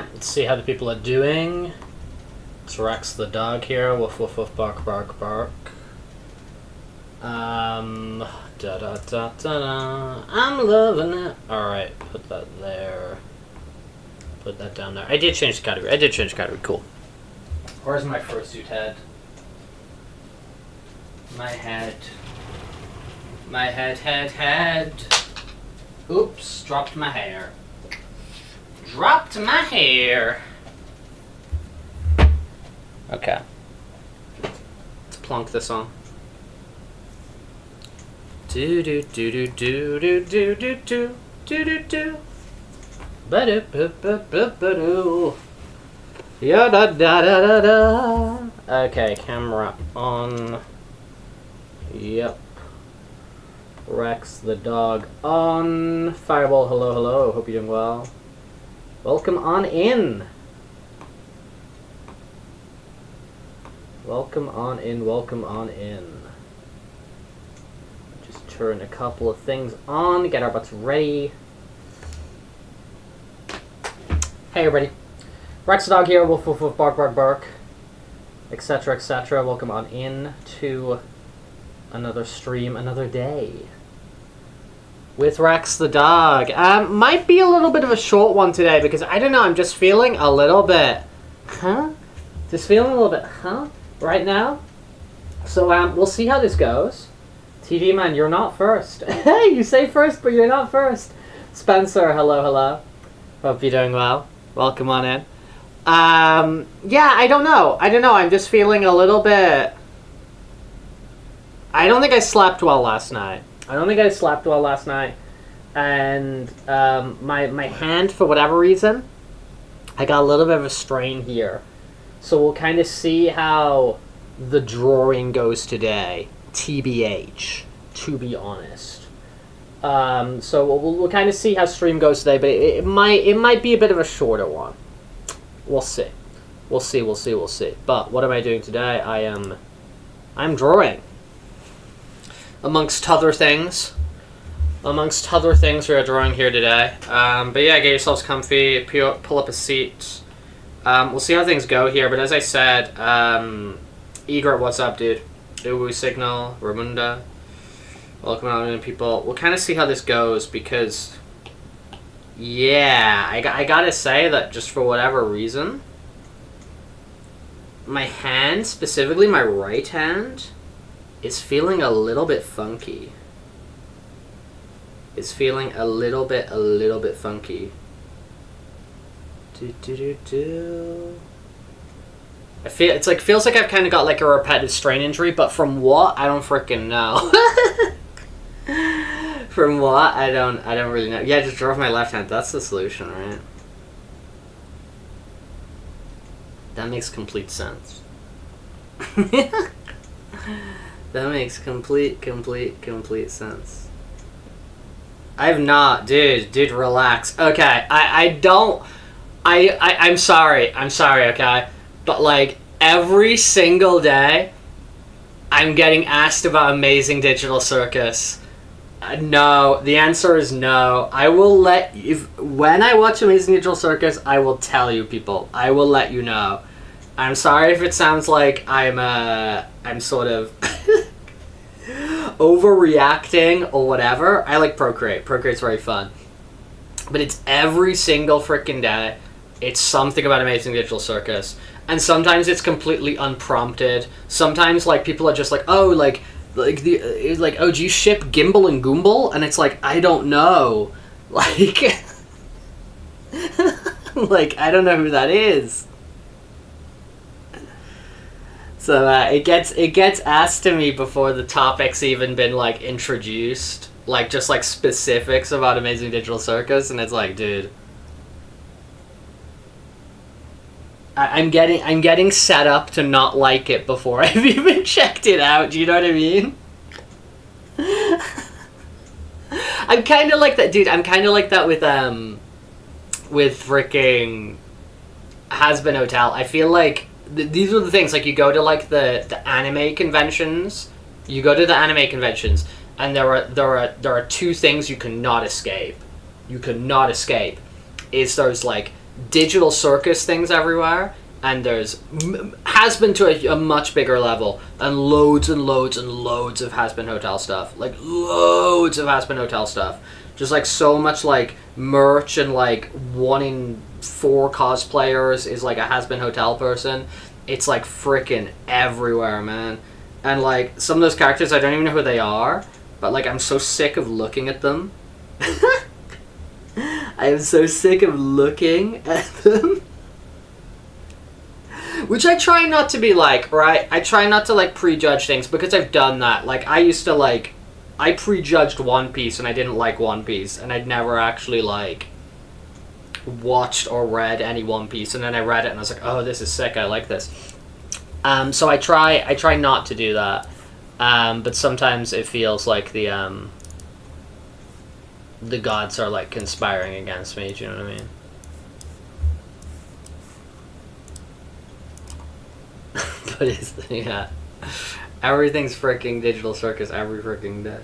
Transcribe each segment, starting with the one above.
Alright, let's see how the people are doing. It's Rex the dog here. Woof woof woof, bark bark bark. Da da da da da. I'm loving it. Alright, put that there. Put that down there. I did change the category. Cool. Where's my fursuit head? My head. Head. Oops, dropped my hair. Okay. Let's plunk this on. Do do do do do do do do do do do do. Ba-do ba ba ba ba do. Ya da da da da da. Okay, camera on. Yep. Rex the dog on. Fireball, hello, hello. Hope you're doing well. Welcome on in. Welcome on in. Just turn a couple of things on, get our butts ready. Hey everybody. Rex the dog here, woof woof woof, bark bark bark, etc etc. Welcome on in to another stream, another day with Rex the dog. Might be a little bit of a short one today because I don't know, I'm just feeling a little bit, right now. So we'll see how this goes. TD man, you're not first. Hey, you say first, but you're not first. Spencer, hello, hello. Hope you're doing well. Welcome on in. Yeah, I don't know. I'm just feeling a little bit. I don't think I slept well last night. And my hand, for whatever reason, I got a little bit of a strain here. So we'll kind of see how the drawing goes today. TBH, to be honest. So we'll kind of see how stream goes today, but it might be a bit of a shorter one. We'll see. We'll see. But what am I doing today? I'm drawing. Amongst other things, we are drawing here today. But yeah, get yourselves comfy, pull up a seat. We'll see how things go here, but as I said, Egret, what's up, dude? Uwu Signal, Ramunda, welcome on, people. We'll kind of see how this goes, because, yeah, I gotta say that just for whatever reason, my hand, specifically my right hand, is feeling a little bit funky. It's feeling a little bit funky. Feels like I've kind of got like a repetitive strain injury, but from what, I don't freaking know. From what, I don't really know. Yeah, just draw with my left hand. That's the solution, right? That makes complete sense. That makes complete sense. I've not, dude, relax. Okay, I'm sorry, okay? But, like, every single day, I'm getting asked about Amazing Digital Circus. No, the answer is no. I will when I watch Amazing Digital Circus, I will tell you, people. I will let you know. I'm sorry if it sounds like I'm sort of overreacting or whatever. I like Procreate. Procreate's very fun. But it's every single freaking day. It's something about Amazing Digital Circus. And sometimes it's completely unprompted. Sometimes, like, people are just like, oh, like, oh, do you ship Gimbal and Goombal? And it's like, I don't know. Like, like, I don't know who that is. So it gets asked to me before the topic's even been, like, introduced. Like, just, like, specifics about Amazing Digital Circus. And it's like, dude, I'm getting set up to not like it before I've even checked it out. Do you know what I mean? I'm kind of like that, dude. I'm kind of like that with freaking Has-Been Hotel. I feel like these are the things, like, you go to, like, the anime conventions. You go to the anime conventions, and there are two things you cannot escape. Is those, like, digital circus things everywhere, and there's has been to a much bigger level, and loads and loads and loads of Has Been Hotel stuff, like loads of Has Been Hotel stuff, just like so much like merch, and like 1 in 4 cosplayers is like a Has Been Hotel person. It's like freaking everywhere, man. And like some of those characters I don't even know who they are, but like I'm so sick of looking at them. I am so sick of looking at them. Which I try not to be like, right? I try not to like prejudge things, because I've done that. Like I used to like, I prejudged One Piece and I didn't like One Piece, and I'd never actually like watched or read any One Piece, and then I read it and I was like, oh, this is sick, I like this. So I try not to do that. But sometimes it feels like the gods are like conspiring against me, do you know what I mean? But it's, yeah. Everything's freaking digital circus every freaking day.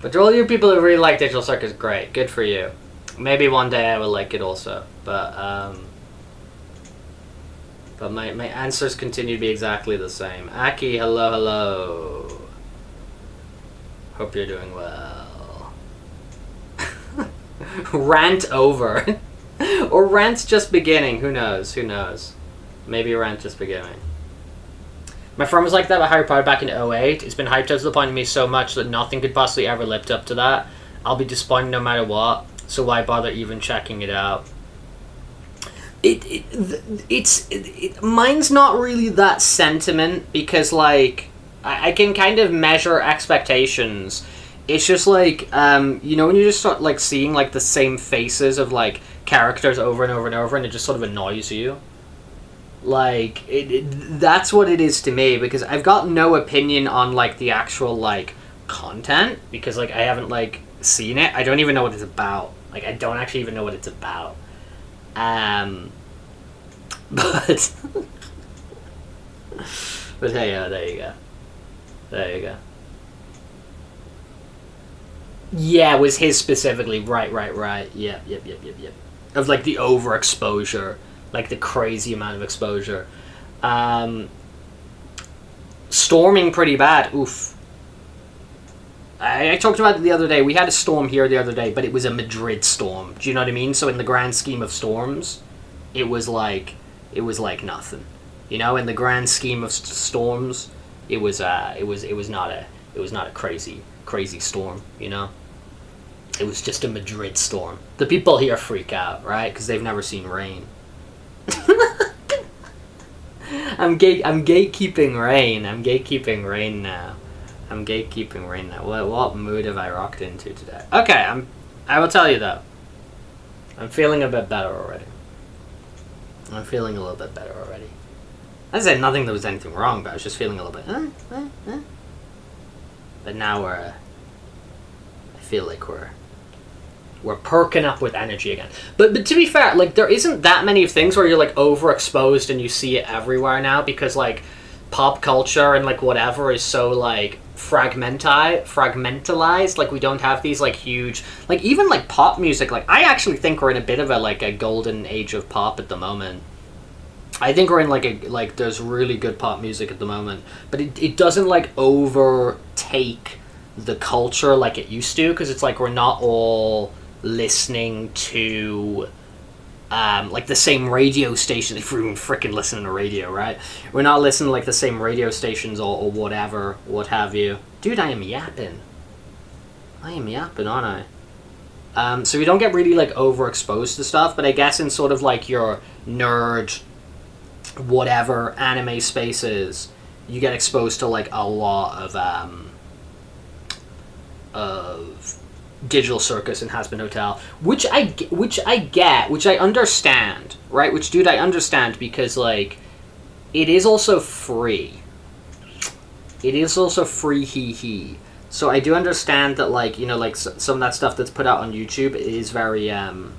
But to all you people who really like digital circus, great, good for you. Maybe one day I will like it also, but my answers continue to be exactly the same. Aki, hello, hello. Hope you're doing well. Rant over. Or rant's just beginning, who knows, who knows. Maybe rant just beginning. My friend was like that about Harry Potter back in 2008. It's been hyped up to the point of me so much that nothing could possibly ever live up to that. I'll be disappointed no matter what, so why bother even checking it out? Mine's not really that sentiment, because like I can kind of measure expectations. It's just like you know, when you just start like seeing like the same faces of like characters over and over and over, and it just sort of annoys you. Like that's what it is to me, because I've got no opinion on like the actual like content, because like I haven't like seen it. I don't even know what it's about. Like I don't actually even know what it's about. But but hey, there you go. There you go. Yeah, it was his specifically. Right. Yep. Of like the overexposure. Like the crazy amount of exposure. Storming pretty bad. Oof. I talked about it the other day. We had a storm here the other day, but it was a Madrid storm. Do you know what I mean? So in the grand scheme of storms, it was like nothing. You know, in the grand scheme of storms, it was not a crazy storm. You know, it was just a Madrid storm. The people here freak out, right? Because they've never seen rain. I'm gatekeeping rain. I'm gatekeeping rain now. What mood have I rocked into today? Okay, I will tell you though. I'm feeling a bit better already. I'm feeling a little bit better already. I said nothing there was anything wrong, but I was just feeling a little bit. But now I feel like we're perking up with energy again. But to be fair, like there isn't that many things where you're like overexposed and you see it everywhere now, because like pop culture and like whatever is so like fragmentalized. Like we don't have these like huge, like even like pop music. Like I actually think we're in a bit of a golden age of pop at the moment. I think we're in there's really good pop music at the moment, but it doesn't like overtake the culture like it used to, because it's like we're not all listening to like the same radio station, if we're even freaking listening to radio, right? We're not listening to like the same radio stations or whatever, what have you. Dude, I am yapping, aren't I? So we don't get really like overexposed to stuff, but I guess in sort of like your nerd whatever anime spaces, you get exposed to like a lot of digital circus and Has Been Hotel, which I understand, right? Which, dude, I understand, because like it is also free. Hee. So I do understand that, like, you know, like some of that stuff that's put out on YouTube is very you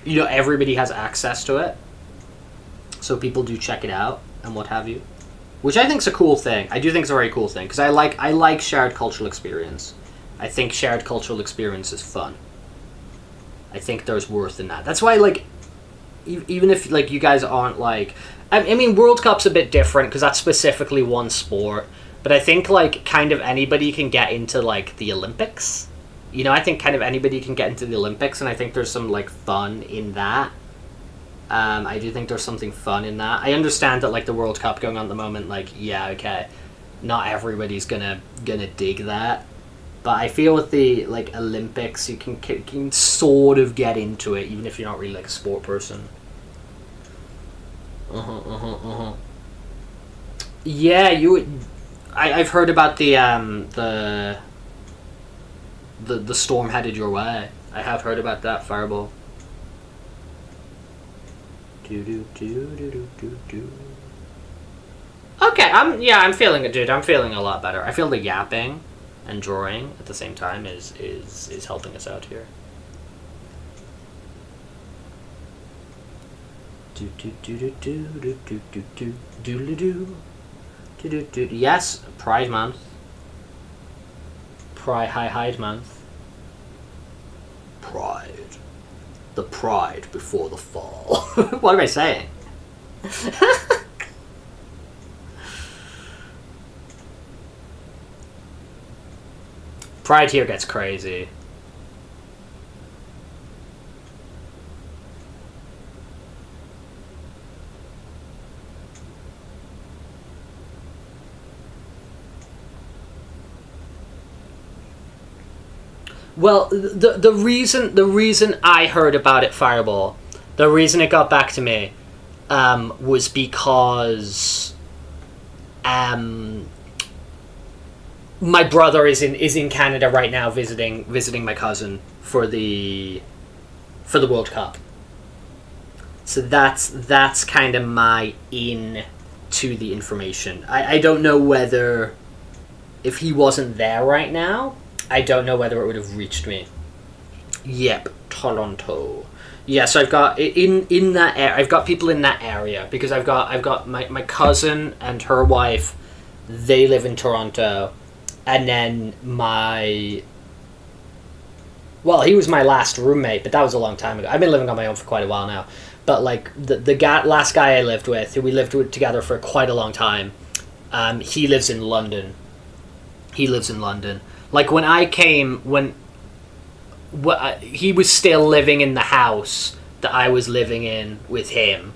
know, everybody has access to it, so people do check it out and what have you. which I think is a cool thing. I do think it's a very cool thing because I like shared cultural experience. I think shared cultural experience is fun. I think there's worth in that. That's why, like, even if, like, you guys aren't, like... I mean, World Cup's a bit different because that's specifically one sport. But I think, like, kind of anybody can get into, like, the Olympics. You know, I think kind of anybody can get into the Olympics, and I think there's some, like, fun in that. I do think there's something fun in that. I understand that, like, the World Cup going on at the moment, like, yeah, okay, not everybody's gonna dig that. But I feel with the, like, Olympics, you can sort of get into it, even if you're not really, like, a sport person. Yeah, I've heard about the storm headed your way. I have heard about that, Fireball. Okay, I'm feeling it, dude. I'm feeling a lot better. I feel the yapping and drawing at the same time is helping us out here. Yes, Pride Month. Pride Month. Pride. The pride before the fall. What am I saying? Pride here gets crazy. Well, the reason I heard about it, Fireball, the reason it got back to me, was because, my brother is in Canada right now visiting my cousin for the World Cup. So that's kind of my in to the information. I don't know whether, if he wasn't there right now, I don't know whether it would have reached me. Yep, Toronto. Yeah, so I've got in that I've got people in that area because I've got my cousin and her wife. They live in Toronto, and then he was my last roommate, but that was a long time ago. I've been living on my own for quite a while now. But like the last guy I lived with, who we lived with together for quite a long time, he lives in London. Like when I came, he was still living in the house that I was living in with him,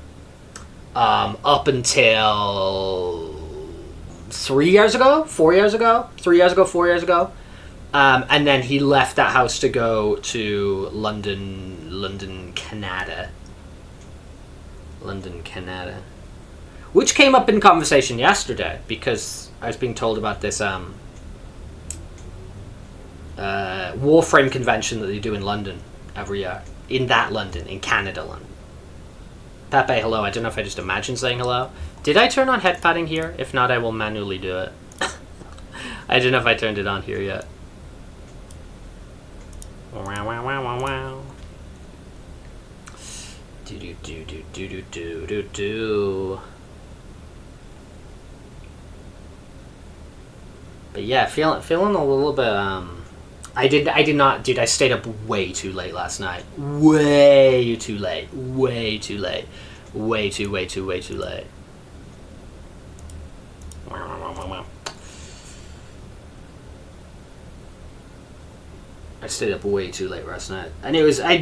up until 4 years ago, and then he left that house to go to London, Canada, which came up in conversation yesterday because I was being told about this Warframe convention that they do in London every year. In Canada, London. Pepe, hello. I don't know if I just imagined saying hello. Did I turn on head padding here? If not, I will manually do it. I don't know if I turned it on here yet. Wow, wow, wow, wow, wow. Do. But yeah, feeling a little bit, I did not, dude, I stayed up way too late last night. Way too late. I stayed up way too late last night. And it was, I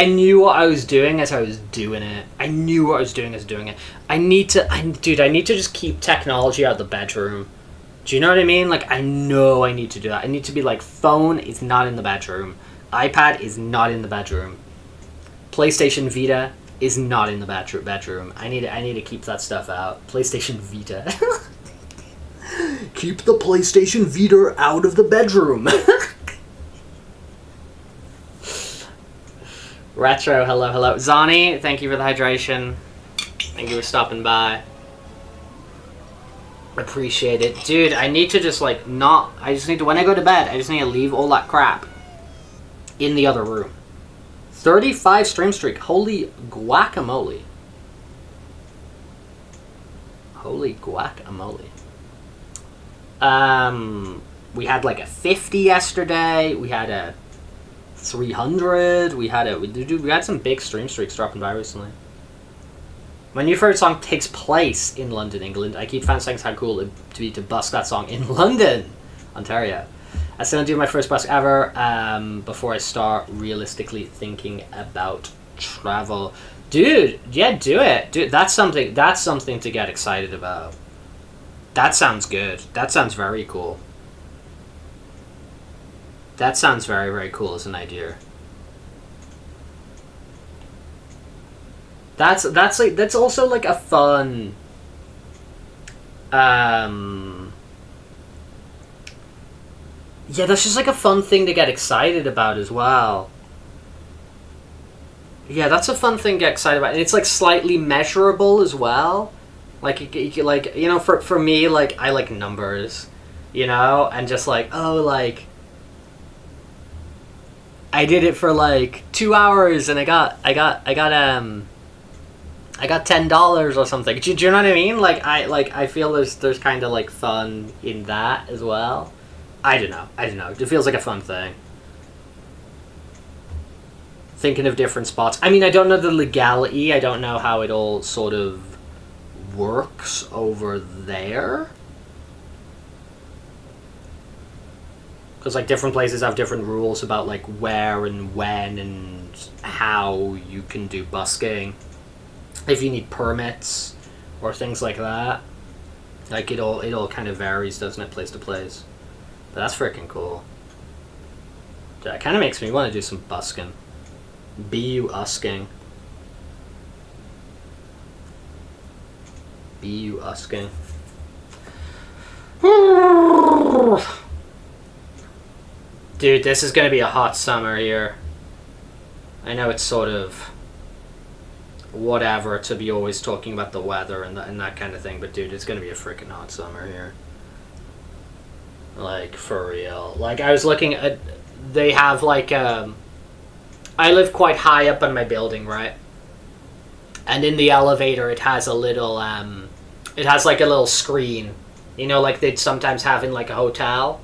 knew what I was doing as I was doing it. I need to just keep technology out of the bedroom. Do you know what I mean? Like, I know I need to do that. I need to be like, phone is not in the bedroom. iPad is not in the bedroom. PlayStation Vita is not in the bedroom. I need to keep that stuff out. PlayStation Vita. Keep the PlayStation Vita out of the bedroom. Retro, hello. Zani, thank you for the hydration. Thank you for stopping by. Appreciate it. Dude, I need to just, like, I just need to, when I go to bed, I just need to leave all that crap in the other room. 35 stream streak. Holy guacamole. Holy guacamole. We had like a 50 yesterday. We had a 300. We had some big stream streaks dropping by recently. My new favorite song takes place in London, England. I keep fancying how cool it would be to busk that song in London, Ontario. I still do my first busk ever before I start realistically thinking about travel. Dude, yeah, do it. Dude, that's something to get excited about. That sounds good. That sounds very cool. That sounds very, very cool as an idea. That's also like a fun yeah, that's just like a fun thing to get excited about as well. Yeah, that's a fun thing to get excited about. And it's like slightly measurable as well. Like, like, you know, for me, like, I like numbers, you know, and just like, oh, like, I did it for like 2 hours and I got $10 or something. Do you know what I mean? I feel there's kind of like fun in that as well. I don't know. It feels like a fun thing. Thinking of different spots. I mean, I don't know the legality. I don't know how it all sort of works over there. Because like different places have different rules about like where and when and how you can do busking. If you need permits or things like that. Like it all kind of varies, doesn't it, place to place. But that's freaking cool. That kind of makes me want to do some busking. B-U-usking. B-U-usking. Dude, this is going to be a hot summer here. I know it's sort of whatever to be always talking about the weather and that kind of thing, but dude, it's going to be a freaking hot summer here. Like, for real. Like, I was looking at... They have, like, I live quite high up on my building, right? And in the elevator, it has a little, it has, like, a little screen. You know, like they'd sometimes have in, like, a hotel.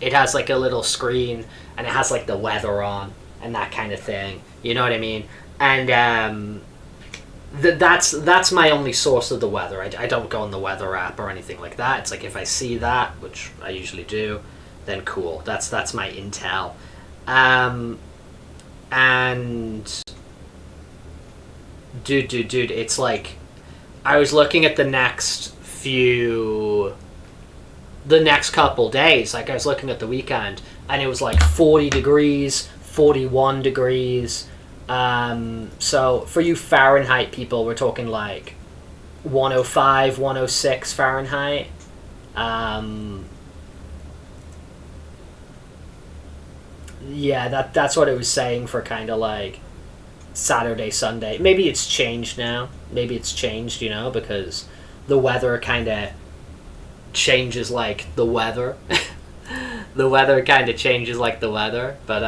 It has, like, a little screen, and it has, like, the weather on, and that kind of thing. You know what I mean? And, that's my only source of the weather. I don't go on the weather app or anything like that. It's like if I see that, which I usually do, then cool. That's my intel. And dude, it's like I was looking at the next couple days. Like I was looking at the weekend, and it was like 40 degrees, 41 degrees. So for you Fahrenheit people, we're talking like 105, 106 Fahrenheit. Yeah, that's what it was saying for kind of like Saturday, Sunday. Maybe it's changed now. Maybe it's changed, you know, because the weather kind of changes like the weather. The weather kind of changes like the weather. But,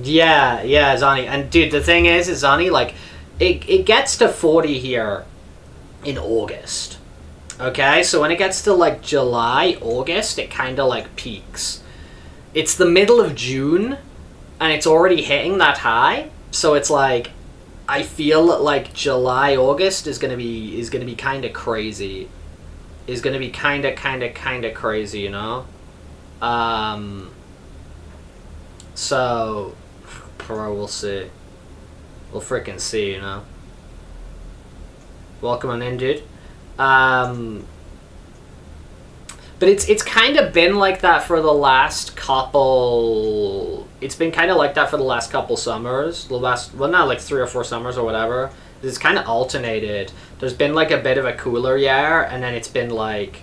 yeah, Zani. And dude, the thing is Zani, like, it gets to 40 here in August. Okay, so when it gets to like July, August, it kind of like peaks. It's the middle of June, and it's already hitting that high. So it's like, I feel like July, August is gonna be kind of crazy. Is gonna be kind of crazy, you know. So, bro, we'll see. We'll freaking see, you know. Welcome on in, dude. But it's kind of been like that for the last couple... It's been kind of like that for the last couple summers. Well, not like 3 or 4 summers or whatever. It's kind of alternated. There's been like a bit of a cooler year, and then it's been like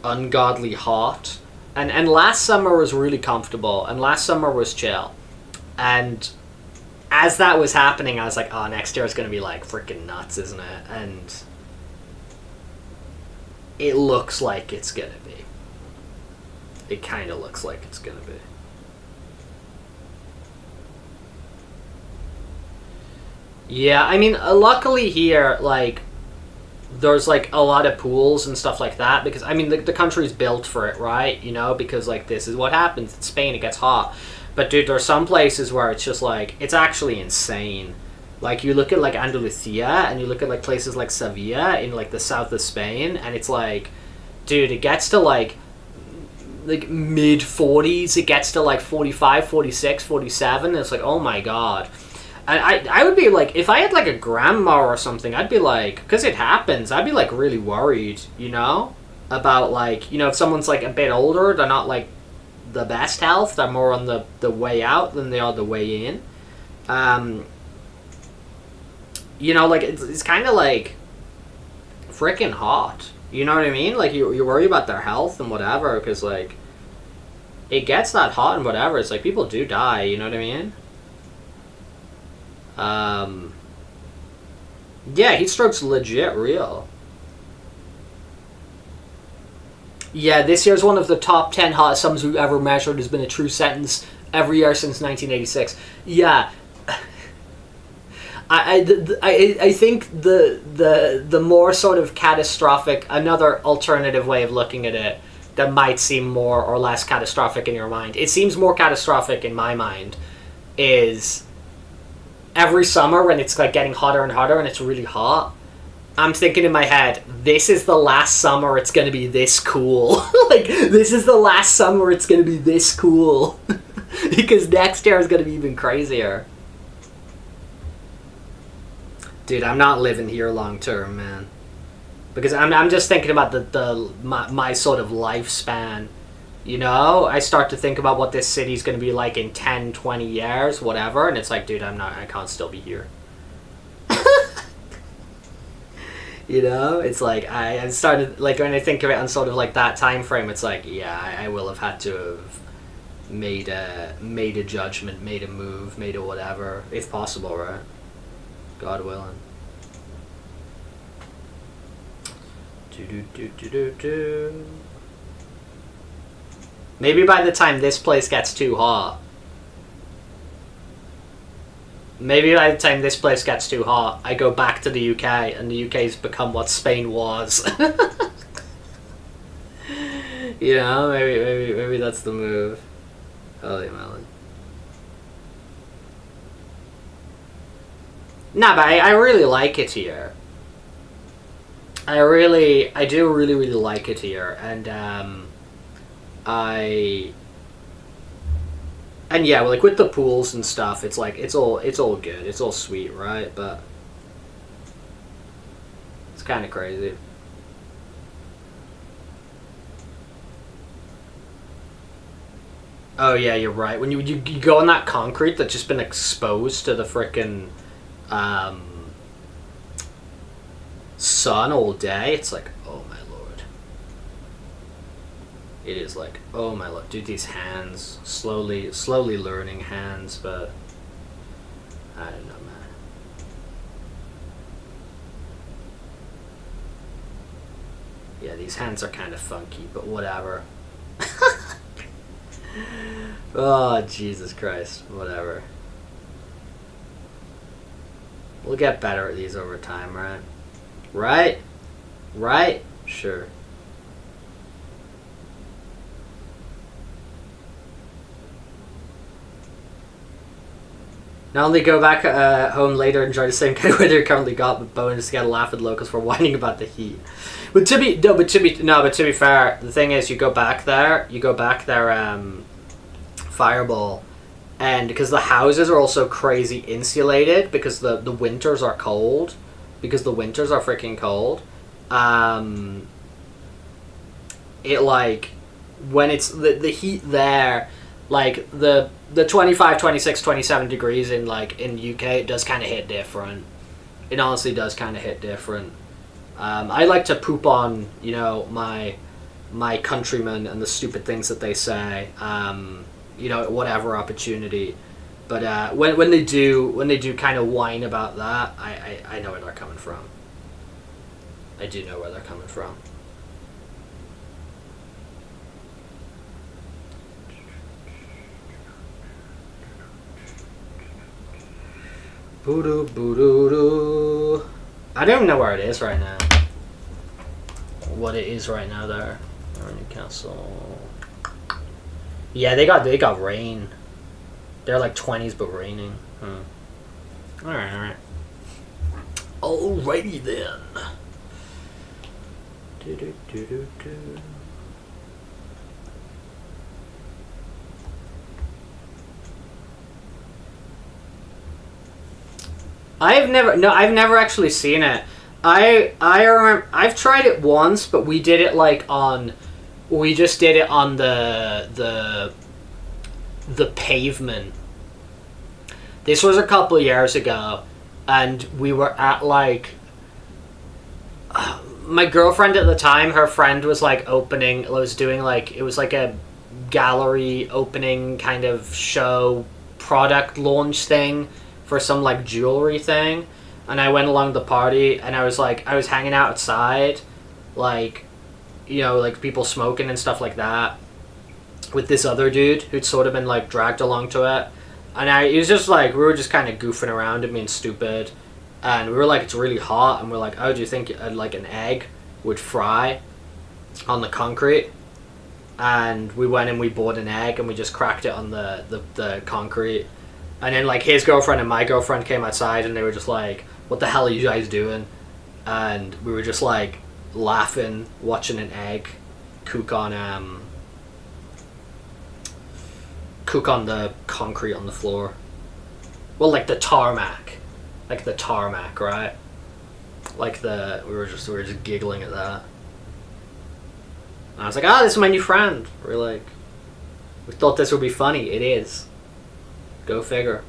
ungodly hot. And last summer was really comfortable, and last summer was chill. And as that was happening, I was like, oh, next year is going to be like freaking nuts, isn't it? And it looks like it's going to be. It kind of looks like it's going to be. Yeah, I mean, luckily here, like, there's like a lot of pools and stuff like that, because I mean the country's built for it, right? You know, because like this is what happens in Spain, it gets hot. But dude, there's some places where it's just like, it's actually insane. Like you look at like Andalusia, and you look at like places like Sevilla in like the south of Spain, and it's like, dude, it gets to like mid 40s, it gets to like 45, 46, 47. It's like, oh my god. And I would be like, if I had like a grandma or something, I'd be like, because it happens, I'd be like really worried, you know, about like, you know, if someone's like a bit older, they're not like the best health, they're more on the way out than they are the way in. You know, like it's kind of like freaking hot, you know what I mean? Like you worry about their health and whatever, because like it gets that hot and whatever, it's like people do die, you know what I mean? Yeah, heat stroke's legit real. Yeah, this year's one of the top 10 hottest summers we've ever measured has been a true sentence every year since 1986. Yeah. I think the more sort of catastrophic, another alternative way of looking at it that might seem more or less catastrophic in your mind, it seems more catastrophic in my mind, is every summer when it's like getting hotter and hotter and it's really hot, I'm thinking in my head, this is the last summer it's going to be this cool. Like, this is the last summer it's going to be this cool. Because next year is going to be even crazier. Dude, I'm not living here long term, man. Because I'm just thinking about my sort of lifespan. You know, I start to think about what this city's going to be like in 10, 20 years, whatever, and it's like, dude, I can't still be here. You know, it's like, I started, like, when I think of it on sort of like that time frame, it's like, yeah, I will have had to have made a judgment, made a move, made a whatever, if possible, right? God willing. Do. Maybe by the time this place gets too hot. Maybe by the time this place gets too hot, I go back to the UK and the UK's become what Spain was. You know, maybe that's the move. Holy melon. Nah, but I really like it here. I do really like it here, and and yeah, like with the pools and stuff, it's like it's all good, it's all sweet, right? But it's kind of crazy. Oh yeah, you're right. When you go on that concrete that's just been exposed to the frickin' sun all day, it's like, oh my lord. It is like, oh my lord. Dude, these hands, slowly learning hands, but I don't know, man. Yeah, these hands are kind of funky, but whatever. Oh, Jesus Christ. Whatever. We'll get better at these over time, right? Right? Right? Sure. Not only go back home later and enjoy the same kind of weather you currently got, but bonus to get a laugh at locals for whining about the heat. But to be fair, the thing is, you go back there, Fireball, and because the houses are also crazy insulated, because the winters are cold, because the winters are freaking cold, it like, when it's the heat there, like the 25, 26, 27 degrees in like in UK, it does kind of hit different. It honestly does kind of hit different. I like to poop on, you know, my countrymen and the stupid things that they say, you know, at whatever opportunity. But when they do kind of whine about that, I know where they're coming from. I do know where they're coming from. Boo-doo, boo-doo-doo. I don't even know where it is right now. what it is right now there. Newcastle. Yeah, they got rain. They're like 20s but raining. Alright. Alrighty then. I've never actually seen it. I remember I've tried it once, but we did it we just did it on the pavement. This was a couple of years ago, and we were at my girlfriend at the time, her friend was doing it was like a gallery opening kind of show product launch thing for some jewelry thing, and I went along the party, and I was hanging out outside, people smoking and stuff like that, with this other dude who'd sort of been dragged along to it, and it was just we were just kind of goofing around and being stupid, and we were it's really hot, and we're oh, do you think an egg would fry on the concrete? And we went and we bought an egg and we just cracked it on the concrete. And then his girlfriend and my girlfriend came outside, and they were just what the hell are you guys doing? And we were just laughing, watching an egg cook on the concrete on the floor. Well, the tarmac. The tarmac, right? We were just giggling at that. And I was this is my new friend. We're we thought this would be funny. It is. Go figure.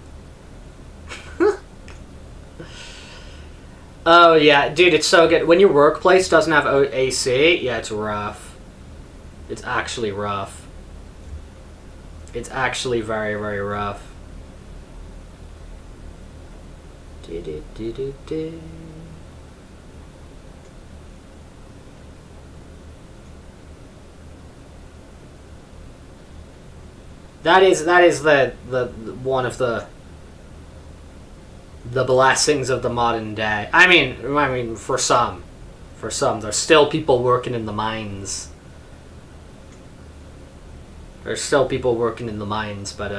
Oh yeah, dude, it's so good. When your workplace doesn't have AC, yeah, it's rough. It's actually rough. It's actually very, very rough. That is the one of the blessings of the modern day. I mean, for some, there's still people working in the mines. There's still people working in the mines, but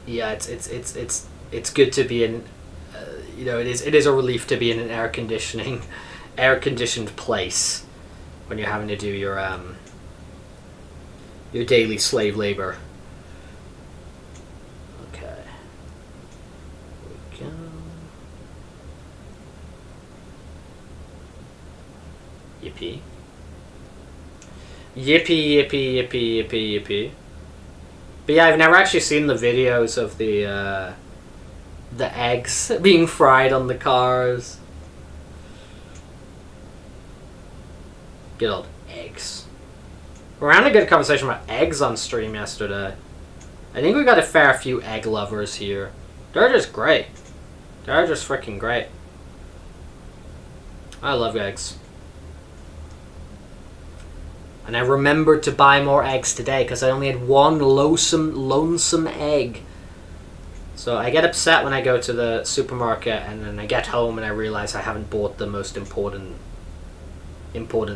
yeah, it's good to be in. It is a relief to be in an air conditioned place when you're having to do your daily slave labor. Okay. Here we go. Yippee. Yippee. But yeah, I've never actually seen the videos of the eggs being fried on the cars. Good old eggs. We're having a good conversation about eggs on stream yesterday. I think we got a fair few egg lovers here. They're just great. They're just freaking great. I love eggs. And I remembered to buy more eggs today because I only had one lonesome egg. So I get upset when I go to the supermarket and then I get home and I realize I haven't bought the most important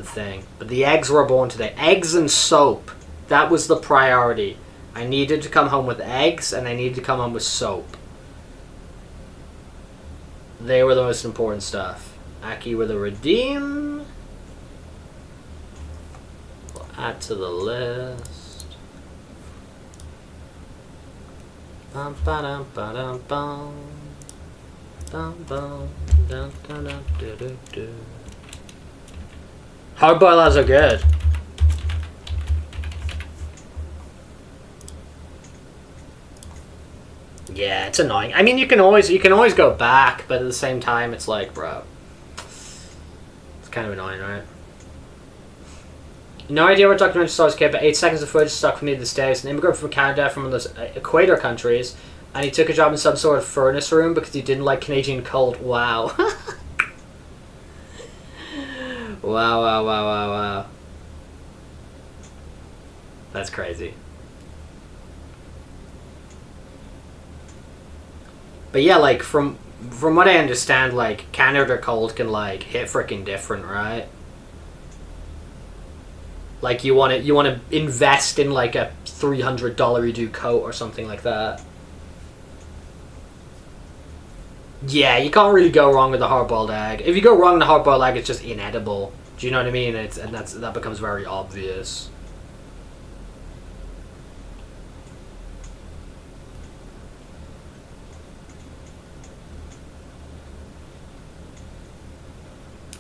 thing. But the eggs were born today. Eggs and soap. That was the priority. I needed to come home with eggs and I needed to come home with soap. They were the most important stuff. Aki with a redeem. We'll add to the list. Bum ba dum ba dum bum. Bum bum dum dum dum do do do. Hard-boiled lads are good. Yeah, it's annoying. I mean, you can always go back, but at the same time, it's bro, it's kind of annoying, right? No idea what documentary stars care, but 8 seconds of footage stuck for me to this day. It's an immigrant from Canada, from one of those equator countries, and he took a job in some sort of furnace room because he didn't like Canadian cold. Wow. Wow. That's crazy. But yeah, from from what I understand, like, Canada cold can, like, hit freaking different, right? Like, you want to invest in, like, a $300 Edu coat or something like that. Yeah, you can't really go wrong with a hard-boiled egg. If you go wrong with a hard-boiled egg, it's just inedible. Do you know what I mean? That becomes very obvious.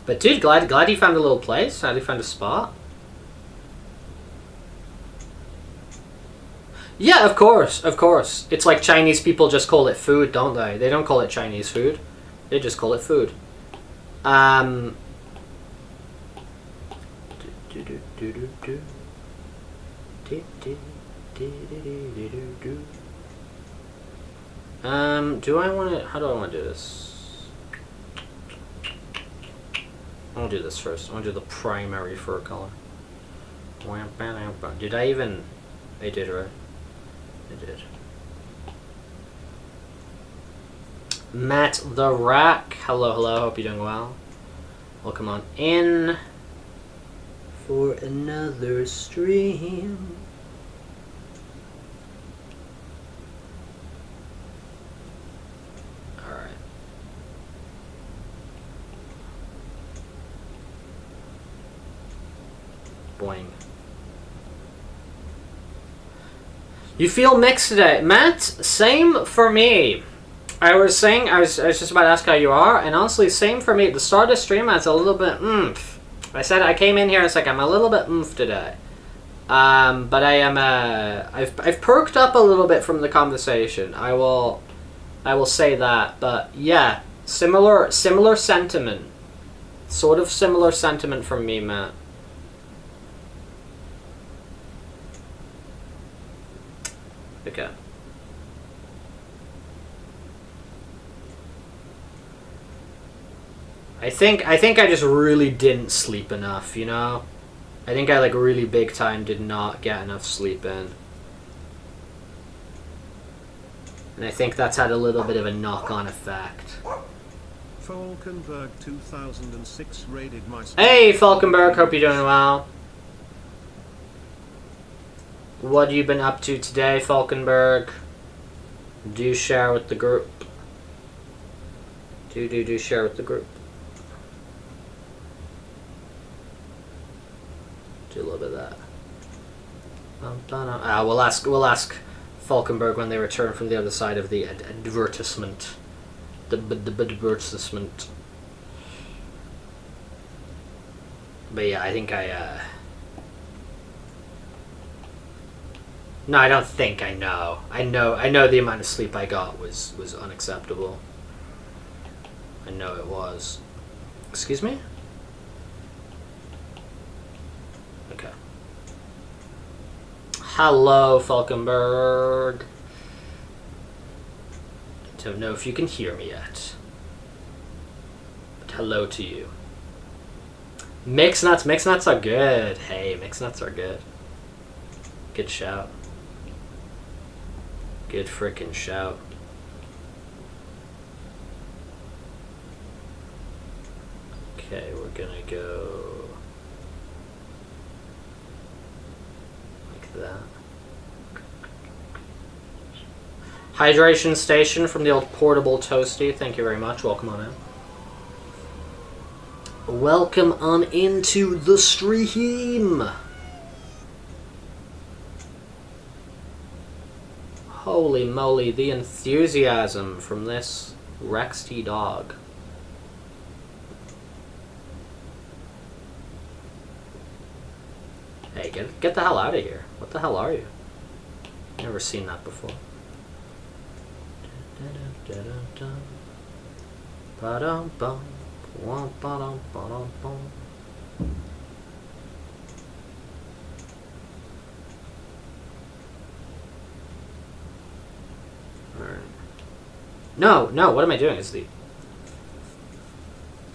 But dude, glad you found a little place. Glad you found a spot. Yeah, of course, of course. It's like Chinese people just call it food, don't they? They don't call it Chinese food. They just call it food. Do I want to... How do I want to do this? I want to do this first. I want to do the primary fur color. Did I even... I did, right? I did. Matt the Rack. Hello, hello. Hope you're doing well. Welcome on in for another stream. Alright. Boing. You feel mixed today. Matt, same for me. I was just about to ask how you are, and honestly, same for me. At the start of the stream, I was a little bit oomph. I said I came in here and it's like I'm a little bit oomph today. But I am I've perked up a little bit from the conversation. I will say that. But yeah, similar sentiment. Sort of similar sentiment from me, Matt. Okay. I think I just really didn't sleep enough, you know? I think I like really big time did not get enough sleep in. And I think that's had a little bit of a knock-on effect. Falkenberg 2006 raided my... Hey Falkenberg, hope you're doing well. What have you been up to today, Falkenberg? Do share with the group. Do share with the group. Do a little bit of that. We'll ask Falkenberg when they return from the other side of the advertisement. The advertisement. But yeah, I think no, I don't think I know. I know the amount of sleep I got was unacceptable. I know it was. Excuse me? Okay. Hello, Falkenberg. Don't know if you can hear me yet. But hello to you. Mixed nuts are good. Hey, mixed nuts are good. Good shout. Good frickin' shout. Okay, we're gonna go like that. Hydration station from the old portable toasty. Thank you very much. Welcome on in. Welcome on into the stream. Holy moly, the enthusiasm from this Rex T dog. Hey, get the hell out of here. What the hell are you? Never seen that before. No, what am I doing? It's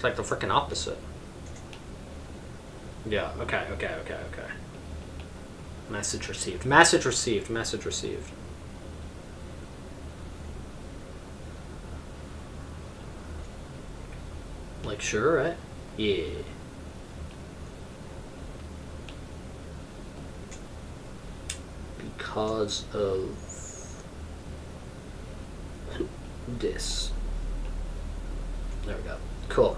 like the freaking opposite. Yeah, okay. Message received. Like, sure, right? Yeah. Because of this. There we go. Cool.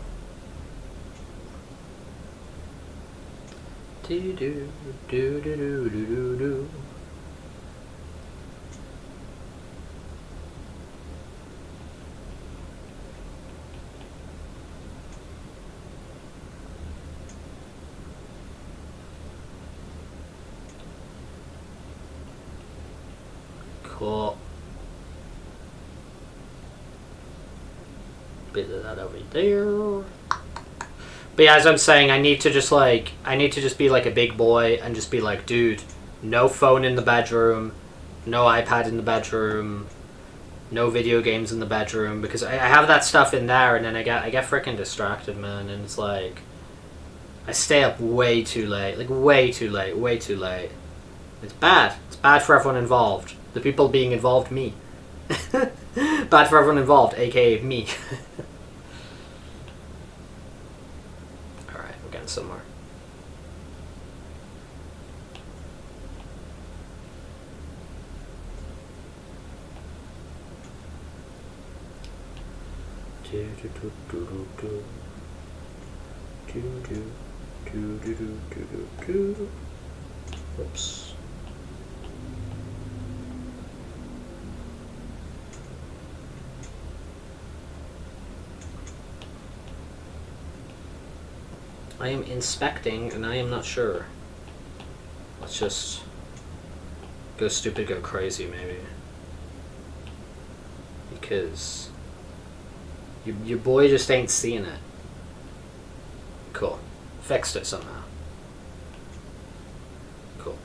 Do do do do do do do. Cool. Bit of that over there. But yeah, as I'm saying, I need to just be like a big boy and just be like, dude, no phone in the bedroom, no iPad in the bedroom, no video games in the bedroom, because I have that stuff in there, and then I get freaking distracted, man, and it's like, I stay up way too late, like way too late. It's bad. It's bad for everyone involved. The people being involved, me. Bad for everyone involved, aka me. Alright, we're getting somewhere. Oops. I am inspecting and I am not sure. Let's just go stupid, go crazy, maybe. Because your boy just ain't seeing it. Cool. Fixed it somehow. Cool.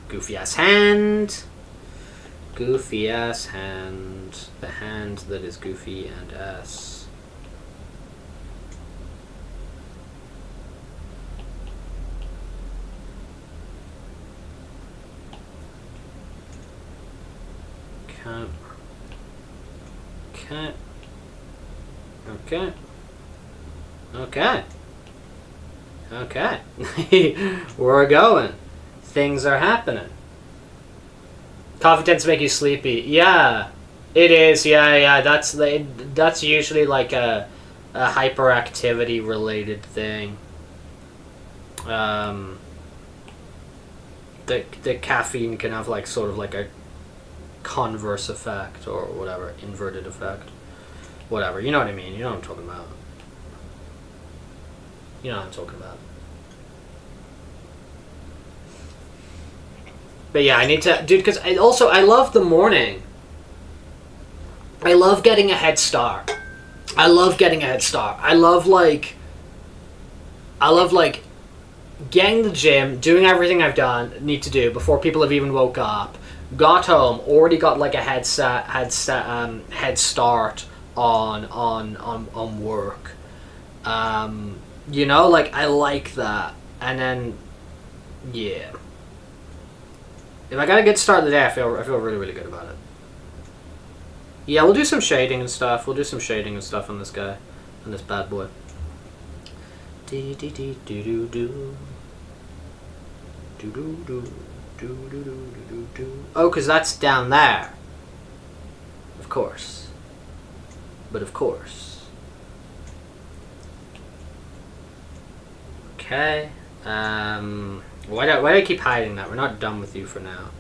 Goofy ass hand. Goofy ass hand. The hand that is goofy and ass. Okay. We're going. Things are happening. Coffee tends to make you sleepy. Yeah, it is. Yeah. That's usually like a hyperactivity related thing. The caffeine can have like sort of like a converse effect or whatever, inverted effect, whatever. You know what I mean? You know what I'm talking about. You know what I'm talking about. But yeah, I need to, dude, because I love the morning. I love getting a head start. I love getting getting to the gym, doing everything I've need to do before people have even woke up. Got home, already got like a head start on work. You know, like I like that, and then yeah. If I got a good start of the day, I feel really, really good about it. Yeah, we'll do some shading and stuff. On this guy, on this bad boy. Oh, because that's down there. Of course. But of course. Okay. Why do I keep hiding that? We're not done with you for now.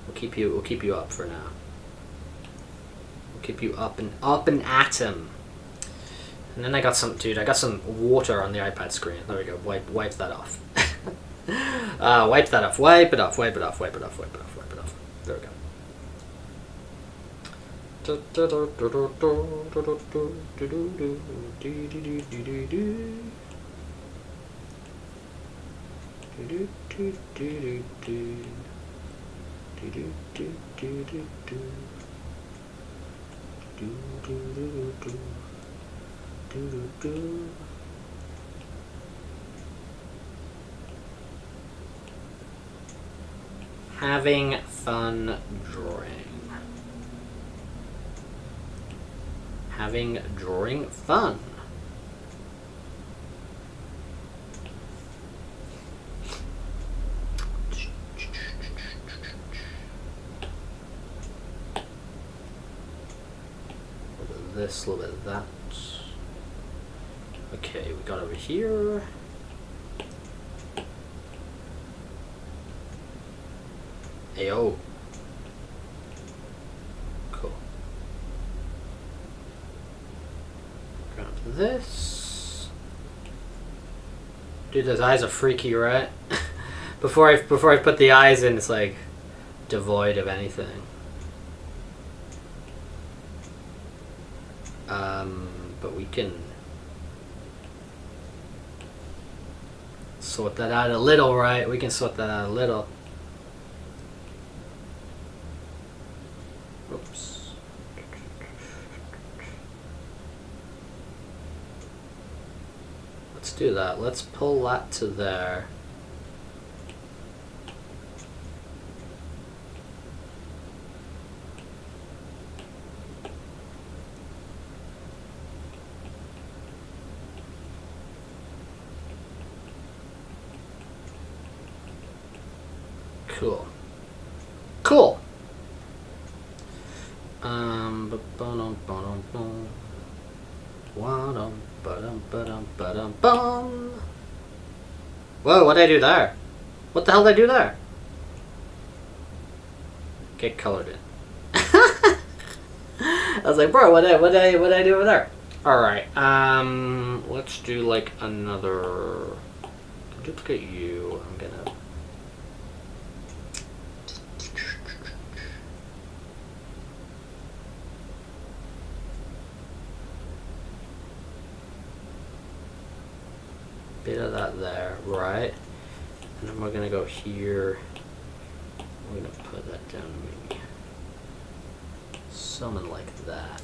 We'll keep you up for now. We'll keep you up and at 'em. And then I got some water on the iPad screen. There we go. Wipe that off. Wipe that off. Wipe it off. There we go. Having fun drawing. having drawing fun. A little bit of this, a little bit of that. Okay, we got over here. Ayo. Cool. Grab this. Dude, those eyes are freaky, right? before I put the eyes in, it's like devoid of anything. But we can sort that out a little, right? We can sort that out a little. Oops. Let's do that. Let's pull that to there. Cool. Cool. Whoa, what did I do there? What the hell did I do there? Get colored in. I was like, bro, what did I do over there? Alright, let's do like another duplicate you. I'm gonna bit of that there, right? And then we're gonna go here. We're gonna put that down maybe something like that.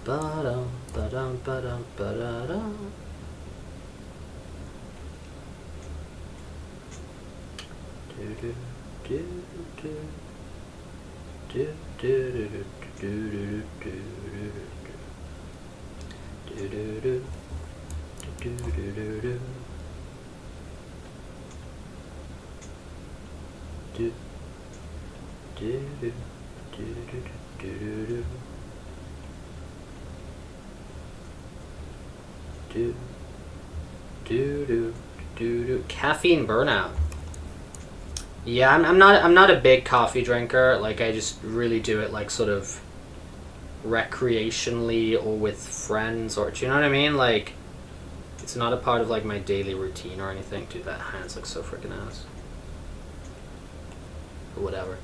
Ba-dum, ba-dum, ba-dum, ba-da-dum. Do do do do do do do do do do do do do do do Caffeine burnout. Yeah, I'm not a big coffee drinker. Like, I just really do it like sort of recreationally or with friends, or do you know what I mean? Like, it's not a part of like my daily routine or anything. Dude, that hands look so freaking ass. Or whatever.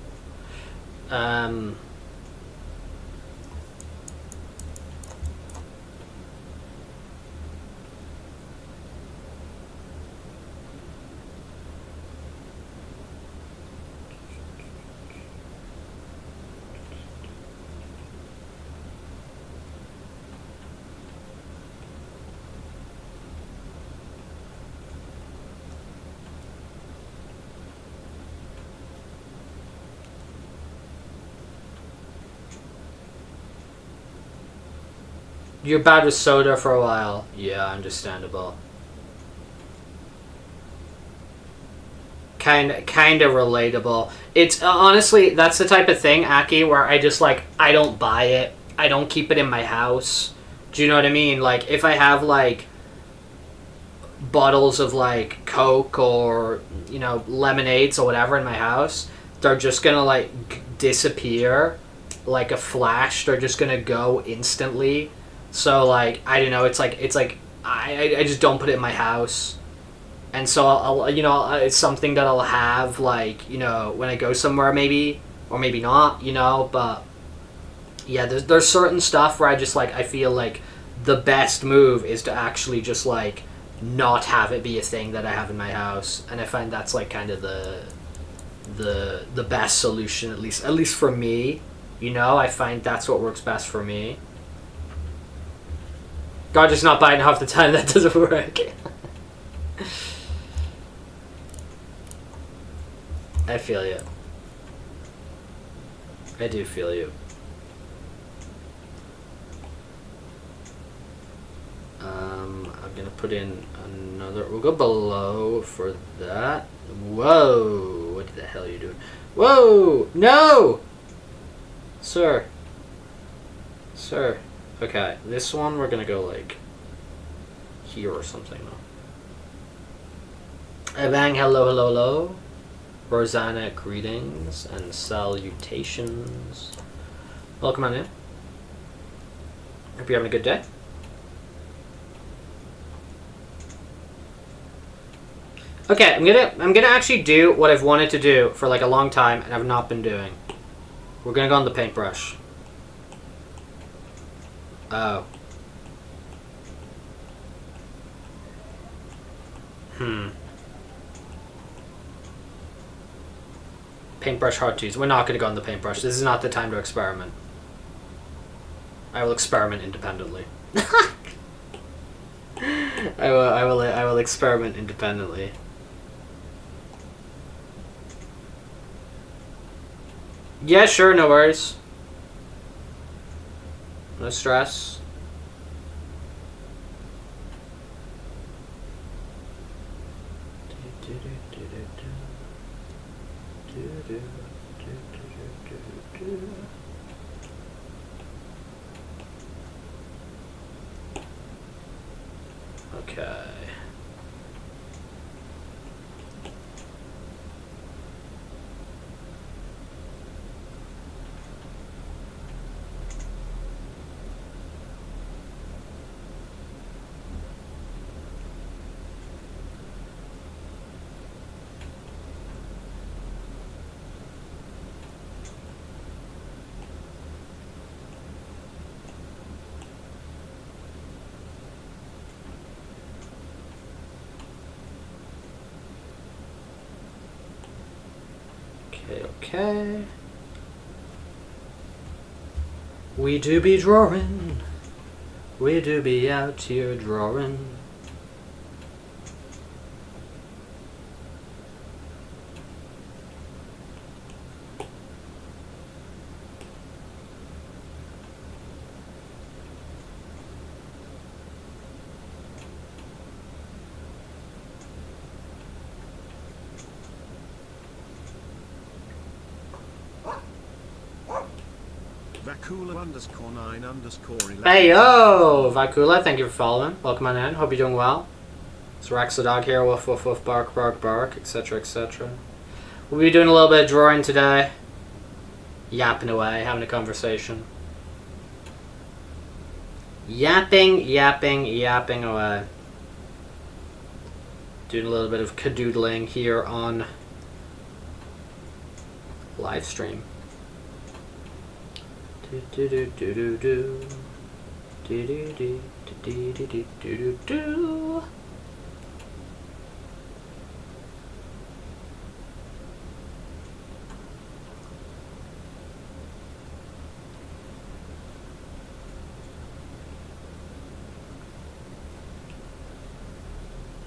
You're bad with soda for a while. Yeah, understandable. Kind of relatable. It's honestly, that's the type of thing, Aki, where I just like, I don't buy it. I don't keep it in my house. Do you know what I mean? Like, if I have like bottles of like Coke or, you know, lemonades or whatever in my house, they're just gonna like disappear like a flash. They're just gonna go instantly. So like, I don't know, it's like I just don't put it in my house. And so I'll you know, it's something that I'll have like, you know, when I go somewhere maybe, or maybe not, you know, but Yeah, there's certain stuff where I just like, I feel like the best move is to actually just like not have it be a thing that I have in my house, and I find that's like kind of the best solution, at least for me. You know, I find that's what works best for me. God, just not buying half the time, that doesn't work. I feel you. I do feel you. I'm gonna put in another. We'll go below for that. Whoa! What the hell are you doing? Whoa! No! Sir. Sir. Okay, this one we're gonna go like here or something though. Bang, hello, hello, hello. Rosanna, greetings and salutations. Welcome on in. Hope you're having a good day. Okay, I'm gonna actually do what I've wanted to do for like a long time and I've not been doing. We're gonna go on the paintbrush. Oh. Paintbrush hard to use. We're not gonna go on the paintbrush. This is not the time to experiment. I will experiment independently. I will experiment independently. Yeah, sure, no worries. No stress. Okay. Okay. We do be drawing. We do be out here drawing. Vakula_9_11. Hey yo, Vakula, thank you for following. Welcome on in. Hope you're doing well. It's Rex the dog here. Woof woof woof, bark bark bark, etc. etc. We'll be doing a little bit of drawing today. Yapping away, having a conversation. Yapping, yapping, yapping away. Doing a little bit of cadoodling here on live stream. Do do do do do do do do do do do do do do.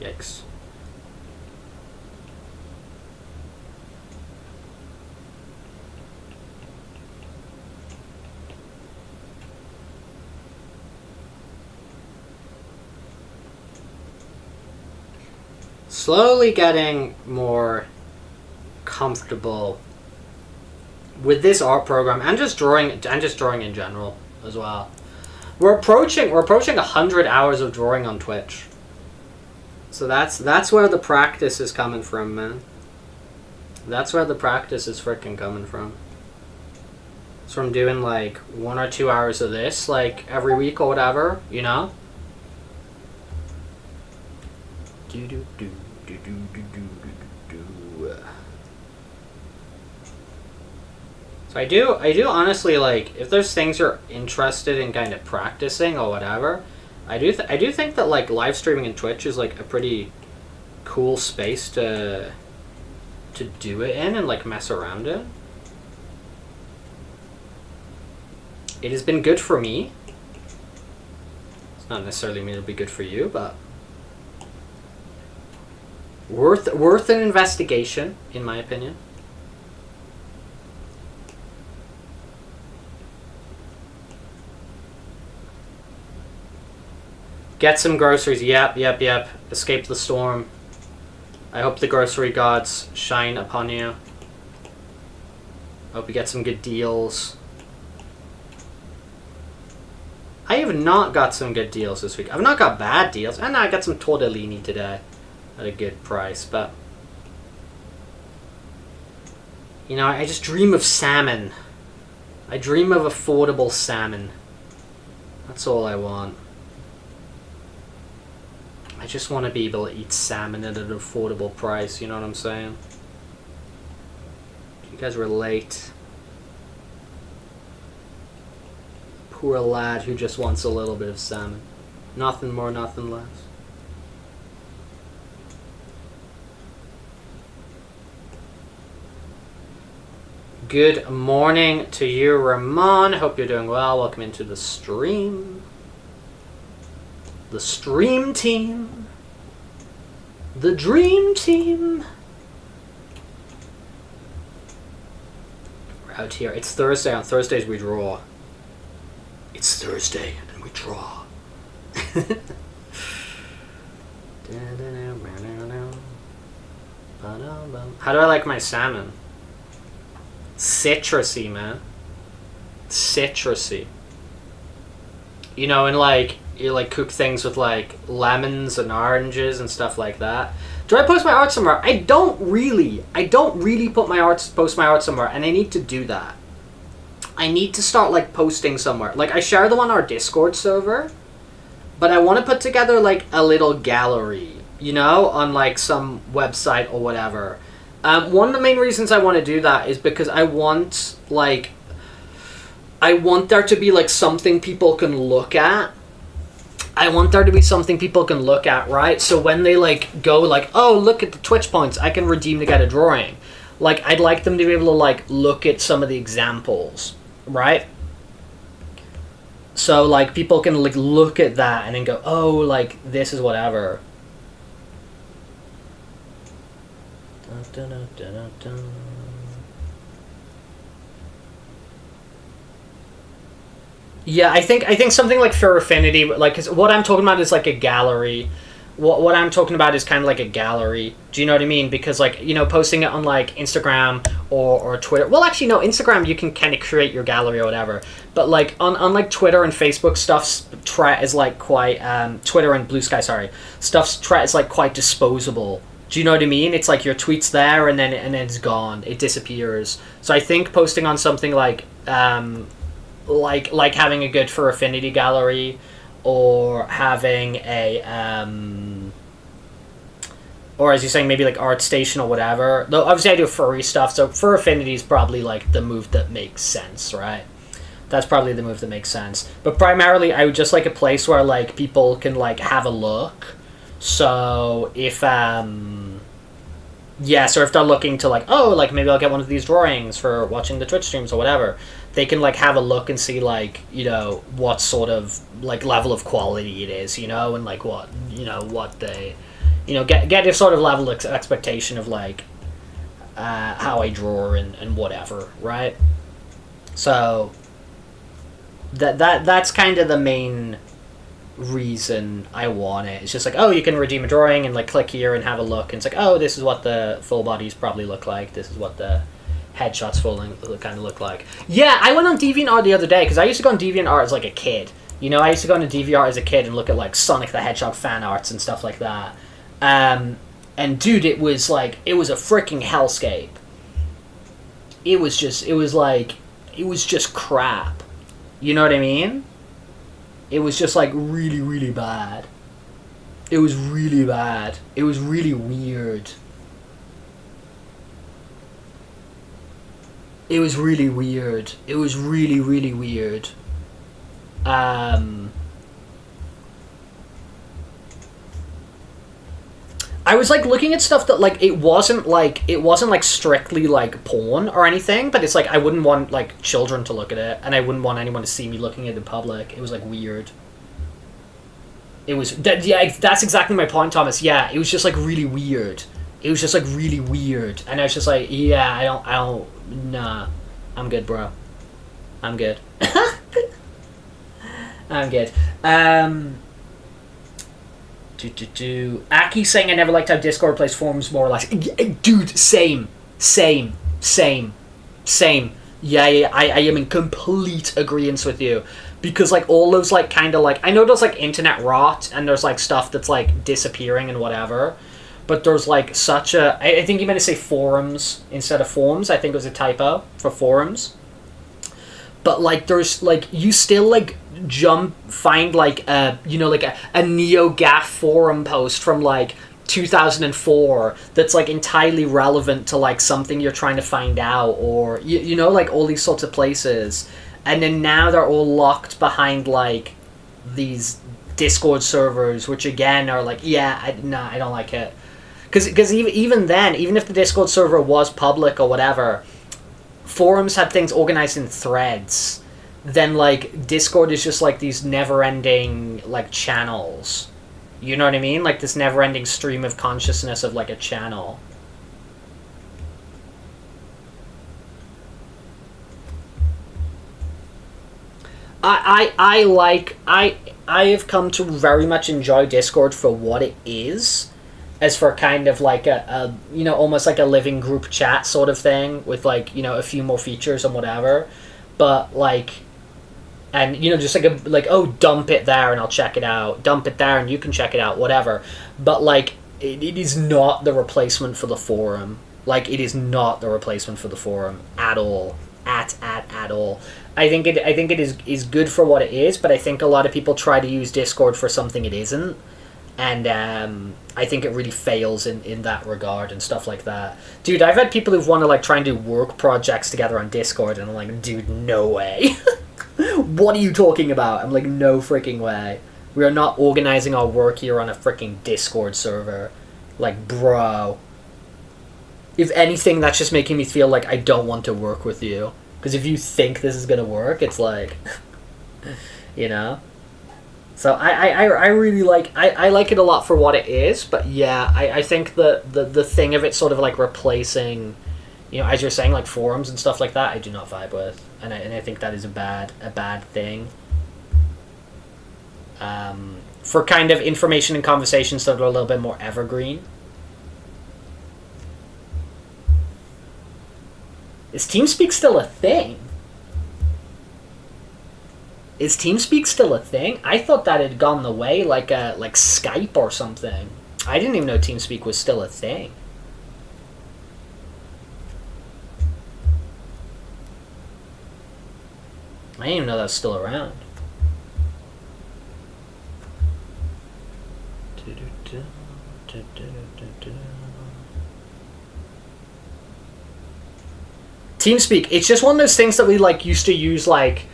Yikes. Slowly getting more comfortable with this art program and just drawing in general as well. We're approaching 100 hours of drawing on Twitch. So that's where the practice is coming from, man. That's where the practice is freaking coming from. It's from doing like 1 or 2 hours of this like every week or whatever, you know? Do do do do do do do do do. So I do honestly, like, if there's things you're interested in kind of practicing or whatever, I do think that, like, live streaming in Twitch is, like, a pretty cool space to do it in and, like, mess around in. It has been good for me. It's not necessarily mean it'll be good for you, but worth an investigation, in my opinion. Get some groceries. Yep. Escape the storm. I hope the grocery gods shine upon you. Hope you get some good deals. I have not got some good deals this week. I've not got bad deals. And I got some tortellini today at a good price, but you know, I just dream of salmon. I dream of affordable salmon. That's all I want. I just want to be able to eat salmon at an affordable price, you know what I'm saying? You guys relate. Poor lad who just wants a little bit of salmon. Nothing more, nothing less. Good morning to you, Ramon. Hope you're doing well. Welcome into the stream. The stream team. The dream team. We're out here. It's Thursday. On Thursdays we draw. It's Thursday and we draw. How do I like my salmon? Citrusy, man. Citrusy. You know, and like, you like cook things with like lemons and oranges and stuff like that. Do I post my art somewhere? I don't really post my art somewhere, and I need to do that. I need to start like posting somewhere. Like, I share them on our Discord server, but I want to put together like a little gallery, you know, on like some website or whatever. One of the main reasons I want to do that is because I want there to be like something people can look at. I want there to be something people can look at, right? So when they like go like, oh, look at the Twitch points I can redeem to get a drawing. Like, I'd like them to be able to like look at some of the examples, right? So like people can like look at that and then go, oh, like this is whatever. Dun, dun, dun, dun, dun. Yeah, I think something like Fur Affinity, like, cause what I'm talking about is like a gallery. What I'm talking about is kind of like a gallery. Do you know what I mean? Because like, you know, posting it on like Instagram or Twitter. Well, actually, no, Instagram you can kind of create your gallery or whatever. But like on like Twitter and Facebook, stuff's is like quite Twitter and Blue Sky, sorry, stuff's is like quite disposable. Do you know what I mean? It's like your tweet's there and then it's gone. It disappears. So I think posting on something like having a good Fur Affinity gallery, or having a or as you're saying, maybe like ArtStation or whatever. Though obviously I do furry stuff, so Fur Affinity is probably like the move that makes sense, right? That's probably the move that makes sense. But primarily I would just like a place where like people can like have a look. So if so if they're looking to like, oh, like maybe I'll get one of these drawings for watching the Twitch streams or whatever, they can like have a look and see like, you know, what sort of like level of quality it is, you know, and like what, you know, what they, you know, get a sort of level of expectation of like how I draw and whatever, right? So that's kind of the main reason I want it. It's just like, oh, you can redeem a drawing and like click here and have a look, and it's like, oh, this is what the full bodies probably look like, this is what the headshots kind of look like. Yeah, I went on DeviantArt the other day because I used to go on DeviantArt as like a kid. You know, I used to go on DeviantArt as a kid and look at like Sonic the Hedgehog fan arts and stuff like that. And dude, it was a freaking hellscape. It was just crap. You know what I mean? It was just like really, really bad. It was really bad. It was really weird. It was really weird. It was really, really weird. I was like looking at stuff that like it wasn't like strictly like porn or anything, but it's like I wouldn't want like children to look at it, and I wouldn't want anyone to see me looking at it in public. It was like weird. It was yeah, that's exactly my point, Thomas. Yeah, it was just like really weird. It was just like really weird, and I was just like, yeah, I don't, nah, I'm good, bro. I'm good. I'm good. Aki's saying I never liked how Discord plays forums more or less. Dude, same. Yeah, I am in complete agreement with you. Because, like, all those, like, kind of, like... I know there's, like, internet rot, and there's, like, stuff that's, like, disappearing and whatever. But there's, like, such a... I think you meant to say forums instead of forms. I think it was a typo for forums. But, like, there's, like, you still, like, find, like, you know, like, a NeoGAF forum post from, like, 2004 that's, like, entirely relevant to, like, something you're trying to find out, or, you know, like, all these sorts of places. And then now they're all locked behind, like, these Discord servers, which, again, are, like, yeah, I don't like it. Because even then, even if the Discord server was public or whatever... forums had things organized in threads. Then, like, Discord is just, like, these never-ending, like, channels. You know what I mean? Like, this never-ending stream of consciousness of, like, a channel. I have come to very much enjoy Discord for what it is. As for kind of like a you know, almost like a living group chat sort of thing with, like, you know, a few more features and whatever, but like, and, you know, just like oh, dump it there and I'll check it out, dump it there and you can check it out, whatever. But like, it is not the replacement for the forum. Like, it is not the replacement for the forum at all, at all. I think it is good for what it is, but I think a lot of people try to use Discord for something it isn't. And I think it really fails in that regard and stuff like that. Dude, I've had people who've wanted to, like, try and do work projects together on Discord, and I'm like, dude, no way. What are you talking about? I'm like, no freaking way. We are not organizing our work here on a freaking Discord server. Like, bro. If anything, that's just making me feel like I don't want to work with you. Because if you think this is going to work, it's like... you know? So I really like... I like it a lot for what it is, but yeah, I think the thing of it sort of, like, replacing... You know, as you're saying, like, forums and stuff like that, I do not vibe with. And I think that is a bad thing. For kind of information and conversations that are a little bit more evergreen. Is TeamSpeak still a thing? Is TeamSpeak still a thing? I thought that had gone the way, like Skype or something. I didn't even know TeamSpeak was still a thing. I didn't even know that was still around. TeamSpeak, it's just one of those things that we, like, used to use, like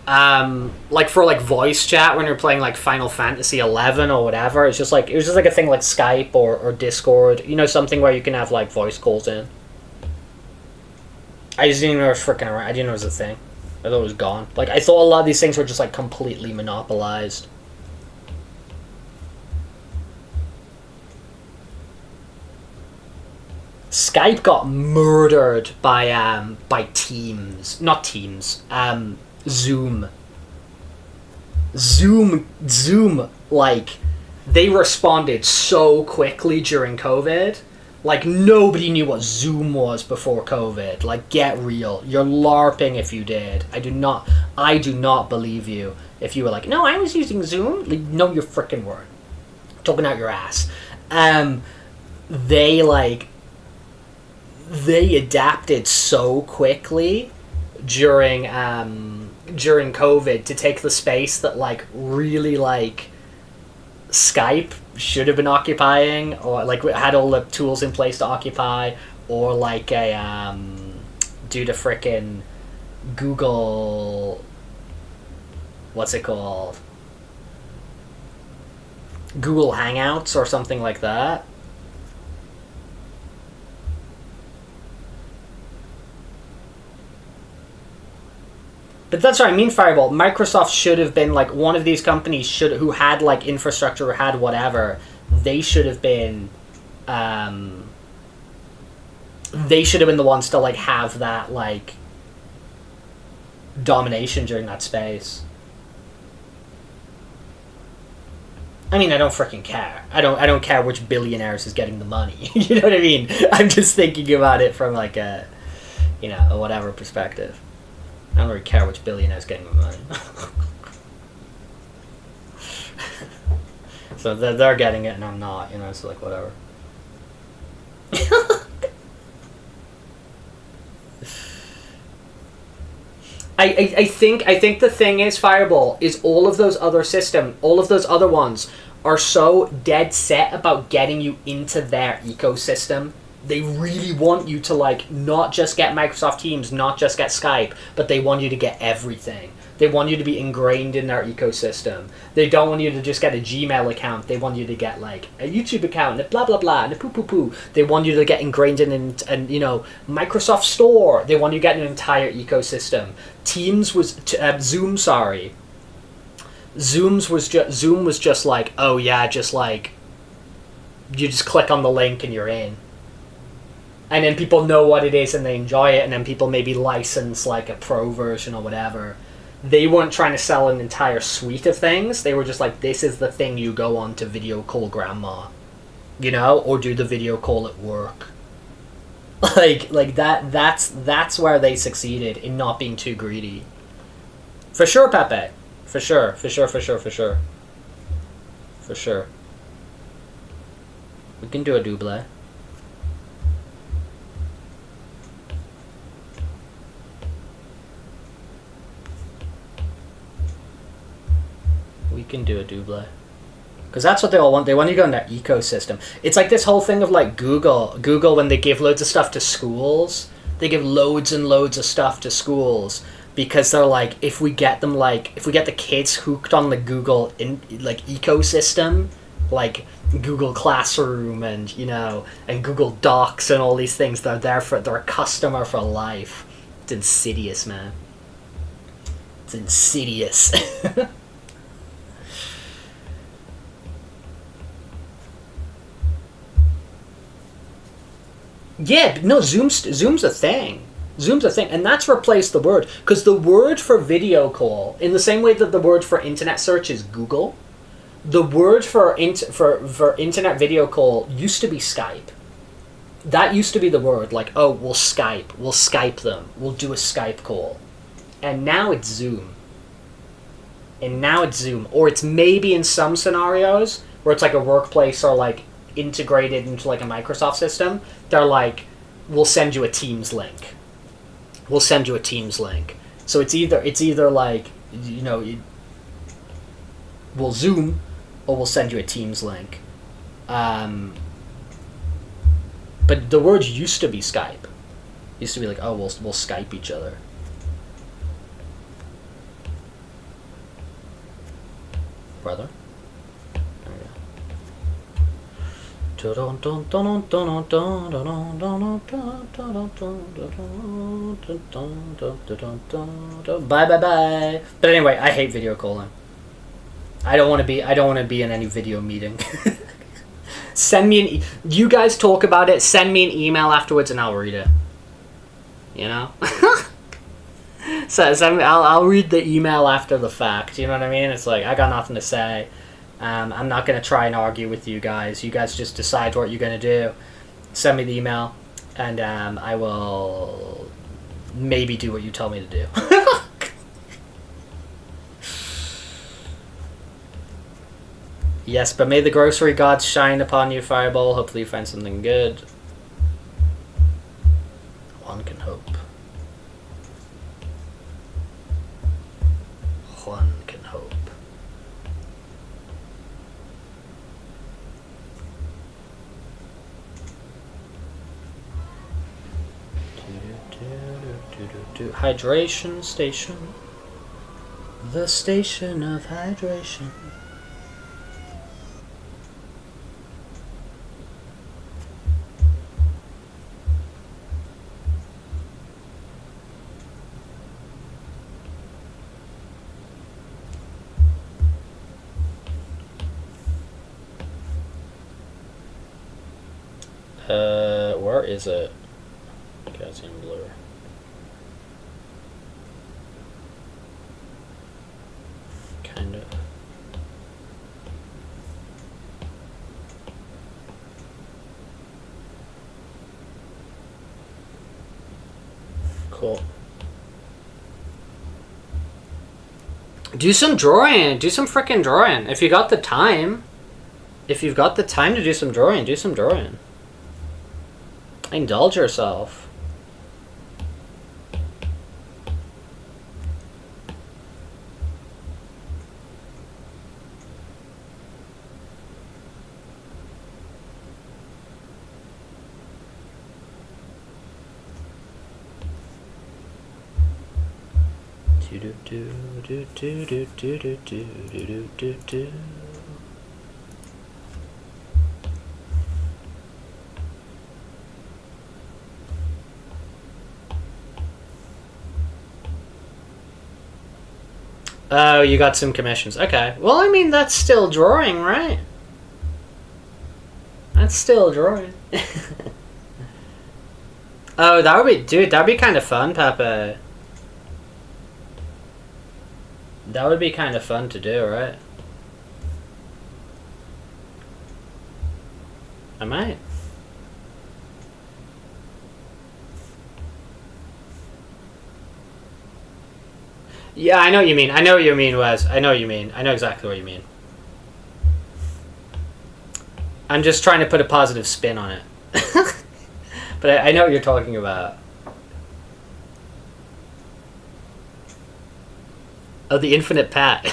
for, like, voice chat when you're playing, like, Final Fantasy 11 or whatever. It's just like, it was just like a thing like Skype or Discord, you know, something where you can have, like, voice calls in. I just didn't know it was freaking around. I didn't know it was a thing. I thought it was gone. Like, I thought a lot of these things were just, like, completely monopolized. Skype got murdered by Teams. Not Teams. Zoom. Zoom, like, they responded so quickly during COVID. Like, nobody knew what Zoom was before COVID. Like, get real. You're LARPing if you did. I do not believe you if you were like, no, I was using Zoom. Like, no, you freaking weren't. Talking out your ass. They adapted so quickly during COVID to take the space that, like, really, like, Skype should have been occupying, or, like, had all the tools in place to occupy, or, like, a due to frickin' Google, what's it called? Google Hangouts or something like that. But that's what I mean, Fireball. Microsoft should have been like one of these companies who had like infrastructure or had whatever. They should have been the ones to like have that like domination during that space. I mean, I don't freaking care. I don't care which billionaires is getting the money. You know what I mean? I'm just thinking about it from like a whatever perspective. I don't really care which billionaire's getting the money. So they're getting it and I'm not, it's like whatever. I think the thing is, Fireball, is all of those other ones are so dead set about getting you into their ecosystem. They really want you to like not just get Microsoft Teams, not just get Skype, but they want you to get everything. They want you to be ingrained in their ecosystem. They don't want you to just get a Gmail account. They want you to get like a YouTube account, and a blah blah blah, and a poo poo poo. They want you to get ingrained in and Microsoft Store. They want you to get an entire ecosystem. Zoom was just like, oh yeah, just like you just click on the link and you're in. And then people know what it is and they enjoy it, and then people maybe license like a pro version or whatever. They weren't trying to sell an entire suite of things. They were just like, this is the thing you go on to video call grandma, or do the video call at work. Like that's where they succeeded in not being too greedy. For sure, Pepe. For sure. We can do a double. We can do a double. Because that's what they all want. They want you to go in their ecosystem. It's like this whole thing of like Google, when they give loads of stuff to schools, they give loads and loads of stuff to schools because they're like, if we get the kids hooked on the Google ecosystem, like Google Classroom and and Google Docs and all these things, they're a customer for life. It's insidious, man. It's insidious. Yeah, no, Zoom's a thing. Zoom's a thing, and that's replaced the word. Because the word for video call, in the same way that the word for internet search is Google, the word for internet video call used to be Skype. That used to be the word, like, oh, we'll Skype them, we'll do a Skype call. And now it's Zoom. Or it's maybe in some scenarios, where it's like a workplace or like integrated into like a Microsoft system, they're like, we'll send you a Teams link. So it's either like, we'll Zoom or we'll send you a Teams link. But the word used to be Skype. Used to be like, oh, we'll Skype each other. Brother? Bye. But anyway, I hate video calling. I don't want to be in any video meeting. Send me you guys talk about it, send me an email afterwards and I'll read it. So I'll read the email after the fact, you know what I mean? It's like, I got nothing to say. I'm not going to try and argue with you guys. You guys just decide what you're going to do. Send me the email, and I will maybe do what you tell me to do. Yes, but may the grocery gods shine upon you, Fireball. Hopefully you find something good. One can hope. One can hope. Hydration station. The station of hydration. Where is it? Gaussian blur. Kind of. Cool. Do some drawing. Do some frickin' drawing. If you got the time. If you've got the time to do some drawing, do some drawing. Indulge yourself. Oh, you got some commissions. Okay. Well, I mean, that's still drawing, right? That's still drawing. Oh, that would be... Dude, that would be kind of fun, Pepe. That would be kind of fun to do, right? I might. Yeah, I know what you mean. I know what you mean, Wes. I know what you mean. I know exactly what you mean. I'm just trying to put a positive spin on it. But I know what you're talking about. Oh, the infinite pat.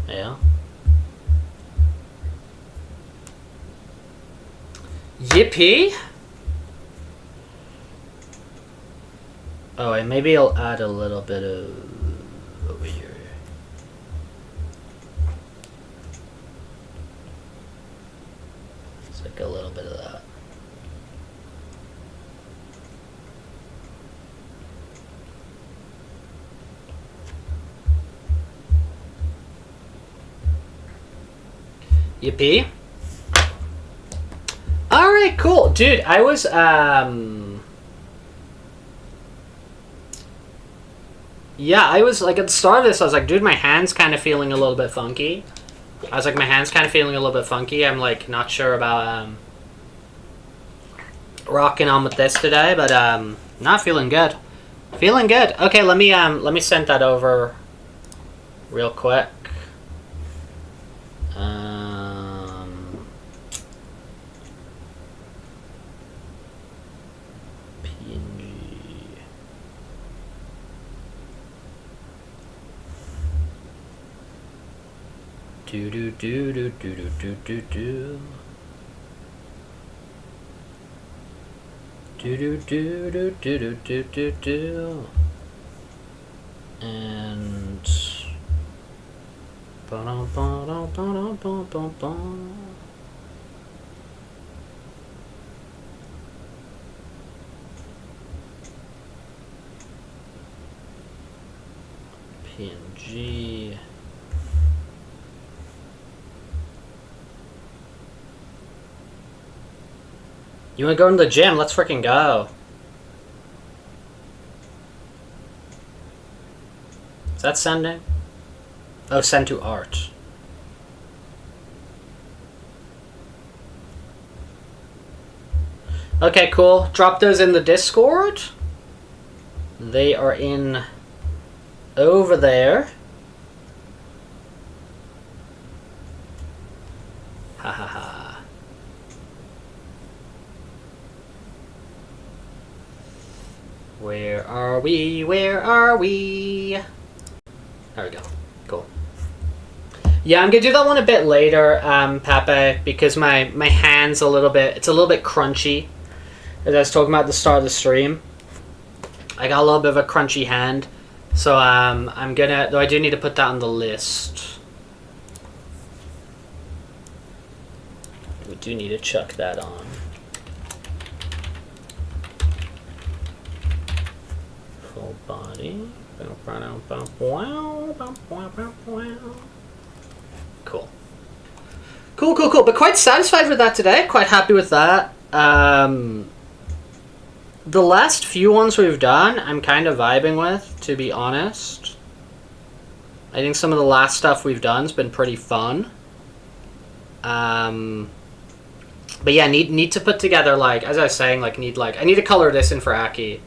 Yeah. Yippee! Oh, and maybe I'll add a little bit of over here. It's like a little bit of that. Yippee. Alright, cool. Dude, I was, yeah, I was, like, at the start of this, I was like, dude, my hand's kind of feeling a little bit funky. I was like, my hand's kind of feeling a little bit funky. I'm, like, not sure about, rocking on with this today, but, not feeling good. Feeling good. Okay, let me send that over real quick. Do do do do do do do do do. Do do do do do do do do. And ba-dum, ba-dum, ba-dum, ba-dum, ba-dum. PNG. You wanna go to the gym? Let's freaking go. Is that sending? Oh, send to art. Okay, cool. Drop those in the Discord. They are in over there. Ha ha ha. Where are we? Where are we? There we go. Cool. Yeah, I'm gonna do that one a bit later, Pepe, because my hand's a little bit crunchy. As I was talking about at the start of the stream, I got a little bit of a crunchy hand, so I'm gonna, though I do need to put that on the list. We do need to chuck that on. Full body. Cool. Cool. But quite satisfied with that today. Quite happy with that. The last few ones we've done, I'm kind of vibing with, to be honest. I think some of the last stuff we've done's been pretty fun. But yeah, need to put together, like, as I was saying, like, I need to color this in for Aki.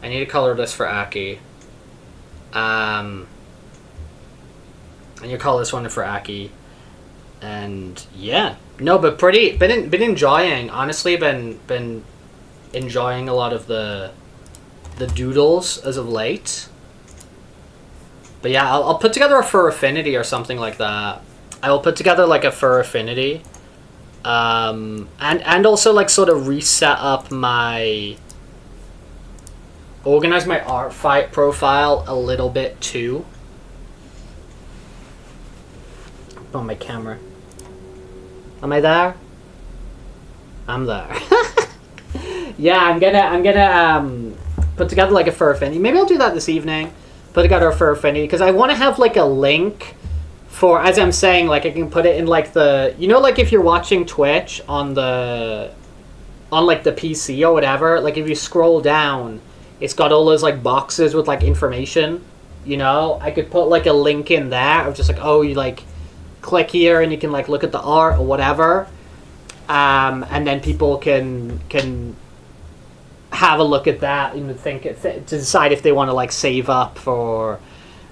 I need to color this for Aki. And you color this one for Aki. And yeah, no, but been enjoying, honestly, been enjoying a lot of the doodles as of late. But yeah, I'll put together a fur affinity or something like that. I will put together like a fur affinity, and also like sort of reset up organize my art fight profile a little bit too. On my camera. Am I there? I'm there. Yeah, I'm gonna put together like a fur affinity. Maybe I'll do that this evening. Put together a fur affinity because I want to have like a link for, as I'm saying, like I can put it in like the, you know, like if you're watching Twitch on like the PC or whatever, like if you scroll down, it's got all those like boxes with like information, you know. I could put like a link in there of just like, oh, you like click here and you can like look at the art or whatever, and then people can have a look at that and to decide if they want to like save up for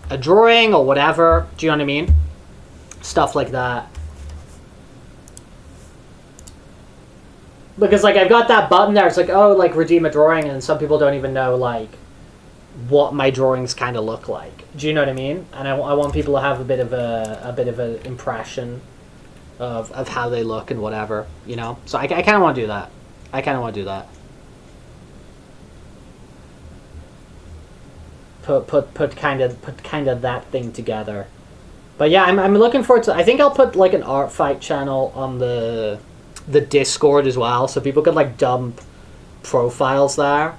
a drawing or whatever. Do you know what I mean? Stuff like that. Because like I've got that button there. It's like, oh, like redeem a drawing, and some people don't even know like what my drawings kind of look like. Do you know what I mean? And I want people to have a bit of an impression of how they look and whatever, you know. So I kind of want to do that. Put kind of that thing together. But yeah, I'm looking forward to. I think I'll put like an art fight channel on the Discord as well, so people could like dump profiles there.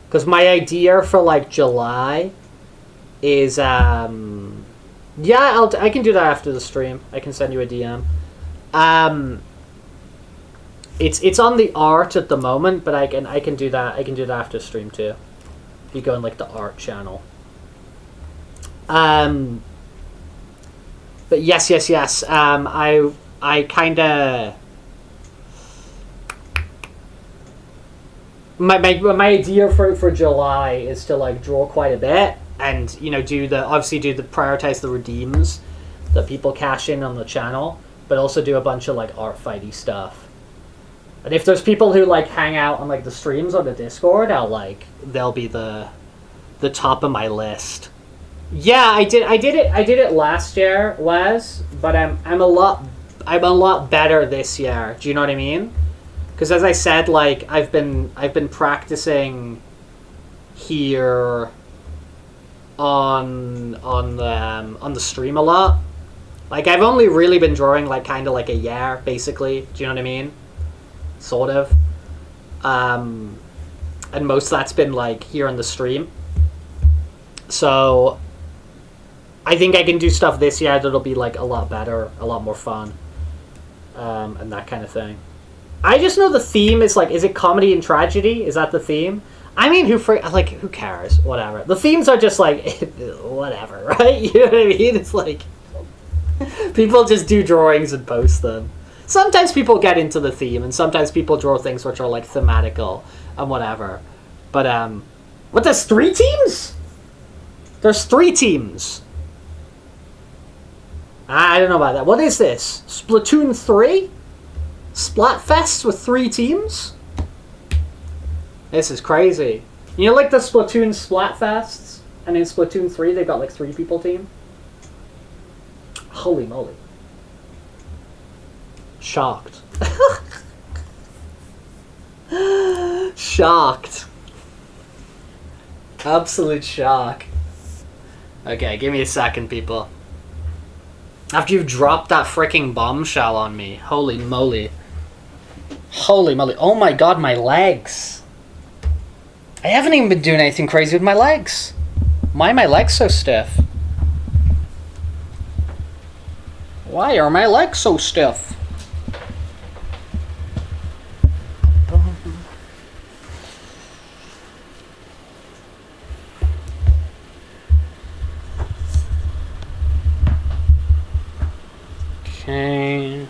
Because my idea for like July is yeah, I can do that after the stream. I can send you a DM. It's on the art at the moment, but I can do that. I can do that after stream too. If you go in like the art channel. But yes. I kind of. My idea for July is to like draw quite a bit and, you know, prioritize the redeems that people cash in on the channel, but also do a bunch of like art fighty stuff. And if there's people who like hang out on like the streams or the Discord, they'll be the top of my list. Yeah, I did it last year, Wes, but I'm a lot better this year. Do you know what I mean? Because as I said, like I've been practicing here on the stream a lot. Like I've only really been drawing like kind of like a year, basically. Do you know what I mean? Sort of. And most of that's been like here on the stream. So I think I can do stuff this year that'll be like a lot better, a lot more fun, and that kind of thing. I just know the theme is like, is it comedy and tragedy? Is that the theme? I mean, who cares? Whatever. The themes are just like, whatever, right? You know what I mean? It's like, people just do drawings and post them. Sometimes people get into the theme, and sometimes people draw things which are like thematical and whatever. But, what, there's 3 teams? There's 3 teams. I don't know about that. What is this? Splatoon 3? Splatfests with 3 teams? This is crazy. You know, like the Splatoon Splatfests? And in Splatoon 3, they've got like 3 people team? Holy moly. Shocked. Shocked. Absolute shock. Okay, give me a second, people. After you've dropped that freaking bombshell on me. Holy moly. Holy moly. Oh my god, my legs. I haven't even been doing anything crazy with my legs. Why are my legs so stiff? Why are my legs so stiff? Okay.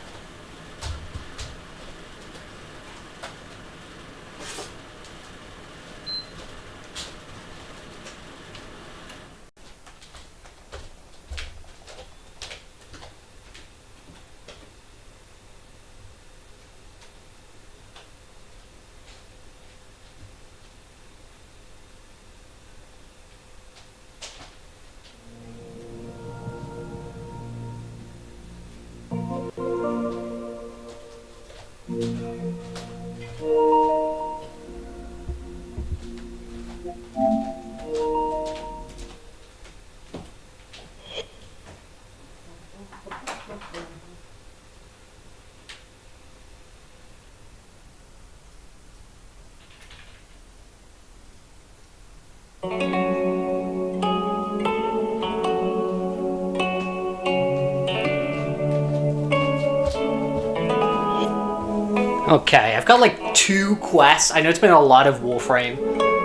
Okay, I've got like 2 quests. I know it's been a lot of Warframe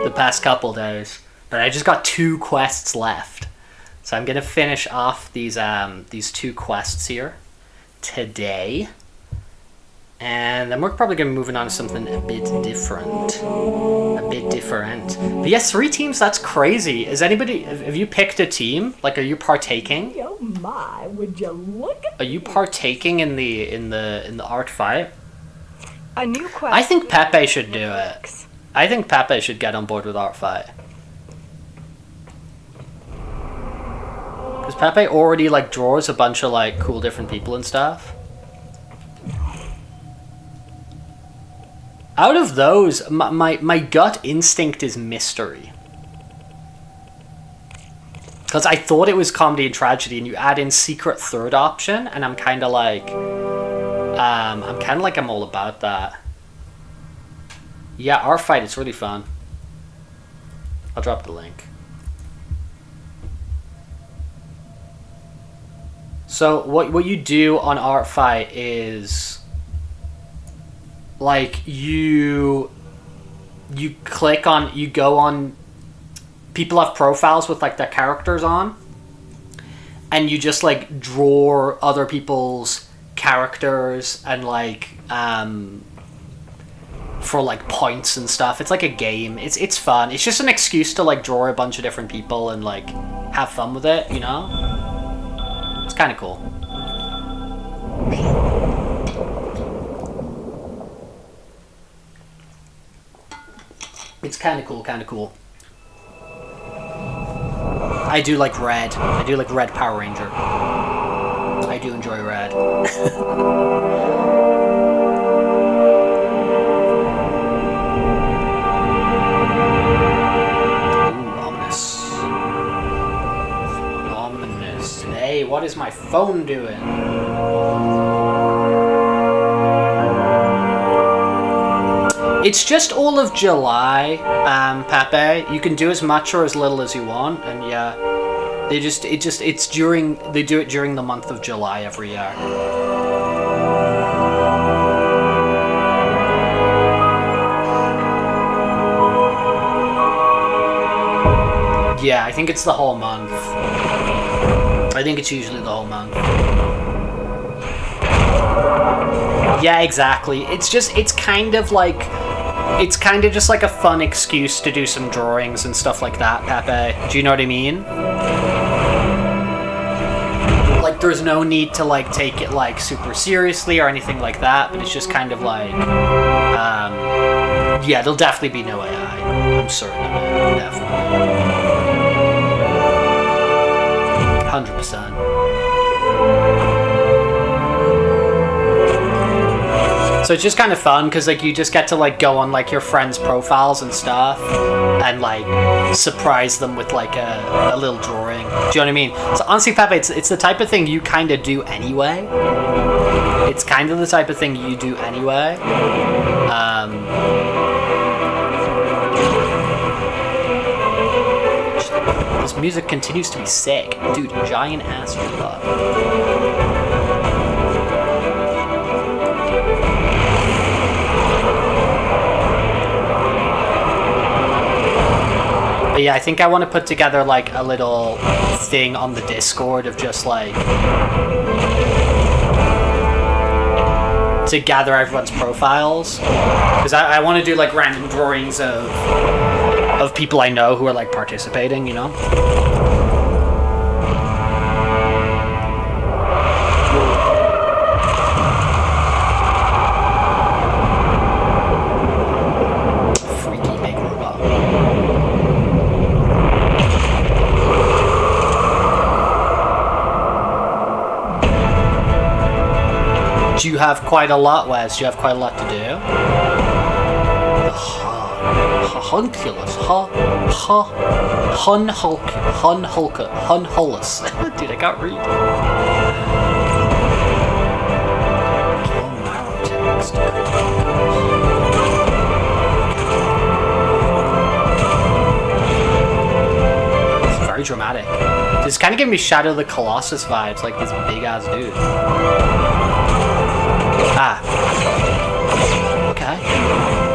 the past couple days, but I just got 2 quests left. So I'm gonna finish off these 2 quests here today, and then we're probably gonna be moving on to something a bit different. But yes, 3 teams. That's crazy. Is anybody? Have you picked a team? Like, are you partaking? Oh my! Would you look at? Are you partaking in the art fight? A new quest. I think Pepe should do it. I think Pepe should get on board with Art Fight. Because Pepe already like draws a bunch of like cool different people and stuff. Out of those, my gut instinct is mystery. Because I thought it was comedy and tragedy, and you add in secret third option, and I'm kind of like... I'm all about that. Yeah, our fight, it's really fun. I'll drop the link. So what you do on Art Fight is like you click on, you go on, people have profiles with like their characters on, and you just like draw other people's characters and like for like points and stuff. It's like a game. It's fun. It's just an excuse to like draw a bunch of different people and like have fun with it, you know? It's kind of cool. It's kind of cool. I do like red. I do like red Power Ranger. I do enjoy red. Ominous. Hey, what is my phone doing? It's just all of July, Pepe. You can do as much or as little as you want, and yeah, they do it during the month of July every year. Yeah, I think it's the whole month. I think it's usually the whole month. Yeah, exactly. It's kind of just like a fun excuse to do some drawings and stuff like that, Pepe. Do you know what I mean? Like there's no need to like take it like super seriously or anything like that, but it's just kind of like yeah, there'll definitely be no AI. I'm certain of it. Definitely. 100%. So it's just kind of fun because like you just get to like go on like your friends' profiles and stuff and like surprise them with like a little drawing. Do you know what I mean? So honestly, Pepe, it's the type of thing you kind of do anyway. It's kind of the type of thing you do anyway. This music continues to be sick. Dude, giant ass robot. But yeah, I think I want to put together like a little thing on the Discord of just like to gather everyone's profiles, because I want to do like random drawings of people I know who are like participating, you know? Freaky big robot. Do you have quite a lot, Wes? Do you have quite a lot to do? Hunculus, Hunhulus. Dude, I can't read. It's very dramatic. It's kind of giving me Shadow of the Colossus vibes, like this big ass dude. Ah. Okay.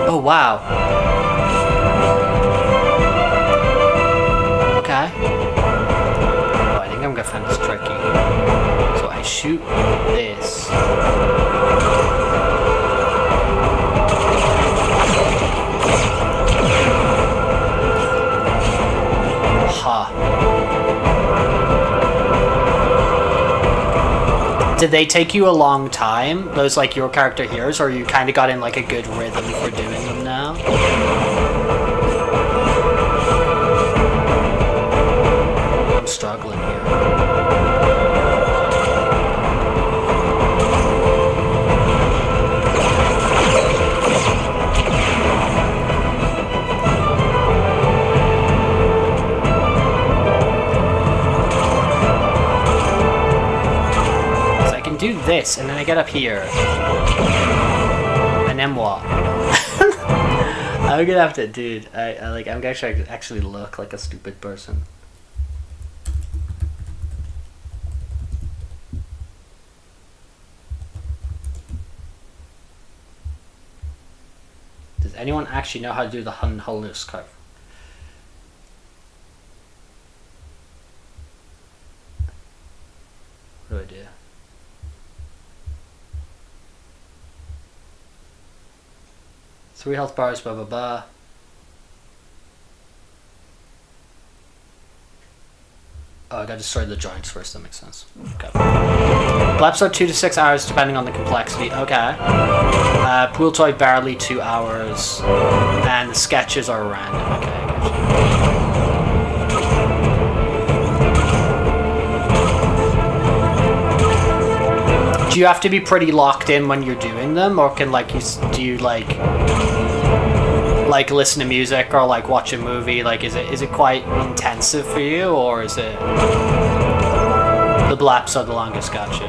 Oh wow. Okay. Oh, I think I'm gonna find this tricky. So I shoot this. Ha. Did they take you a long time, those like your character heroes, or you kind of got in like a good rhythm for doing them now? I'm struggling here. Do this and then I get up here and then what? I'm gonna have to, dude. I'm gonna actually look like a stupid person. Does anyone actually know how to do the Hunhulus curve? What do I do? Three health bars, blah blah blah. Oh, I gotta destroy the joints first, that makes sense. Okay. Bleps are 2 to 6 hours depending on the complexity. Okay. Pool toy barely 2 hours. And the sketches are random. Okay, I gotcha. Do you have to be pretty locked in when you're doing them, or can like do you like listen to music or like watch a movie? Like is it quite intensive for you, or is it the blaps are the longest? Gotcha.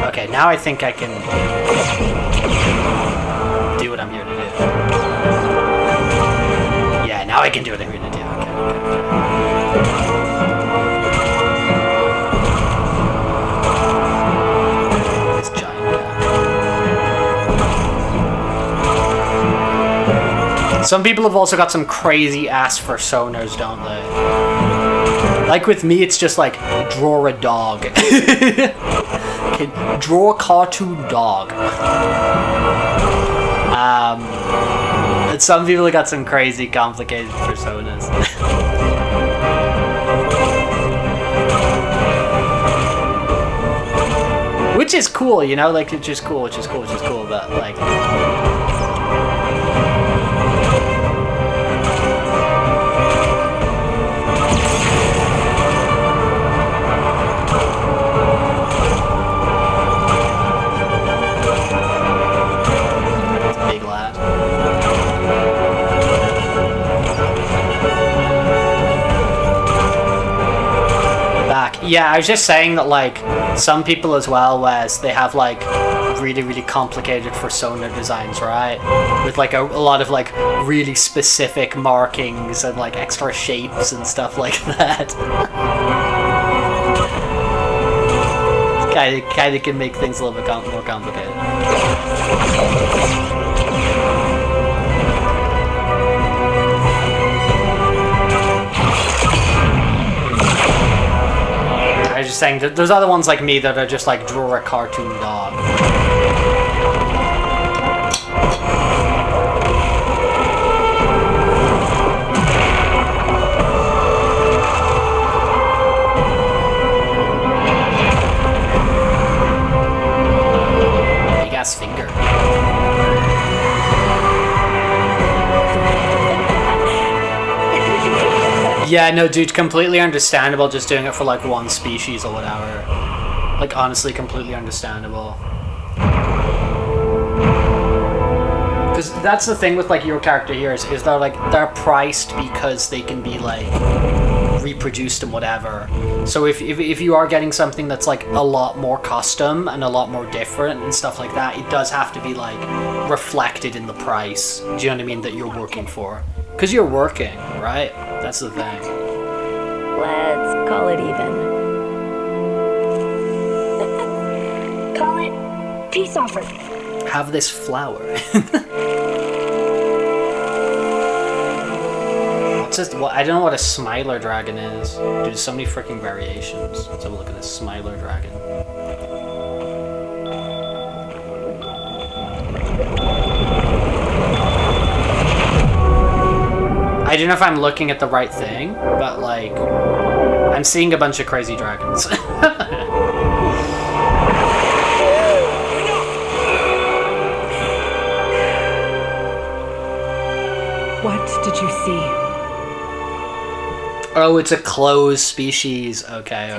Okay, now I think I can do what I'm here to do. Yeah, now I can do what I'm here to do. This giant guy. Some people have also got some crazy ass personas, don't they? Like with me, it's just like draw a dog. Okay, draw a cartoon dog. Some people have got some crazy complicated personas. Which is cool, you know, like, which is cool, but, like... It's a big lad. Back. Yeah, I was just saying that, like, some people as well, Wes, they have, like, really, really complicated fursona designs, right? With, like, a lot of, like, really specific markings and, like, extra shapes and stuff like that. Kind of can make things a little bit more complicated. I was just saying, there's other ones like me that are just like, draw a cartoon dog. Big ass finger. Yeah, no, dude, completely understandable just doing it for, like, one species or whatever. Like, honestly, completely understandable. Because that's the thing with, like, your character here is they're, like, they're priced because they can be, like, reproduced and whatever. So if you are getting something that's, like, a lot more custom and a lot more different and stuff like that, it does have to be, like, reflected in the price. Do you know what I mean? That you're working for. Because you're working, right? That's the thing. Let's call it even. Call it peace offer. Have this flower. What's this? What? I don't know what a smiler dragon is. Dude, there's so many freaking variations. Let's have a look at this smiler dragon. I don't know if I'm looking at the right thing, but, like, I'm seeing a bunch of crazy dragons. What did you see? Oh, it's a closed species. Okay.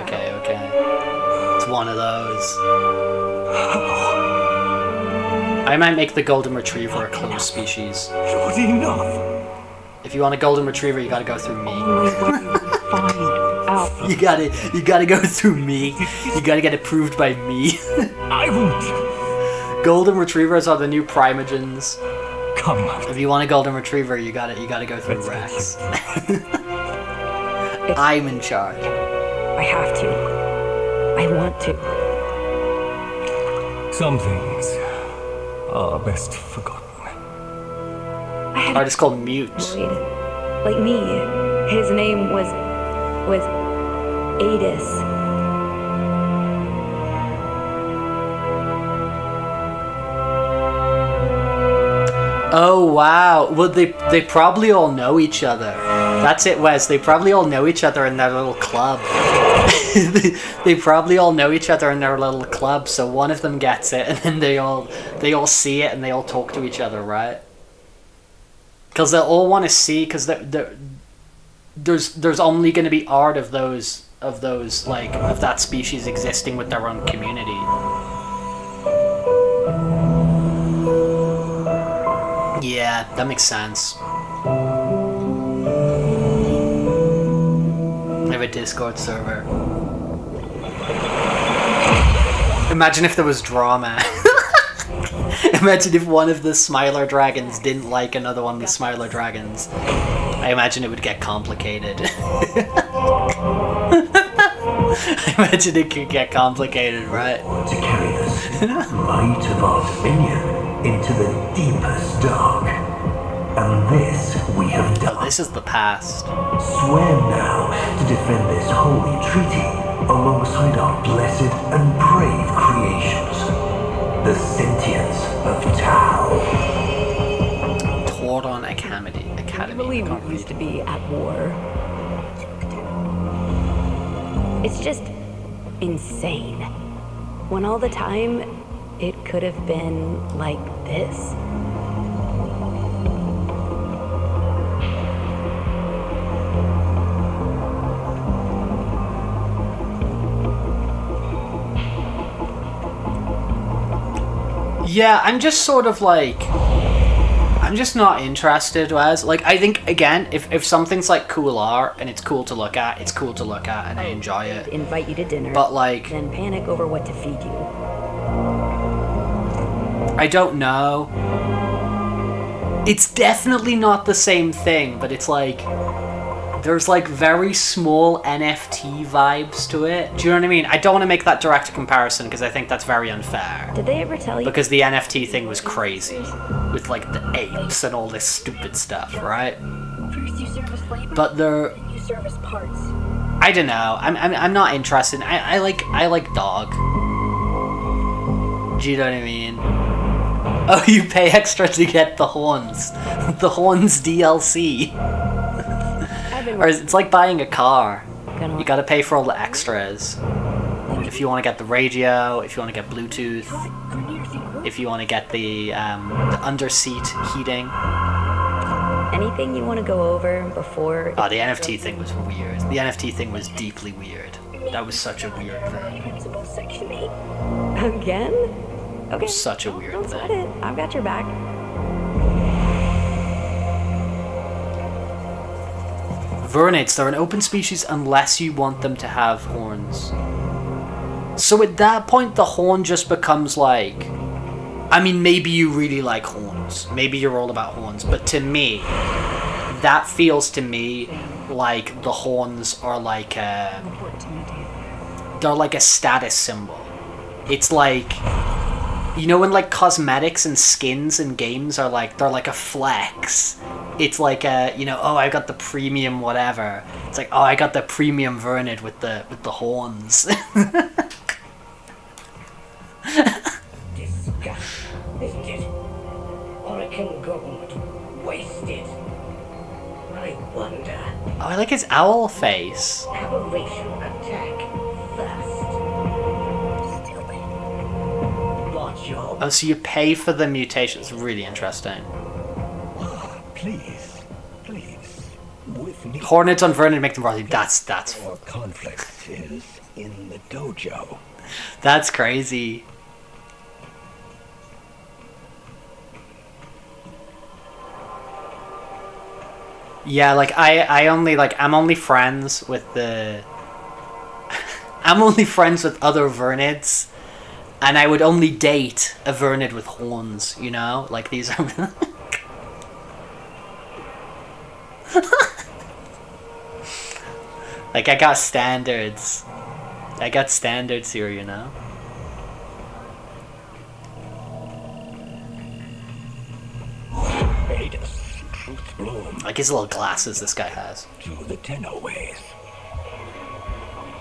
It's one of those. I might make the golden retriever a closed species. Not enough. If you want a golden retriever, you gotta go through me. Find out. You gotta go through me. You gotta get approved by me. I won't. Golden retrievers are the new primogens. Come. If you want a golden retriever, you gotta go through Rex. I'm in charge. I have to. I want to. Some things are best forgotten. Artist called Mute. Like me. His name was Adis. Oh wow. Well, they probably all know each other. That's it, Wes. They probably all know each other in their little club. they probably all know each other in their little club. So one of them gets it, and then they all see it, and they all talk to each other, right? Because they'll all want to see, because there's only going to be art of those like of that species existing with their own community. Yeah, that makes sense. I have a Discord server. Imagine if there was drama. Imagine if one of the Smiler dragons didn't like another one of the Smiler dragons. I imagine it would get complicated. I imagine it could get complicated, right? To carry the might of our dominion into the deepest dark. And this we have done. Oh, this is the past. Swear now to defend this holy treaty alongside our blessed and brave creations. The sentience of Tau. Tauron Academy. Academy. believe Can't we used to read. be at war. It's just insane. When all the time, it could have been like this. Yeah, I'm just sort of like, I'm just not interested, Wes. Like, I think, again, if something's like cool art and it's cool to look at, it's cool to look at and I enjoy it. Invite you to dinner, But like, then panic over what to feed you. I don't know. It's definitely not the same thing, but it's like, there's like very small NFT vibes to it. Do you know what I mean? I don't want to make that direct comparison because I think that's very unfair. Did they ever tell you? Because the NFT thing was crazy with like the apes and all this stupid stuff, right? First you service labor, But they're, then you service parts. I don't know. I'm not interested. I like dog. Do you know what I mean? Oh, you pay extra to get the horns. The horns DLC. Or it's like buying a car. You gotta pay for all the extras. If you want to get the radio, if you want to get Bluetooth, if you want to get the under-seat heating. Anything you want to go over before? Oh, the NFT thing was weird. The NFT thing was deeply weird. That was such a weird thing. Principal Section 8. Again? Okay. Such a weird Don't sweat thing. it. I've got your back. Vernids, they're an open species unless you want them to have horns. So at that point, the horn just becomes like... I mean, maybe you really like horns. Maybe you're all about horns. But to me, that feels to me like the horns are like a... They're like a status symbol. It's like... You know when like cosmetics and skins in games are like, they're like a flex. It's like a, you know, oh, I got the premium whatever. It's like, oh, I got the premium Vernid with the horns. Disgust, isn't it? Oracle gold, wasted. I wonder. Oh, I like his owl face. Aberration attack first. Watch your Oh, so you pay for the mutation. It's really interesting. Please, please, with me. Hornets on Vernid make them worthy. That's Our conflict is in the dojo. that's crazy. Yeah, like I only like I'm only friends with the I'm only friends with other Vernids, and I would only date a Vernid with horns, you know? Like these are like I got standards. I got standards here, you know? Adus, truth bloom Like his little glasses this guy has. to the tenor ways.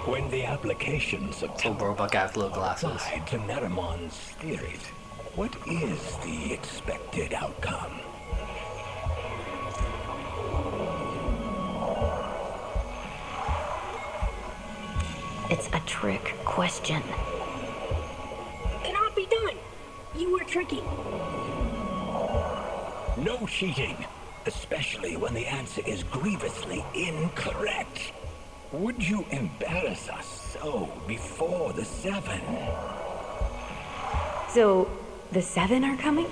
When the applications of Little robot guy with little glasses. apply to Naramon's theories, what is the expected outcome? It's a trick question. cannot be done. You were tricky. No cheating, especially when the answer is grievously incorrect. Would you embarrass us so before the 7? So, the 7 are coming?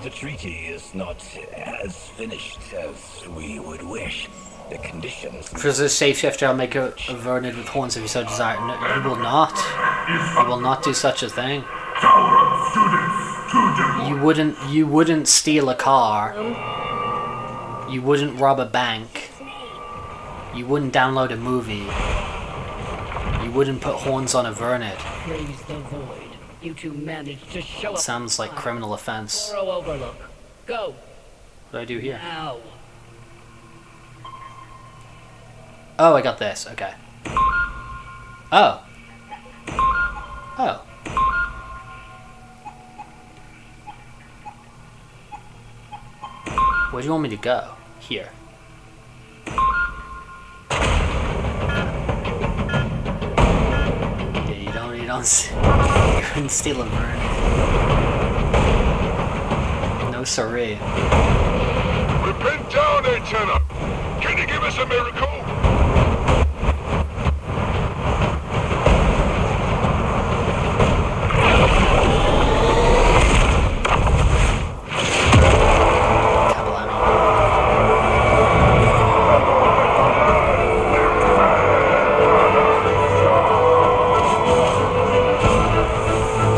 The treaty is not as finished as we would wish. The conditions... For the safe shifter, I'll make a Vernid with horns if you so desire. No, you will not. You will not do such a thing. You wouldn't steal a car. You wouldn't rob a bank. You wouldn't download a movie. You wouldn't put horns on a Vernid. Praise the void. You two managed to show up. Sounds like criminal offense. Thorough overlook. Go. What do I do here? Now. Oh, I got this. Okay. Oh. Oh. Where do you want me to go? Here. Yeah, you couldn't steal a bird. No siree. We've been down, Antenna. Can you give us a miracle?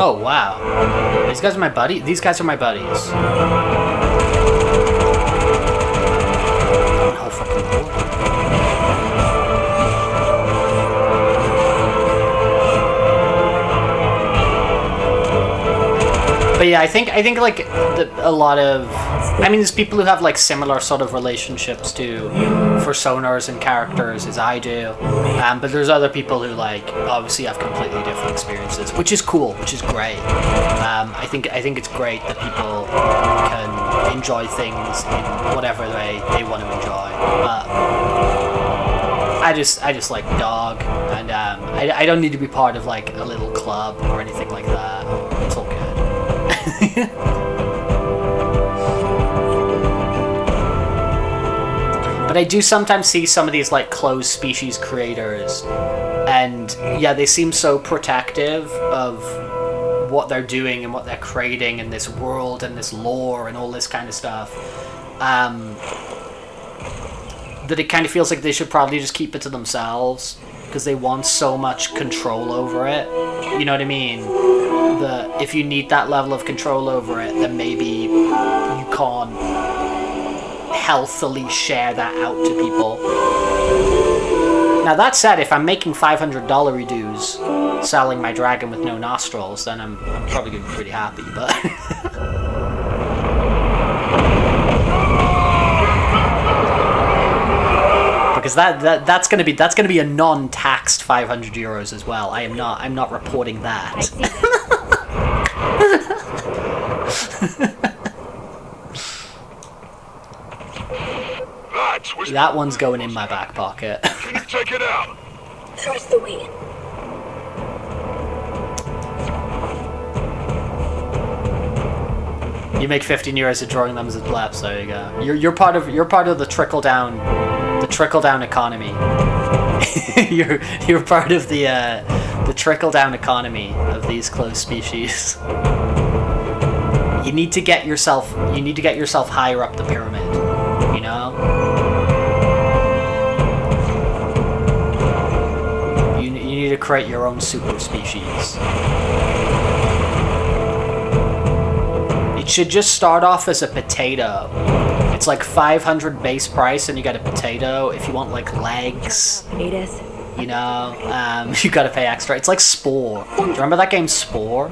Oh wow. These guys are my buddy. These guys are my buddies. Oh fucking Lord. But yeah, I think like a lot of, I mean, there's people who have like similar sort of relationships to personas and characters as I do, but there's other people who like obviously have completely different experiences, which is cool, which is great. I think it's great that people can enjoy things in whatever way they want to enjoy. I just like dog, and I don't need to be part of like a little club or anything like that. It's all good. But I do sometimes see some of these like closed species creators, and yeah, they seem so protective of what they're doing and what they're creating in this world and this lore and all this kind of stuff, that it kind of feels like they should probably just keep it to themselves because they want so much control over it. You know what I mean? If you need that level of control over it, then maybe you can't healthily share that out to people. Now that said, if I'm making $500 dues selling my dragon with no nostrils, then I'm probably gonna be pretty happy, but because that's gonna be a non-taxed €500 as well. I'm not reporting that. That one's going in my back pocket. Can you take it out? Trust the wheel. You make €15 at drawing them as bleps. There you go. You're part of the trickle down economy. you're part of the trickle down economy of these closed species. You need to get yourself higher up the pyramid. You know. You need to create your own super species. It should just start off as a potato. It's like 500 base price, and you get a potato. If you want like legs, you know, you gotta pay extra. It's like Spore. Do you remember that game Spore,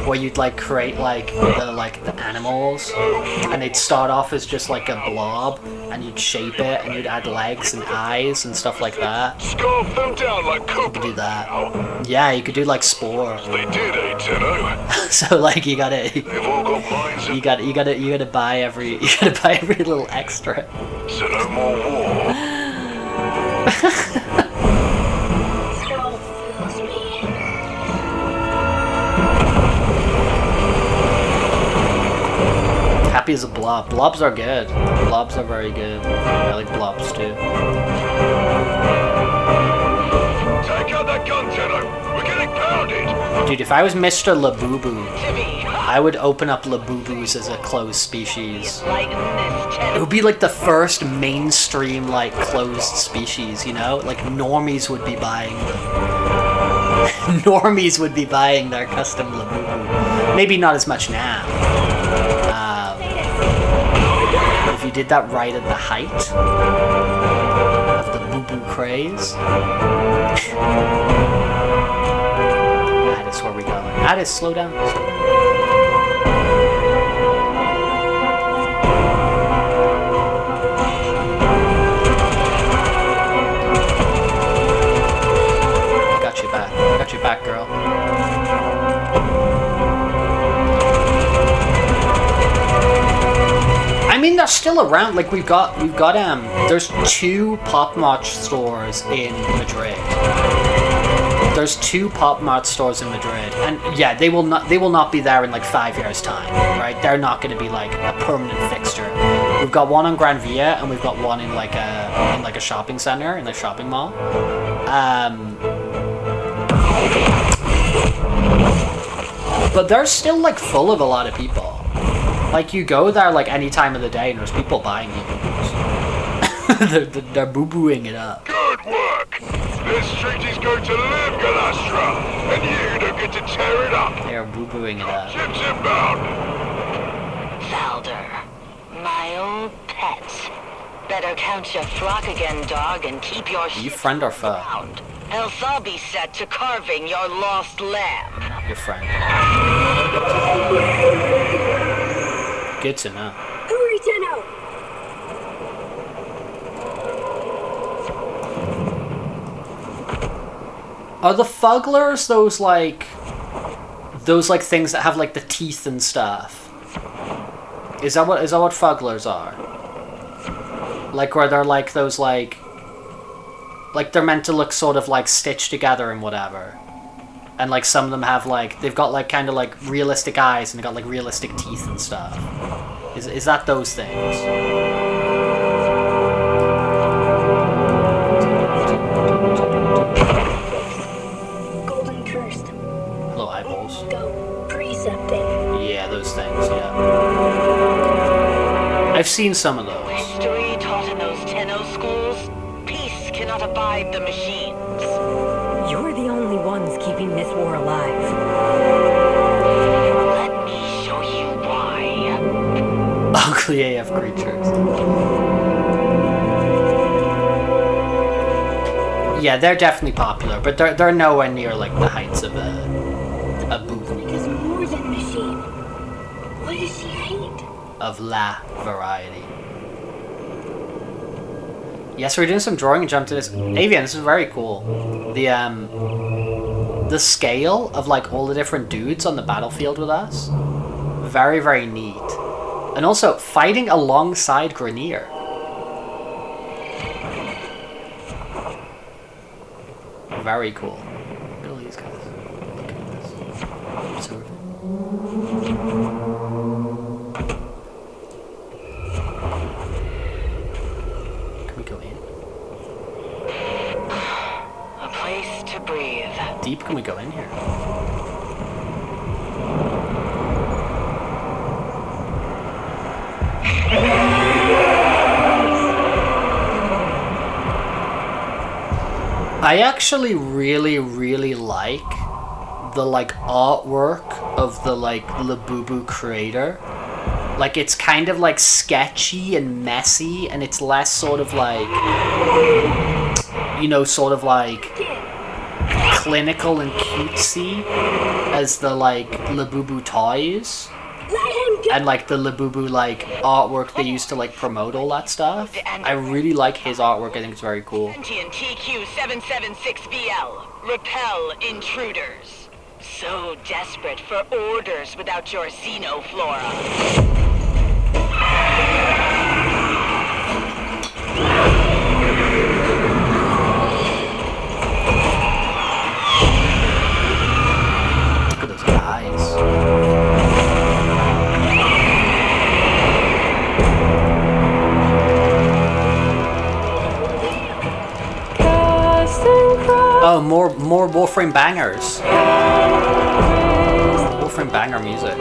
where you'd like create like the animals, and they'd start off as just like a blob, and you'd shape it, and you'd add legs and eyes and stuff like that. Scarf them down like You could do that. Yeah, you could do like Spore. They did, Antenna. So like you gotta They've all got minds. you gotta buy every little extra. So no more war. Happy as a blob. Blobs are good. Blobs are very good. I like blobs too. Take out that gun, Tenno. We're getting pounded. Dude, if I was Mr. Labubu, I would open up Labubus as a closed species. It would be like the first mainstream like closed species, you know? Like normies would be buying them. Normies would be buying their custom Labubu. Maybe not as much now. If you did that right at the height of the boo-boo craze. Addis, where are we going? Addis, slow down. Slow down. Got your back, girl. I mean, they're still around. Like we've got there's 2 Pop Mart stores in Madrid. There's 2 Pop Mart stores in Madrid, and yeah, they will not be there in like 5 years time, right? They're not going to be like a permanent fixture. We've got one on Gran Via, and we've got one in like a shopping center, in a shopping mall. But they're still like full of a lot of people. Like you go there like any time of the day, and there's people buying boo-boos. they're boo-booing it up. Good work! This street is going to live, Galastra, and you don't get to tear it up. They're boo-booing it up. Ships inbound. Valder, my old pet. Better count your flock again, dog, and keep your You friend or foe? around. Else I'll be set to carving your lost lamb. Your friend. Good to know. Hurry to know. Are the fugglers those like things that have like the teeth and stuff? Is that what fugglers are? Like where they're like those like they're meant to look sort of like stitched together and whatever. And like some of them have like they've got like kind of like realistic eyes and they got like realistic teeth and stuff. Is that those things? Golden cursed. Hello, eyeballs. Go. Precepting. Yeah, those things, yeah. I've seen some of those. History taught in those Tenno schools? Peace cannot abide the machines. You're the only ones keeping this war alive. Let me show you why. Ugly AF creatures. Yeah, they're definitely popular, but they're nowhere near like the heights of a boo. Because more than machine. What does she hate? Of la variety. Yes, we're doing some drawing and jump to this. Avian, this is very cool. The scale of like all the different dudes on the battlefield with us. Very, very neat. And also fighting alongside Grenier. Very cool. Look at all these guys. Look at this. So can we go in? A place to breathe. Deep can we go in here? I actually really like the like artwork of the like Labubu creator. Like it's kind of like sketchy and messy, and it's less sort of like, you know, sort of like clinical and cutesy as the like Labubu toys. And like the Labubu like artwork they used to like promote all that stuff. I really like his artwork. I think it's very cool. Sentient TQ776BL. Repel intruders. So desperate for orders without your xenoflora. Look at those eyes. Oh, more Warframe bangers. Warframe banger music.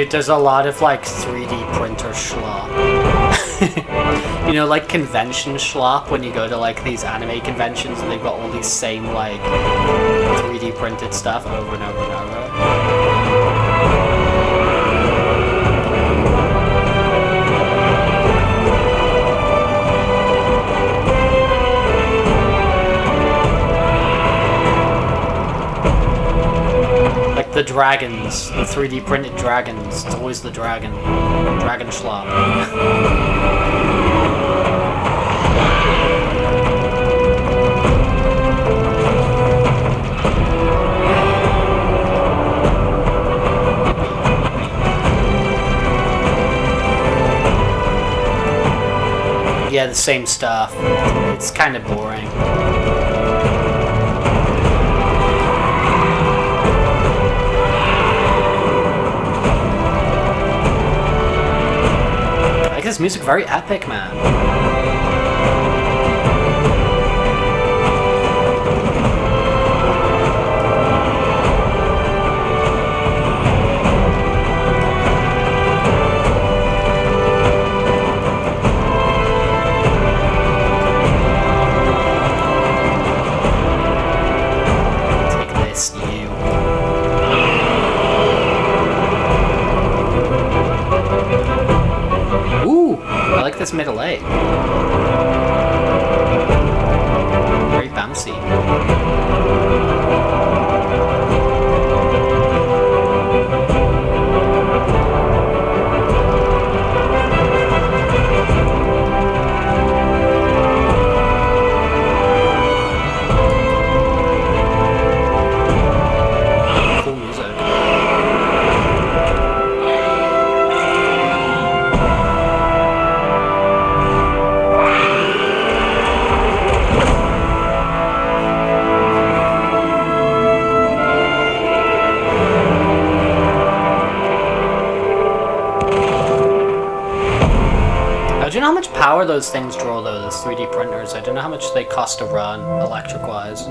Dude, there's a lot of like 3D printer schlop. You know, like convention schlop when you go to like these anime conventions and they've got all these same like 3D printed stuff over and over and over. Like the dragons, the 3D printed dragons. It's always the dragon. Dragon schlop. Yeah, the same stuff. It's kind of boring. I guess music very epic, man. This middle eight. Very bouncy. Cool music. Do you know how much power those things draw, though, those 3D printers? I don't know how much they cost to run, electric-wise.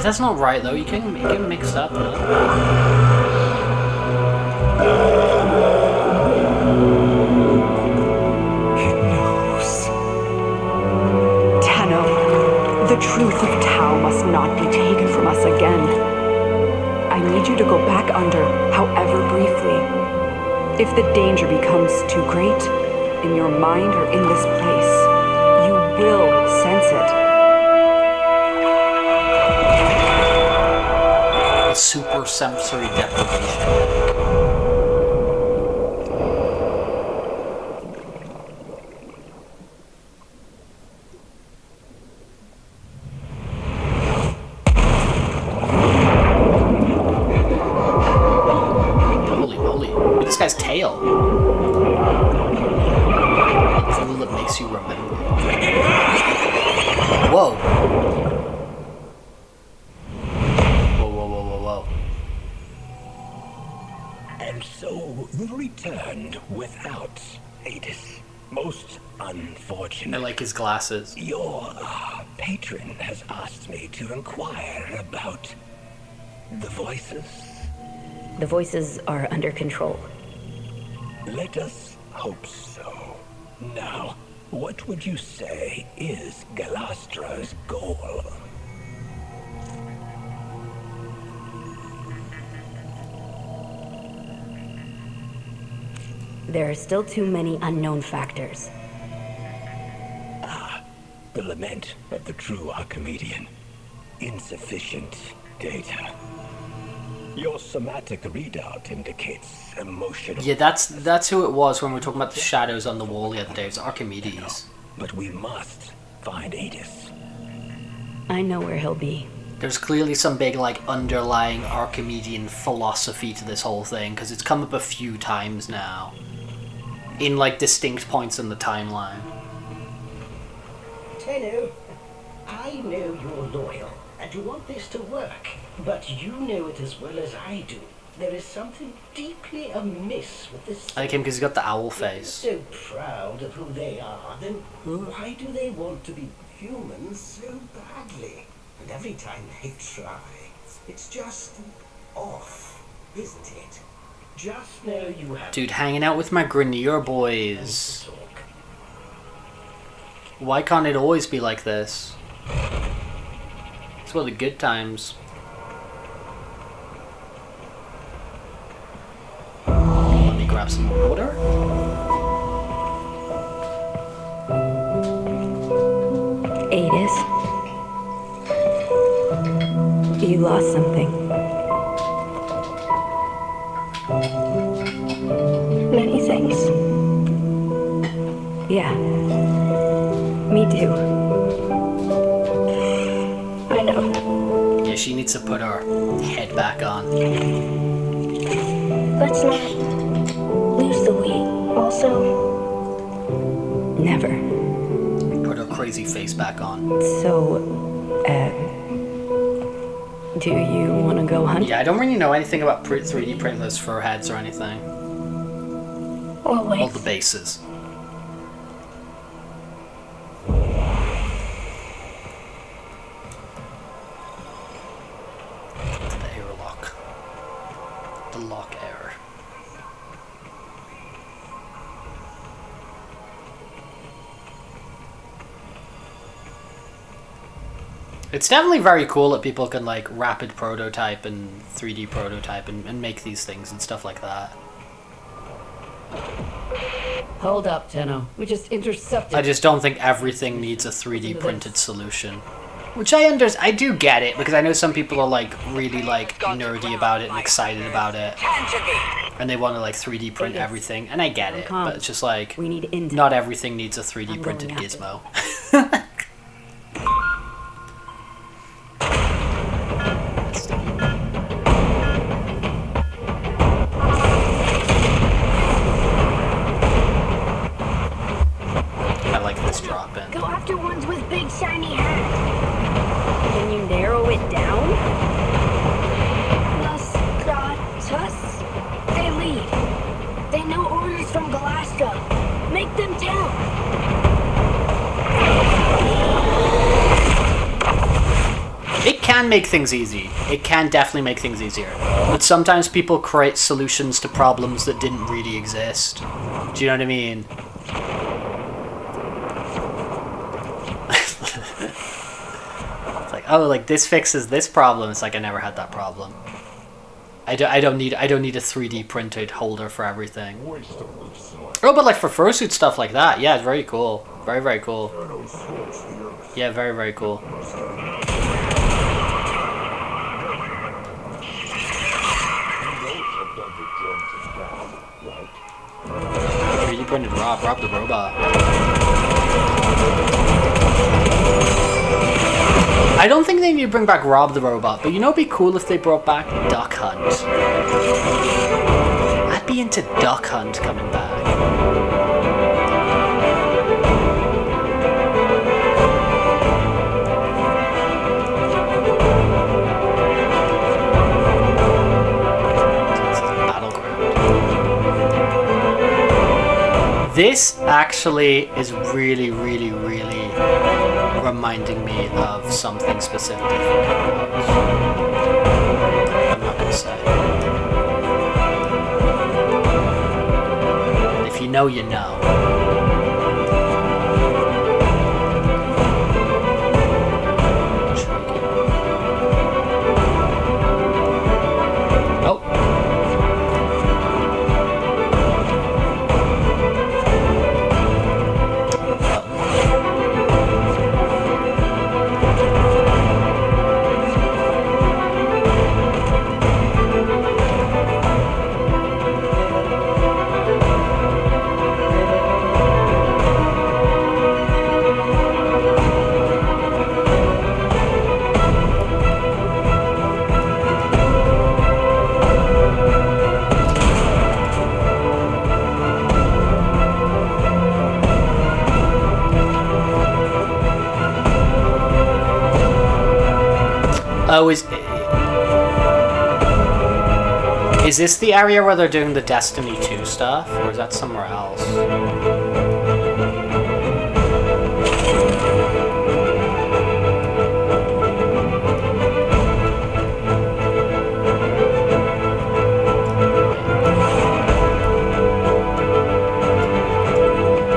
That's not right though, you can make it mixed up, no? The truth of Tao must not be taken from us again. I need you to go back under, however briefly. If the danger becomes too great, in your mind or in this place, you will sense it. Super sensory deprivation. This guy's tail. A tool that makes you remember. Whoa. And so We returned without Adis. Most unfortunate. I like his glasses. Your patron has asked me to inquire about the voices. The voices are under control. Let us hope so. Now, what would you say is Galastra's goal? There are still too many unknown factors. The lament of the true Archimedean. Insufficient data. Your somatic readout indicates emotional... Yeah, that's who it was when we were talking about the shadows on the wall the other day. It was Archimedes. But we must find Adis. I know where he'll be. There's clearly some big, like, underlying Archimedean philosophy to this whole thing, because it's come up a few times now. In, like, distinct points in the timeline. Tenno, I know you're loyal, and you want this to work, but you know it as well as I do. There is something deeply amiss with this. I like him because he's got the owl face. If they're so proud of who they are, then why do they want to be humans so badly? And every time they try, it's just off, isn't it? Just know you have... Dude, hanging out with my Grenier boys. Why can't it always be like this? It's one of the good times. Let me grab some water. Adis, you lost something. Many things. Yeah. Me too. I know. Yeah, she needs to put her head back on. Let's not lose the we. Also, Never. Put her crazy face back on. So, do you want to go hunt? Yeah, I don't really know anything about 3D printers for heads or anything. always. All the bases. The airlock. The lock error. It's definitely very cool that people can like rapid prototype and 3D prototype and make these things and stuff like that. Hold up, Tenno. We just intercepted. I just don't think everything needs a 3D printed solution. Which I do get it, because I know some people are like really like nerdy about it and excited about it. And they want to like 3D print everything, and I get it, but it's just like, We need intel. not everything needs a 3D I'm printed going after gizmo. I like this drop in. Go after ones with big shiny hats. Can you narrow it down? Los Gatos. They lead. They know orders from Galastra. Make them tell. It can make things easy. It can definitely make things easier. But sometimes people create solutions to problems that didn't really exist. Do you know what I mean? It's like, oh, like this fixes this problem. It's like I never had that problem. I don't need a 3D printed holder for everything. Oh, but like for fursuit stuff like that, yeah, it's very cool. Very, very cool. Yeah, very, very cool. 3D printed Rob the robot. I don't think they need to bring back Rob the robot, but you know it'd be cool if they brought back Duck Hunt. I'd be into Duck Hunt coming back. This actually is really, really, really reminding me of something specifically from Kingdom Hearts. I'm not gonna say. If you know, you know. Oh, is this the area where they're doing the Destiny 2 stuff, or is that somewhere else?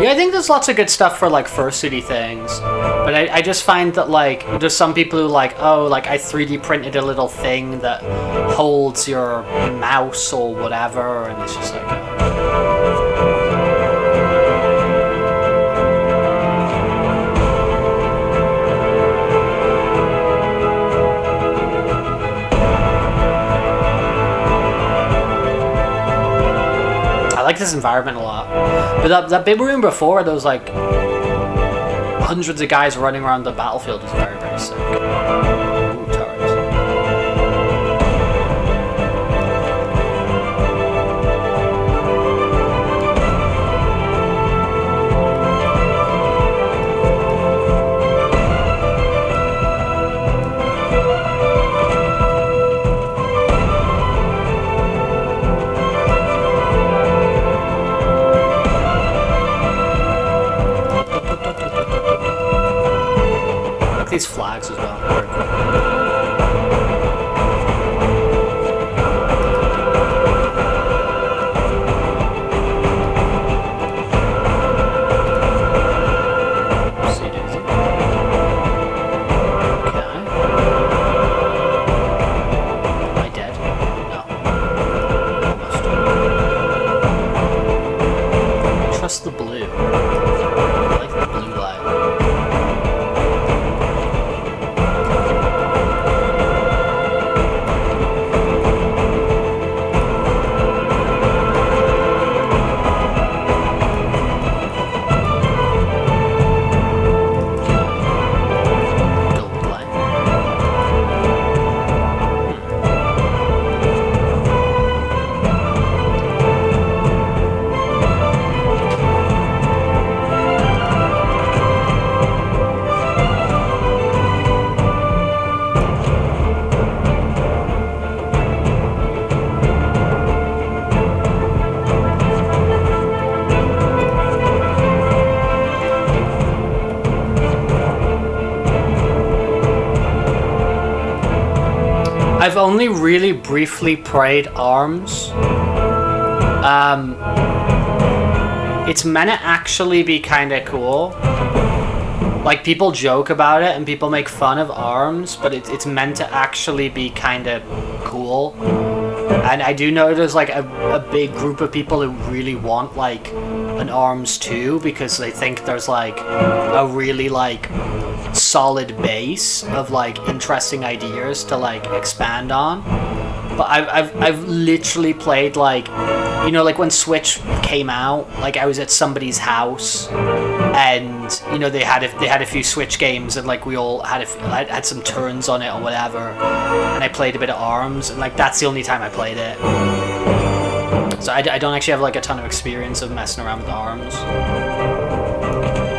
Yeah, I think there's lots of good stuff for like fursuity things, but I just find that like there's some people who like, oh, like I 3D printed a little thing that holds your mouse or whatever, and it's just like I like this environment a lot. But that big room before, there was like hundreds of guys running around the battlefield was very, very sick. Ooh, turrets. These flags as well. Very cool. See Daisy. Okay. Am I dead? No. Almost. Trust the blue. I like the blue light. I've only really briefly played ARMS. It's meant to actually be kind of cool. Like, people joke about it and people make fun of ARMS, but it's meant to actually be kind of cool. And I do know there's like a big group of people who really want like an ARMS 2 because they think there's like a really like solid base of like interesting ideas to like expand on. But I've literally played like, you know, like when Switch came out, like I was at somebody's house and you know they had a few Switch games and like we all had some turns on it or whatever, and I played a bit of ARMS and like that's the only time I played it. So I don't actually have like a ton of experience of messing around with ARMS.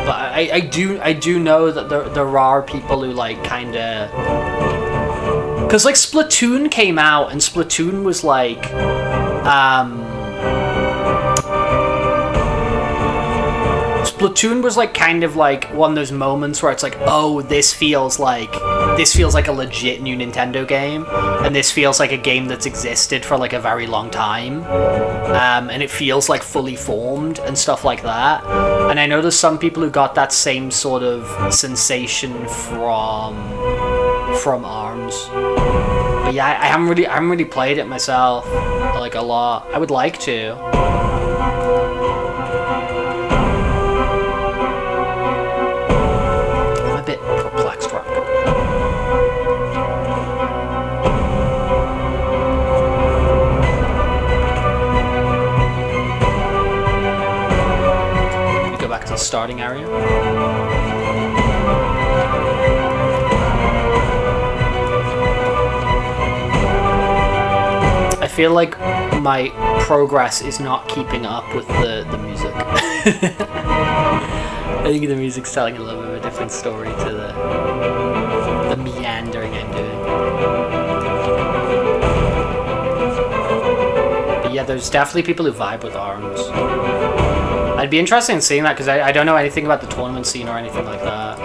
But I do know that there are people who like kind of, because like Splatoon came out and Splatoon was like Splatoon was like kind of like one of those moments where it's like, oh, this feels like a legit new Nintendo game, and this feels like a game that's existed for like a very long time, and it feels like fully formed and stuff like that. And I know there's some people who got that same sort of sensation from ARMS. But yeah, I haven't really played it myself, like a lot. I would like to. I'm a bit perplexed right now. We go back to the starting area. I feel like my progress is not keeping up with the music. I think the music's telling a little bit of a different story to the meandering I'm doing. But yeah, there's definitely people who vibe with ARMS. I'd be interested in seeing that because I don't know anything about the tournament scene or anything like that.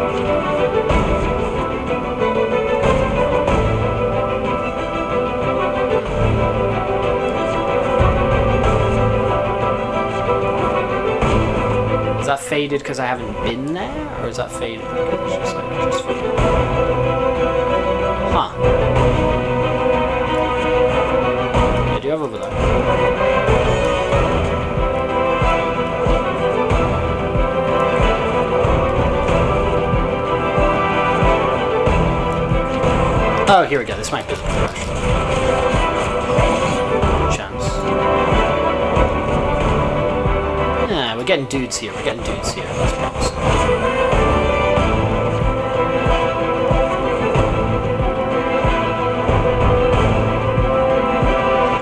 Is that faded because I haven't been there? Or is that faded because it's just like, just faded? Huh. What do you have over there? Oh, here we go. This might be the fresh. Chance. Yeah, we're getting dudes here. That's promising.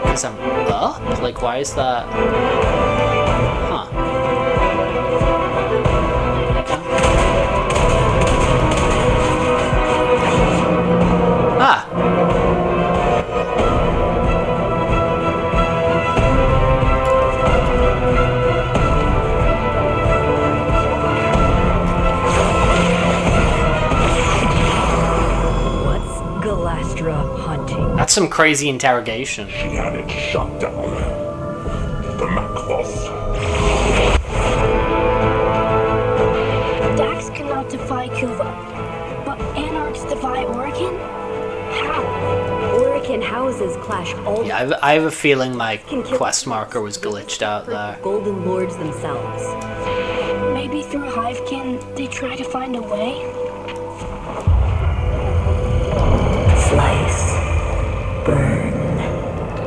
Because I'm up? Like, why is that? Huh. Ah! Hunting. That's some crazy interrogation. She had it shut down. The Macboss. Dax cannot defy Kuva, but Anarchs defy Orokin? How? Orokin houses clash all. Yeah, I have a feeling my quest marker was glitched out there. Golden Lords themselves. Maybe through Hivekin, they try to find a way? Slice. Burn.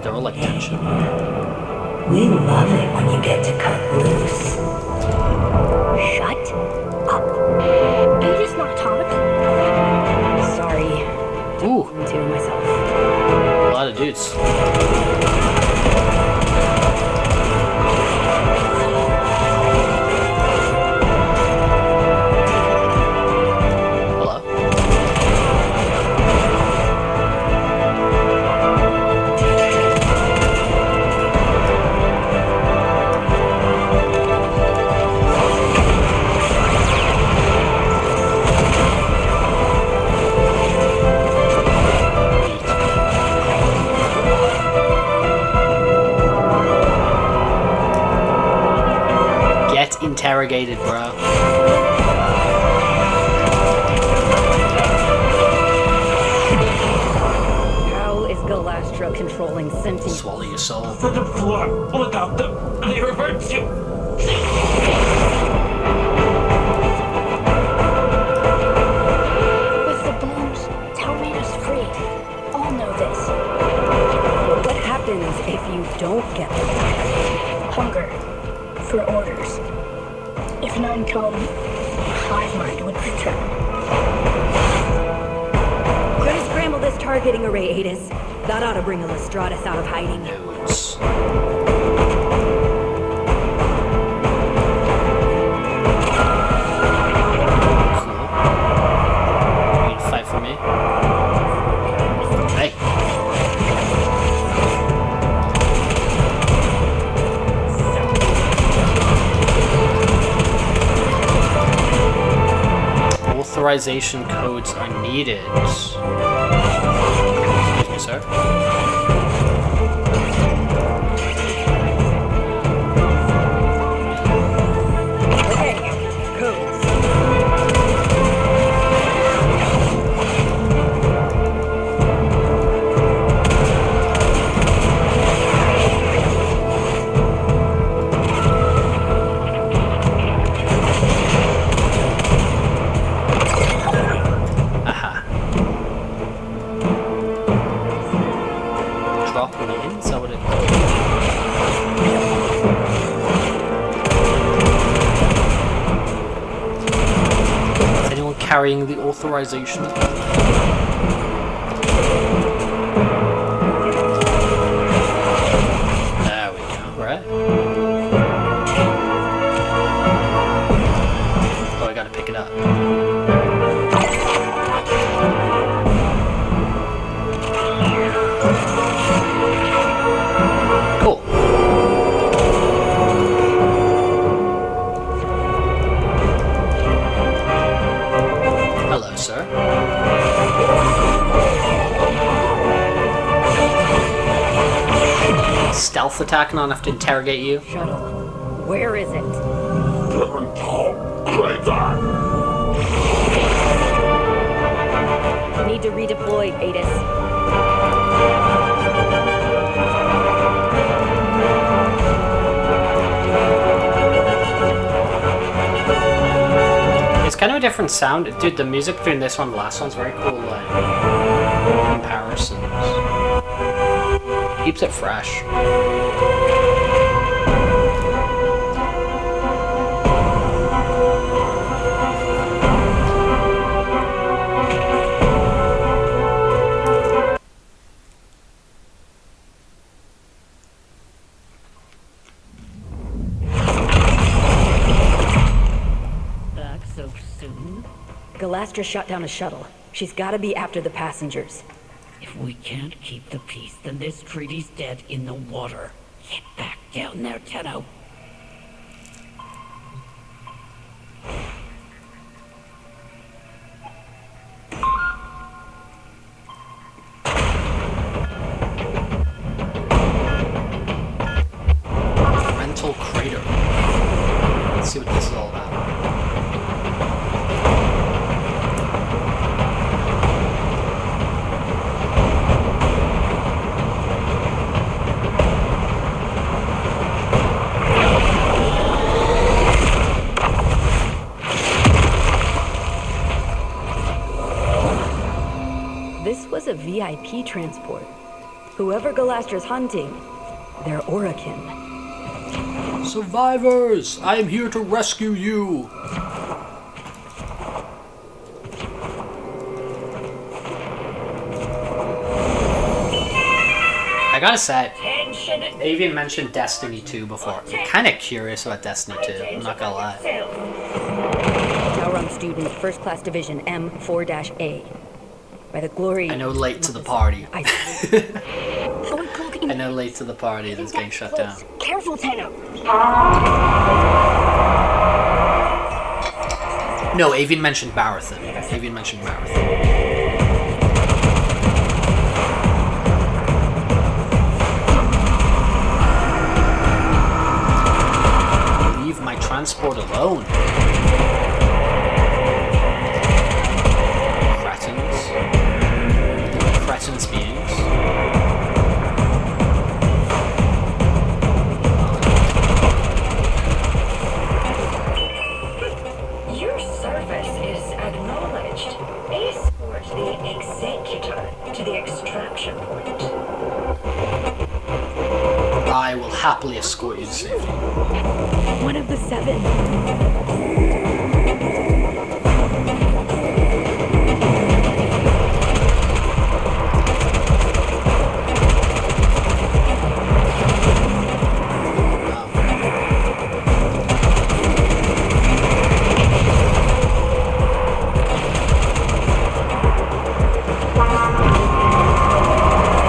They're all like tension. We love it when you get to cut loose. Shut up. Ada's not talk. Sorry. Ooh. To myself. A lot of dudes. Interrogated, bro. How is Galastra controlling sentient? Swallow your soul. For the floor. Without them, they revert to. With the blooms, Tau made us free. All know this. What happens if you don't get them? Hunger. For orders. If none come, Hive Mind would return. Gonna scramble this targeting array, Adis. That ought to bring Lestratus out of hiding. Notes. Cool. You need to fight for me? Hey. authorization codes are needed. Excuse me, sir. Carrying the authorization. There we go, right? Oh, I gotta pick it up. Cool. Hello, sir. Stealth attack, not enough to interrogate you. Shuttle. Where is it? Need to redeploy, Adis. It's kind of a different sound. Dude, the music between this one and the last one's very cool, like, comparisons. Keeps it fresh. Galastra shot down a shuttle. She's gotta be after the passengers. If we can't keep the peace, then this treaty's dead in the water. Get back down there, Tenno. Mental crater. Let's see what this is all about. This was a VIP transport. Whoever Galastra's hunting, they're Orokin. Survivors! I am here to rescue you! I gotta say, Avian mentioned Destiny 2 before. I'm kinda curious about Destiny 2, I'm not gonna lie. Tauron student, First Class Division M4-A. By the glory... I know late to the party. Boy cloaking. I know late to the party that's getting shut down. Careful, Tenno. No, Avian mentioned Barathon. Avian mentioned Barathon. Leave my transport alone. Cretins beings. Your service is acknowledged. Escort the executor to the extraction point. I will happily escort you to safety. One of the 7.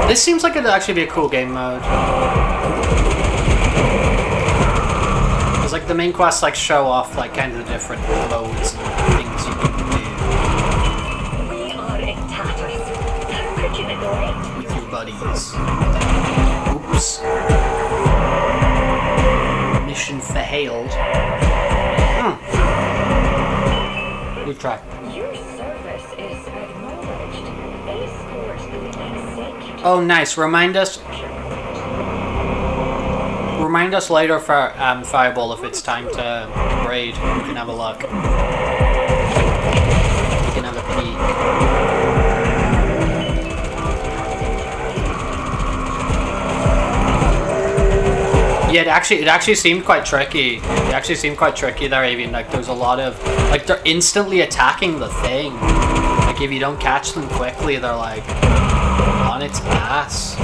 This seems like it'd actually be a cool game mode. Because like the main quests like show off like kind of the different modes and things you can do. Jesus. Oops. Mission failed. Good try. Your service is acknowledged. Escort the executive. Oh, nice. Remind us later for Fireball if it's time to raid. We can have a look. We can have a peek. Yeah, it actually seemed quite tricky. It actually seemed quite tricky there, Avian. Like, there's a lot of... Like, they're instantly attacking the thing. Like, if you don't catch them quickly, they're, like, on its ass.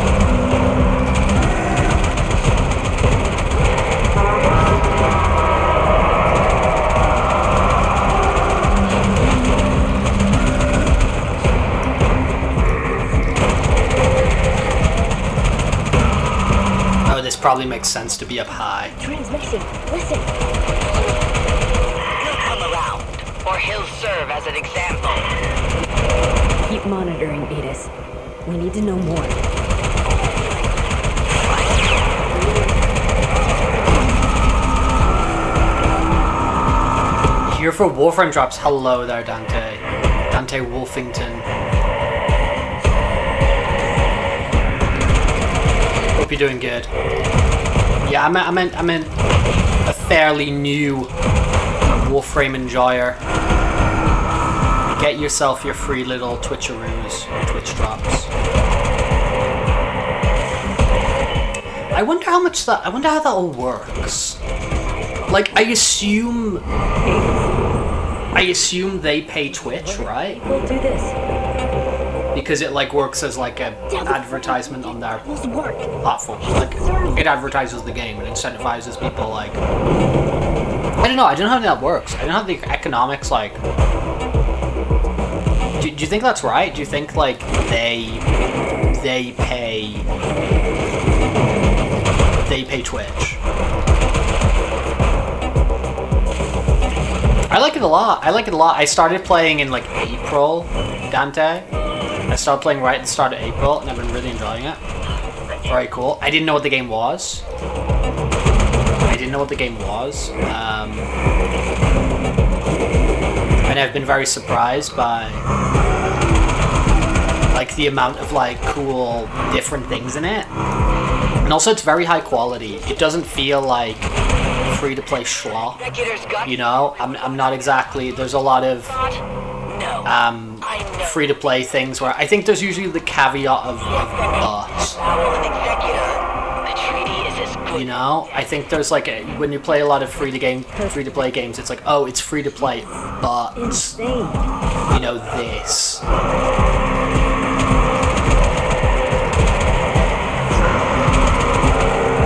This probably makes sense to be up high. Transmission, listen. He'll come around, or he'll serve as an example. Keep monitoring, Edis. We need to know more. Here for Warframe drops. Hello there, Dante. Dante Wolfington. Hope you're doing good. Yeah, I'm a fairly new Warframe enjoyer. Get yourself your free little Twitcheroos, Twitch drops. I wonder how that all works. Like, I assume they pay Twitch, right? We'll do this. Because it like works as like a advertisement on their platform. Like it advertises the game and incentivizes people. Like I don't know how that works. I don't know how the economics like. Do you think that's right? Do you think like they pay Twitch? I like it a lot. I started playing in like April, Dante. I started playing right at the start of April, and I've been really enjoying it. Very cool. I didn't know what the game was. And I've been very surprised by like the amount of like cool different things in it. And also it's very high quality. It doesn't feel like free-to-play slop. You know? I'm not exactly... There's a lot of... free-to-play things where I think there's usually the caveat of bots. You know, I think there's like when you play a lot of free-to-play games, it's like, oh, it's free-to-play, but you know this.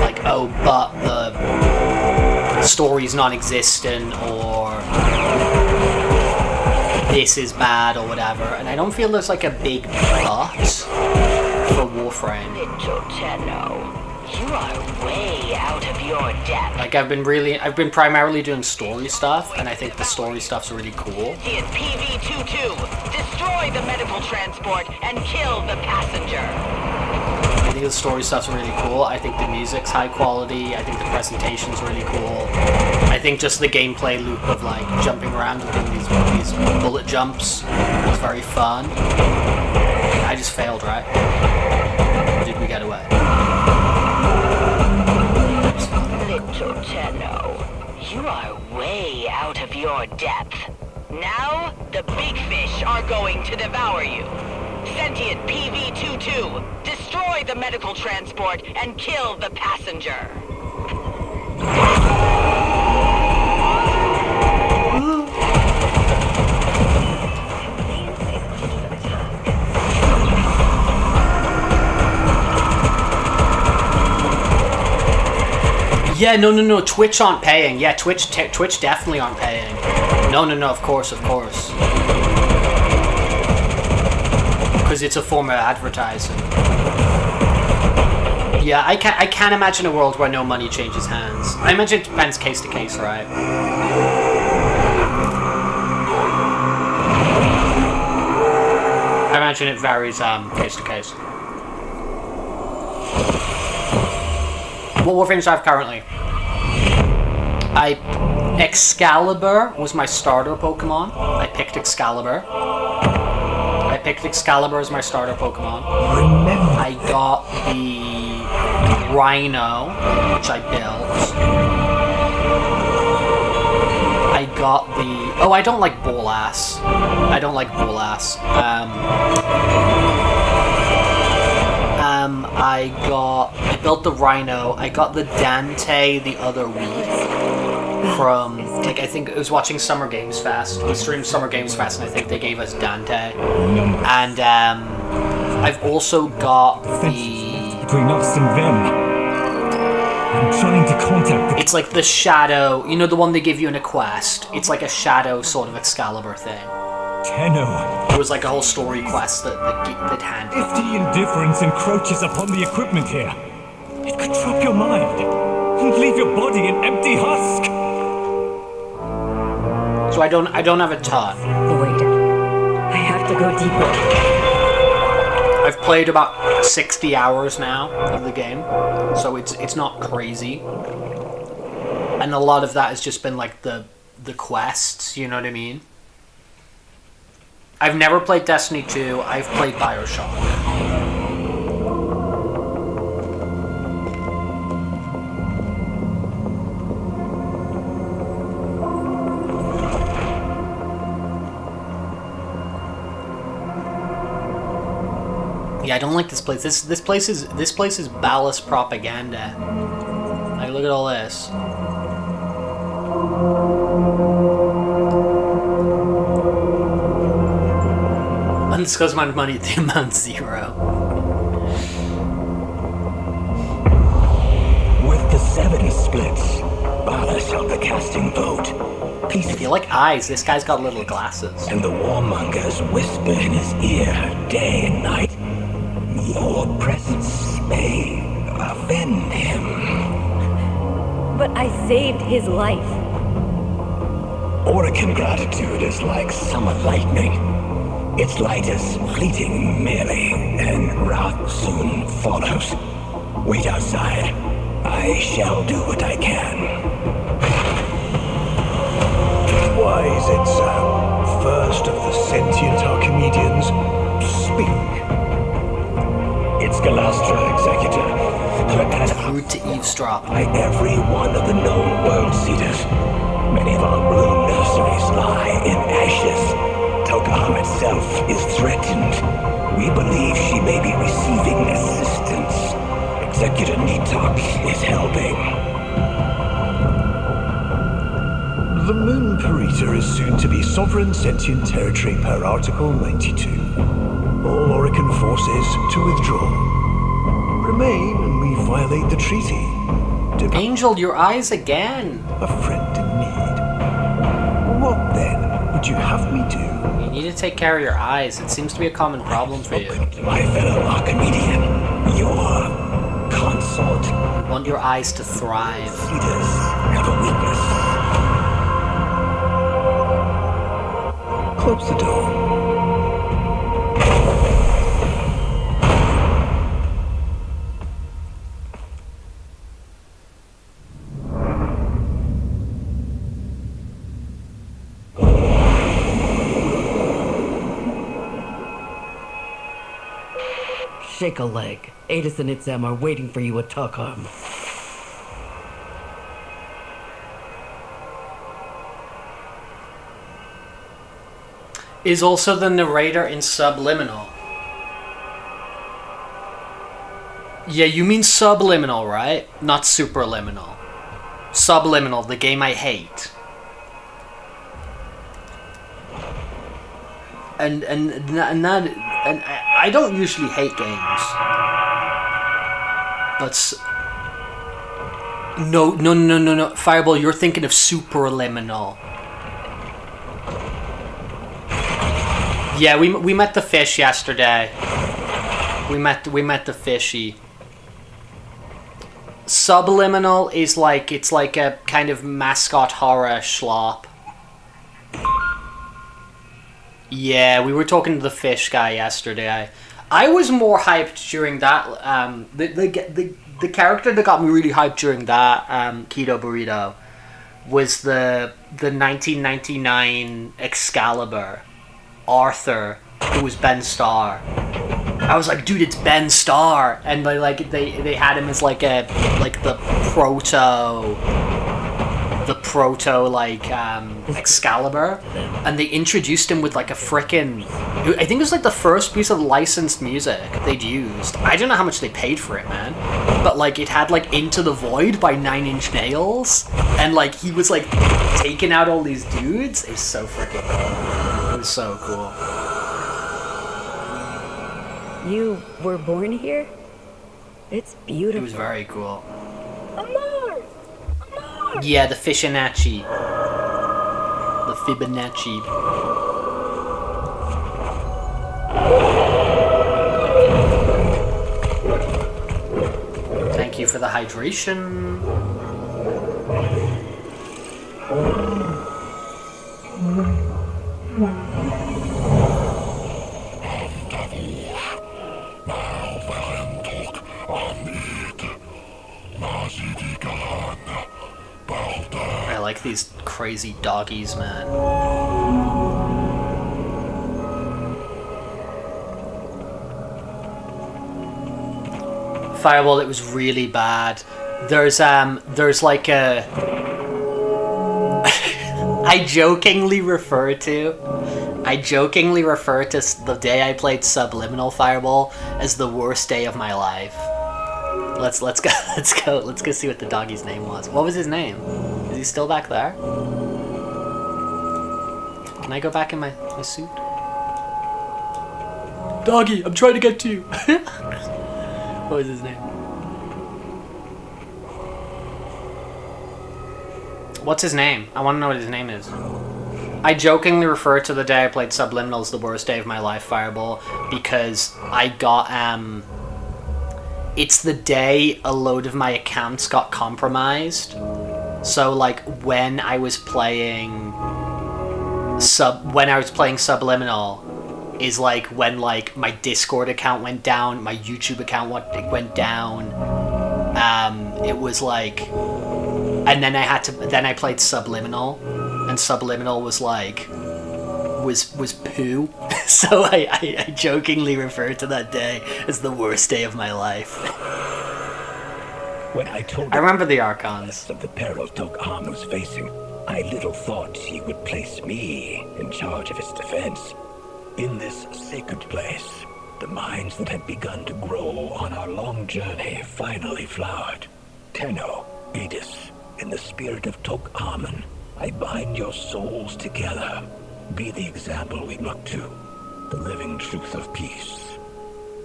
Like, oh, but the story's non-existent, or this is bad or whatever, and I don't feel there's like a big but for Warframe. You are way out of your depth. Like I've been primarily doing story stuff, and I think the story stuff's really cool. PV-22, destroy the medical transport and kill the passenger. I think the story stuff's really cool. I think the music's high quality. I think the presentation's really cool. I think just the gameplay loop of like jumping around and doing these bullet jumps was very fun. I just failed, right? Or did we get away? Little Tenno, you are way out of your depth. Now, the big fish are going to devour you. Sentient PV-22, destroy the medical transport and kill the passenger. Yeah, no, Twitch aren't paying. Yeah, Twitch definitely aren't paying. No, of course. Because it's a form of advertising. Yeah, I can't imagine a world where no money changes hands. I imagine it depends case to case, right? I imagine it varies case to case. What Warframes do I have currently? Excalibur was my starter Pokemon. I picked Excalibur. As my starter Pokemon. I got the Rhino, which I built. I got the... Oh, I don't like Bolas. I built the Rhino. I got the Dante the other week from, like, I think it was watching Summer Games Fest. We streamed Summer Games Fest, and I think they gave us Dante. And I've also got the... Between us and them. I'm trying to contact the... It's like the Shadow, you know, the one they give you in a quest. It's like a Shadow sort of Excalibur thing. Tenno. It was like a whole story quest that handed. If the indifference encroaches upon the equipment here, it could trap your mind and leave your body an empty husk. So I don't have a ton. Wait, I have to go deeper. I've played about 60 hours now of the game, so it's not crazy. And a lot of that has just been like the quests, you know what I mean? I've never played Destiny 2, I've played Bioshock. Yeah, I don't like this place. This place is ballast propaganda. Like, look at all this. Undisclosed amount of money at the amount 0. With the 7 splits, Ballas held the casting vote. If you like eyes, this guy's got little glasses. And the warmongers whisper in his ear day and night. Your presence may offend him. But I saved his life. Orokin gratitude is like summer lightning. Its light is fleeting merely, and wrath soon follows. Wait outside. I shall do what I can. Why is it, sir? First of the sentient Archimedeans, speak. It's Galastra, Executor. Her It's rude to eavesdrop. By every one of the known world seeders. Many of our bloom nurseries lie in ashes. Tokaham itself is threatened. We believe she may be receiving assistance. Executor Nitok is helping. The Moon Parita is soon to be sovereign sentient territory per Article 92. All Orokin forces to withdraw. Remain and we violate the treaty. Angel, your eyes again. A friend in need. What then would you have me do? You need to take care of your eyes. It seems to be a common problem for you. My fellow Archimedean, your consort. You want your eyes to thrive. Leaders have a weakness. Close the door. Shake a leg. Adis and Itzam are waiting for you at Tokaham. Is also the narrator in Subliminal. Yeah, you mean Subliminal, right? Not Superliminal. Subliminal, the game I hate. And I don't usually hate games. But no. Fireball, you're thinking of Superliminal. Yeah, we met the fish yesterday. We met the fishy. Subliminal is like, it's like a kind of mascot horror schlop. Yeah, we were talking to the fish guy yesterday. I was more hyped during that. The the character that got me really hyped during that Keto Burrito was the 1999 Excalibur Arthur, who was Ben Starr. I was like, dude, it's Ben Starr, and they had him as like the proto Excalibur, and they introduced him with like a frickin', I think it was like the first piece of licensed music they'd used. I don't know how much they paid for it, man, but like it had like Into the Void by 9 Inch Nails, and like he was like taking out all these dudes. It's so freaking cool. It was so cool. You were born here? It's beautiful. It was very cool. Amar! Amar! Yeah, the Fibonacci. The Fibonacci. Thank you for the hydration. I like these crazy doggies, man. Fireball, it was really bad. There's like a I jokingly refer to the day I played Subliminal Fireball as the worst day of my life. Let's go see what the doggie's name was. What was his name? Is he still back there? Can I go back in my suit? Doggy, I'm trying to get to you. What was his name? What's his name? I want to know what his name is. I jokingly refer to the day I played Subliminal as the worst day of my life, Fireball, because I got it's the day a load of my accounts got compromised. So like when I was playing Subliminal is like when like my Discord account went down, my YouTube account went down. It was like, and then I played Subliminal, and Subliminal was like was poo. So I jokingly refer to that day as the worst day of my life. When I told I remember the Archons of the peril Tok-Am was facing, I little thought he would place me in charge of its defense. In this sacred place, the minds that had begun to grow on our long journey finally flowered. Tenno, Edis, in the spirit of Tok-Amen, I bind your souls together. Be the example we look to, the living truth of peace.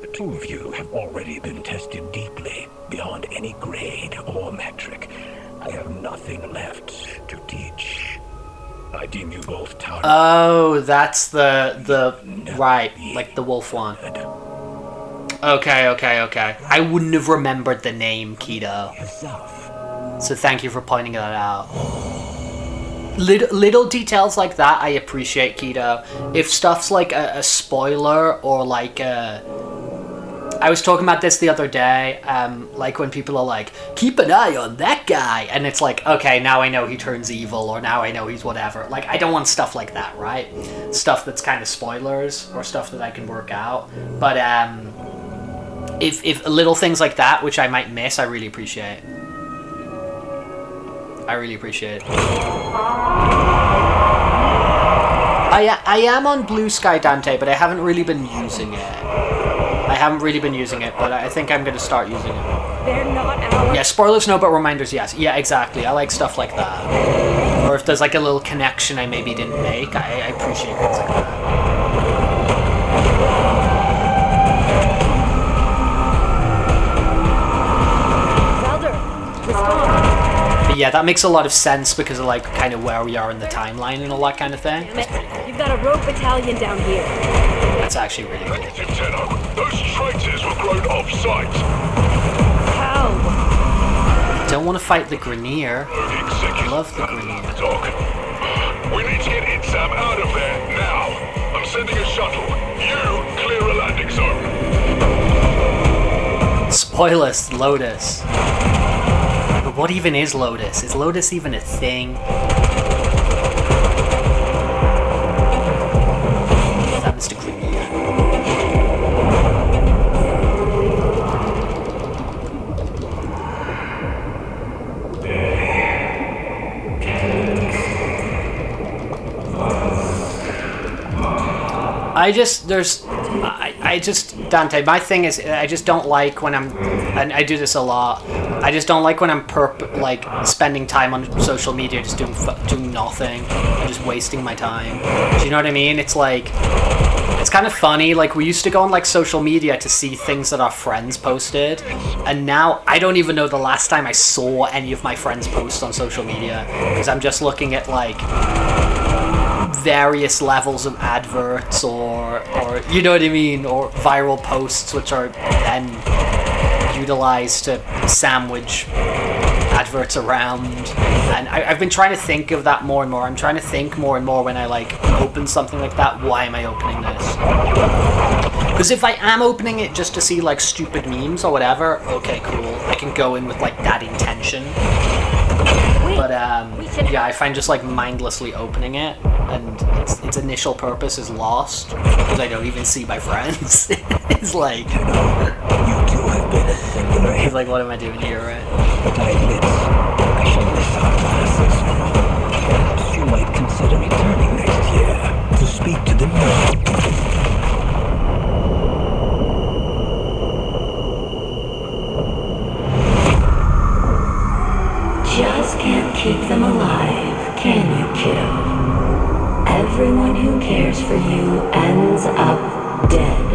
The two of you have already been tested deeply, beyond any grade or metric. I have nothing left to teach. I deem you both tolerant. Oh, that's the right, like the wolf one. Okay. I wouldn't have remembered the name, Keto. So thank you for pointing that out. Little details like that I appreciate, Keto. If stuff's like a spoiler or like I was talking about this the other day, like when people are like, keep an eye on that guy, and it's like, okay, now I know he turns evil, or now I know he's whatever. Like, I don't want stuff like that, right? Stuff that's kind of spoilers, or stuff that I can work out. But if little things like that, which I might miss, I really appreciate. I am on Blue Sky, Dante, but I haven't really been using it. But I think I'm going to start using it. They're not ours. Yeah, spoilers no, but reminders yes. Yeah, exactly. I like stuff like that. Or if there's like a little connection I maybe didn't make, I appreciate things like that. Zelda, respond. But yeah, that makes a lot of sense because of like kind of where we are in the timeline and all that kind of thing. Damn it. You've got a rogue battalion down here. That's actually really cool. Negative, Tenno. Those traitors were grown off-site. How? Don't want to fight the Grenier. I love the Grenier. Doc, we need to get Itzam out of there now. I'm sending a shuttle. You clear a landing zone. Spoilers, Lotus. But what even is Lotus? Is Lotus even a thing? Is that Mr. Green? Dante, my thing is, I just don't like when and I do this a lot, I just don't like when I'm spending time on social media just doing nothing, and just wasting my time. Do you know what I mean? It's like, it's kind of funny, like, we used to go on, like, social media to see things that our friends posted, and now I don't even know the last time I saw any of my friends post on social media, because I'm just looking at, like, various levels of adverts or you know what I mean, or viral posts which are then utilized to sandwich adverts around. And I've been trying to think of that more and more. I'm trying to think more and more when I like open something like that, why am I opening this? Because if I am opening it just to see like stupid memes or whatever, okay, cool, I can go in with like that intention. But yeah, I find just like mindlessly opening it and its initial purpose is lost because I don't even see my friends. It's like, you two have been a singular he's like, what am I doing here, right? But I admit, I shall miss our classes. Perhaps you might consider returning next year to speak to the new. Just can't keep them alive, can you, kiddo? Everyone who cares for you ends up dead.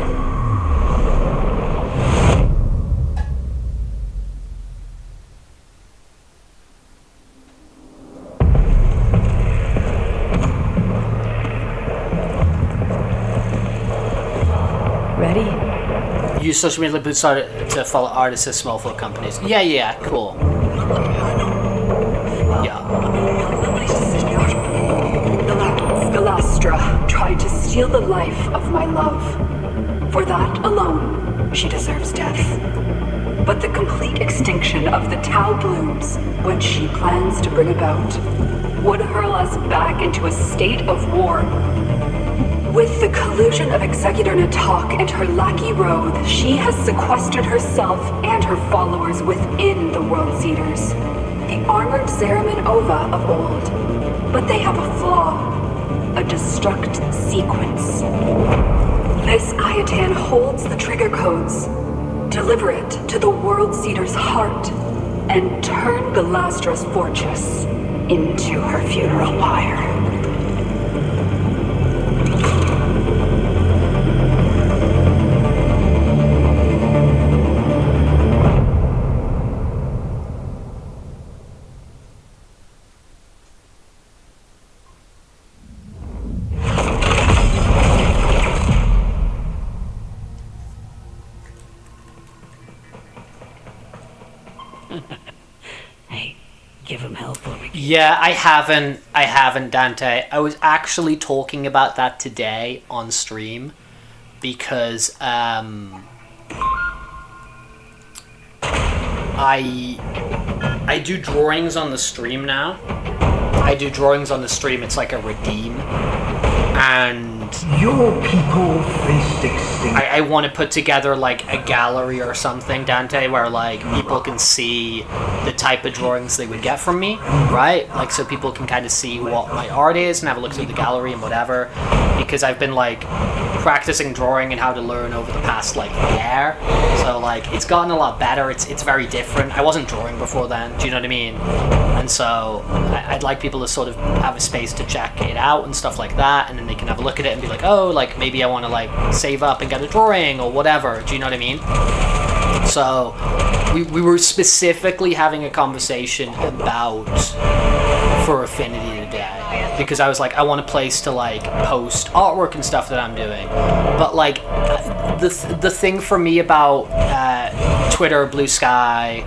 Ready? Use social media boots to follow artists as small folk companies. Yeah, cool. Galastra tried to steal the life of my love. For that alone, she deserves death. But the complete extinction of the Tau blooms, which she plans to bring about, would hurl us back into a state of war. With the collusion of Executor Natak and her lackey Roth, she has sequestered herself and her followers within the World Seeders, the armored Zeraman Ova of old. But they have a flaw. A destruct sequence. This Ayatan holds the trigger codes. Deliver it to the World Seeder's heart and turn Galastra's fortress into her funeral pyre. Yeah, I haven't, Dante. I was actually talking about that today on stream because I do drawings on the stream now. It's like a redeem, and your people faced extinction. I want to put together like a gallery or something, Dante, where like people can see the type of drawings they would get from me, right? Like so people can kind of see what my art is and have a look through the gallery and whatever. Because I've been like practicing drawing and how to learn over the past like year, so like it's gotten a lot better. It's very different. I wasn't drawing before then. Do you know what I mean? And so I'd like people to sort of have a space to check it out and stuff like that, and then they can have a look at it and be like, oh, like maybe I want to like save up and get a drawing or whatever. Do you know what I mean? So we were specifically having a conversation about For Affinity today because I was like, I want a place to like post artwork and stuff that I'm doing, but like the thing for me about Twitter, Blue Sky,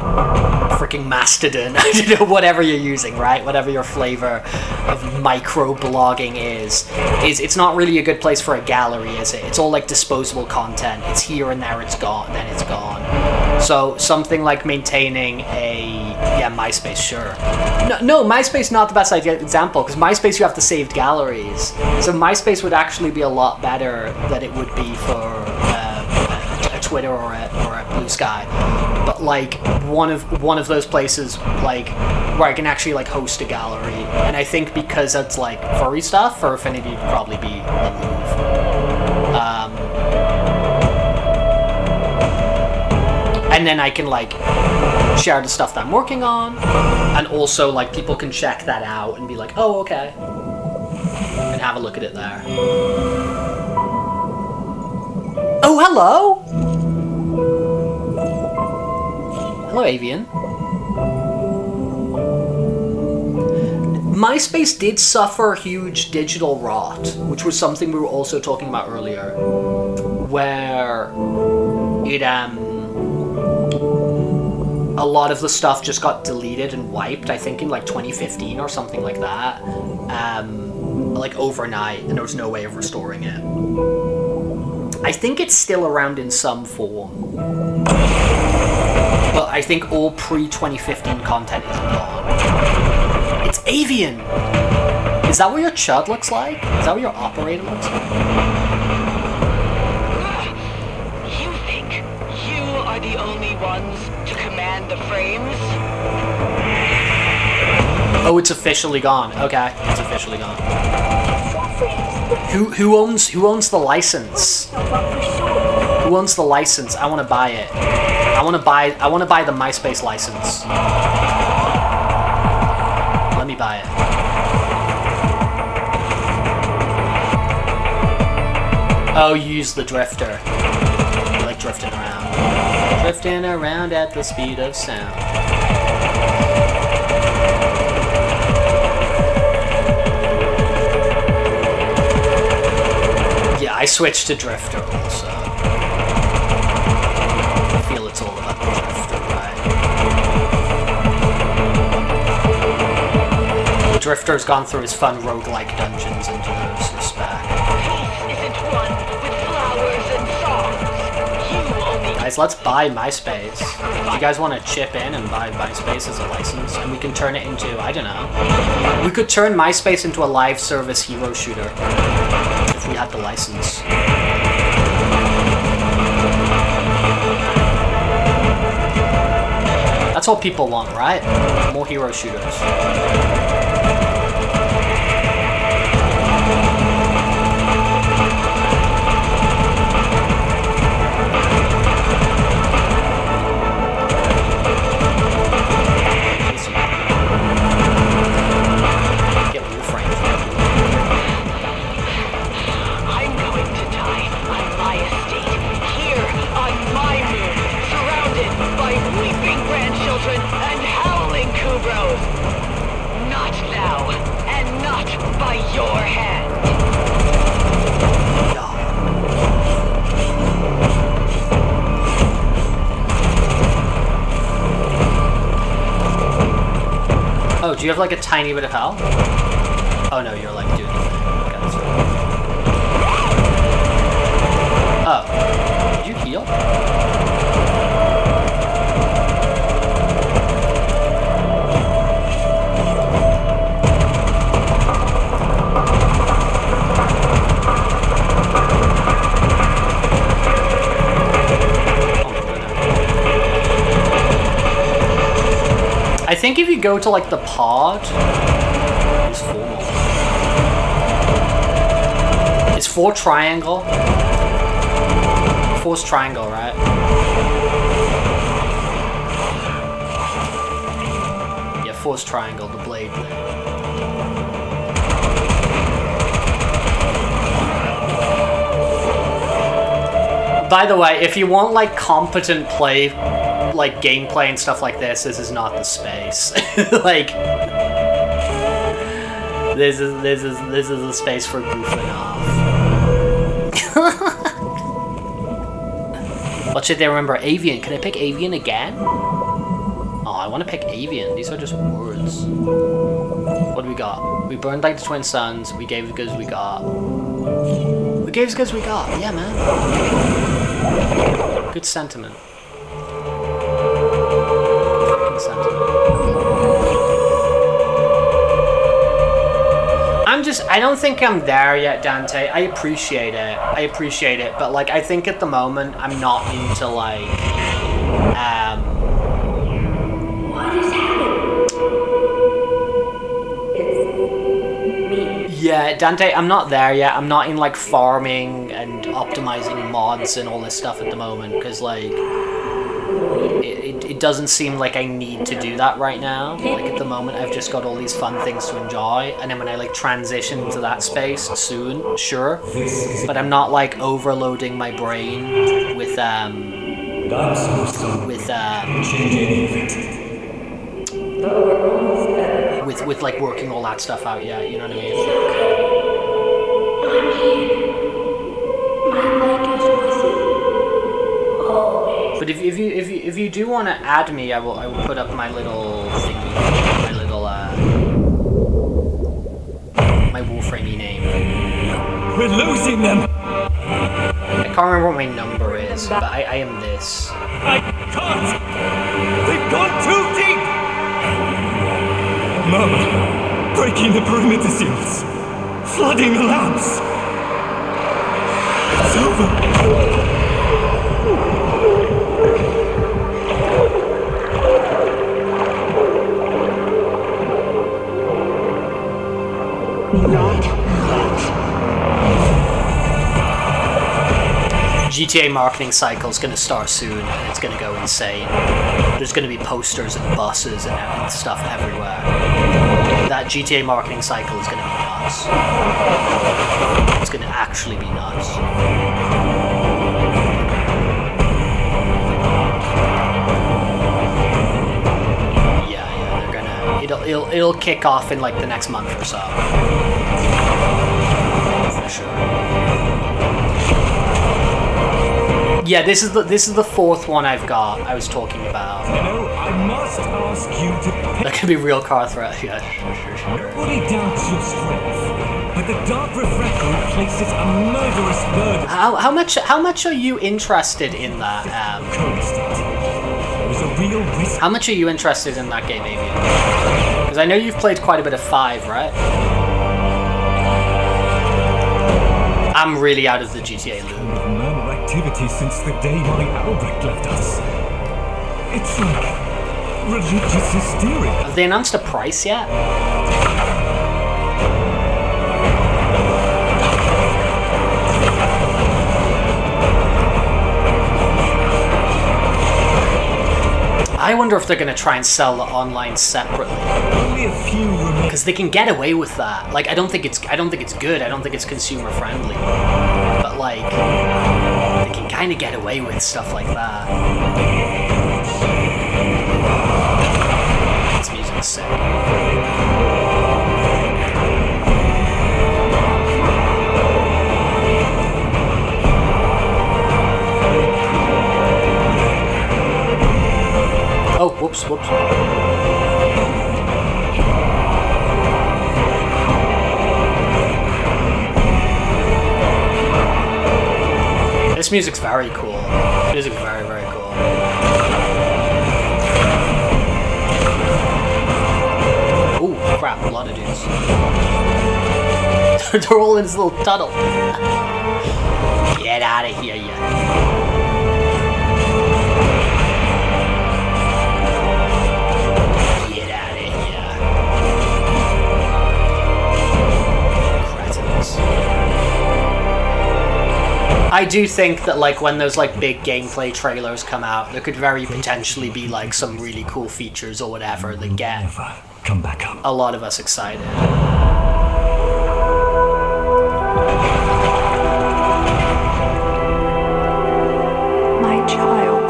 freaking Mastodon, I don't know, whatever you're using, right? Whatever your flavor of micro blogging is it's not really a good place for a gallery, is it? It's all like disposable content. It's here and there, it's gone, then it's gone. So something like maintaining MySpace, sure. No, MySpace not the best example, because MySpace you have the saved galleries. So MySpace would actually be a lot better than it would be for a Twitter or a Blue Sky. But like one of those places like where I can actually like host a gallery, and I think because it's like furry stuff, for Affinity would probably be a move. And then I can like share the stuff that I'm working on, and also like people can check that out and be like, oh, okay, and have a look at it there. Oh, hello! Hello, Avian. MySpace did suffer huge digital rot, which was something we were also talking about earlier, where it a lot of the stuff just got deleted and wiped, I think in like 2015 or something like that, like overnight, and there was no way of restoring it. I think it's still around in some form, but I think all pre-2015 content is gone. It's Avian! Is that what your chud looks like? Is that what your operator looks like? You think you are the only ones to command the frames? Oh, it's officially gone. Okay, it's officially gone. Who owns the license? Who owns the license? I want to buy it. I want to buy the MySpace license. Let me buy it. Oh, use the drifter. I like drifting around. Drifting around at the speed of sound. Yeah, I switched to drifter also. I feel it's all about the drifter, right? The drifter's gone through his fun roguelike dungeons and deserves respect. Peace isn't won with flowers and songs. You only... Guys, let's buy MySpace. Do you guys want to chip in and buy MySpace as a license? And we can turn it into, I don't know. We could turn MySpace into a live service hero shooter. If we had the license. That's all people want, right? More hero shooters. And howling Kubros! Not thou, and not by your hand! Oh, do you have like a tiny bit of health? Oh no, you're like doing the thing. Okay, that's right. Oh. Did you heal? I think if you go to like the pod, it's 4 more. It's 4 triangle. 4's triangle, right? Yeah, 4's triangle, the blade thing. By the way, if you want like competent play, like gameplay and stuff like this is not the space. Like this is a space for goofing off. What should they remember? Avian. Can I pick Avian again? Oh, I want to pick Avian. These are just words. What do we got? We burned like the twin suns. We gave as good as we got. We gave as good as we got. Yeah, man. Good sentiment. I don't think I'm there yet, Dante. I appreciate it, but like I think at the moment I'm not into like What is happening? It's me. Yeah, Dante, I'm not there yet. I'm not in like farming and optimizing mods and all this stuff at the moment because like it doesn't seem like I need to do that right now. Like at the moment I've just got all these fun things to enjoy, and then when I like transition into that space soon, sure. But I'm not like overloading my brain with with like working all that stuff out yet, you know what I mean? I'm here. My leg is with you. Always. But if you do want to add me, I will put up my little thingy, my Wolframey name. We're losing them! I can't remember what my number is, but I am this. I can't! They've gone too deep! Mama, breaking the perimeter seals, flooding the labs. It's over. GTA marketing cycle is going to start soon, and it's going to go insane. There's going to be posters and buses and stuff everywhere. That GTA marketing cycle is going to be nuts. It's going to actually be nuts. Yeah, they're gonna. It'll kick off in like the next month or so. For sure. Yeah, this is the fourth one I've got. I was talking about. No, I must ask you to. That could be real car threat. Yeah, sure. Nobody doubts your strength, but the dark refractor places a murderous burden. How much are you interested in that? There is a real risk. How much are you interested in that game, Avian? Because I know you've played quite a bit of 5, right? I'm really out of the GTA loop. Activity since the day my Albrecht left us. It's like religious hysteria. Have they announced a price yet? I wonder if they're going to try and sell the online separately. Only a few remain. Because they can get away with that. Like I don't think it's good. I don't think it's consumer friendly. But like they can kind of get away with stuff like that. This music's sick. Oh, whoops. This music's very cool. Music's very, very cool. Ooh, crap, a lot of dudes. They're all in this little tunnel. Get out of here, you. I do think that like when those like big gameplay trailers come out, there could very potentially be like some really cool features or whatever that get come back up. A lot of us excited. My child.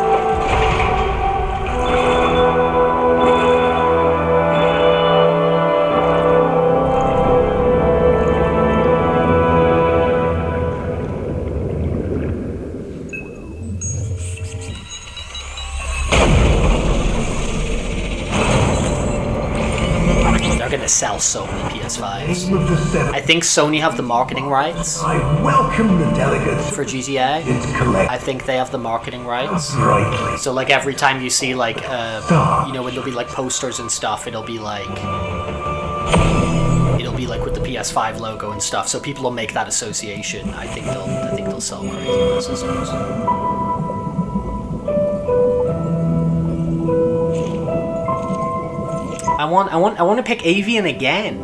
sell so many PS5s. Name of the seven. I think Sony have the marketing rights I welcome the delegates for GTA. I think they have the marketing rights. brightly. So like every time you see like you know, when there'll be like posters and stuff, it'll be like with the PS5 logo and stuff. So people will make that association. I think they'll sell crazy amount of systems. I want to pick Avian again.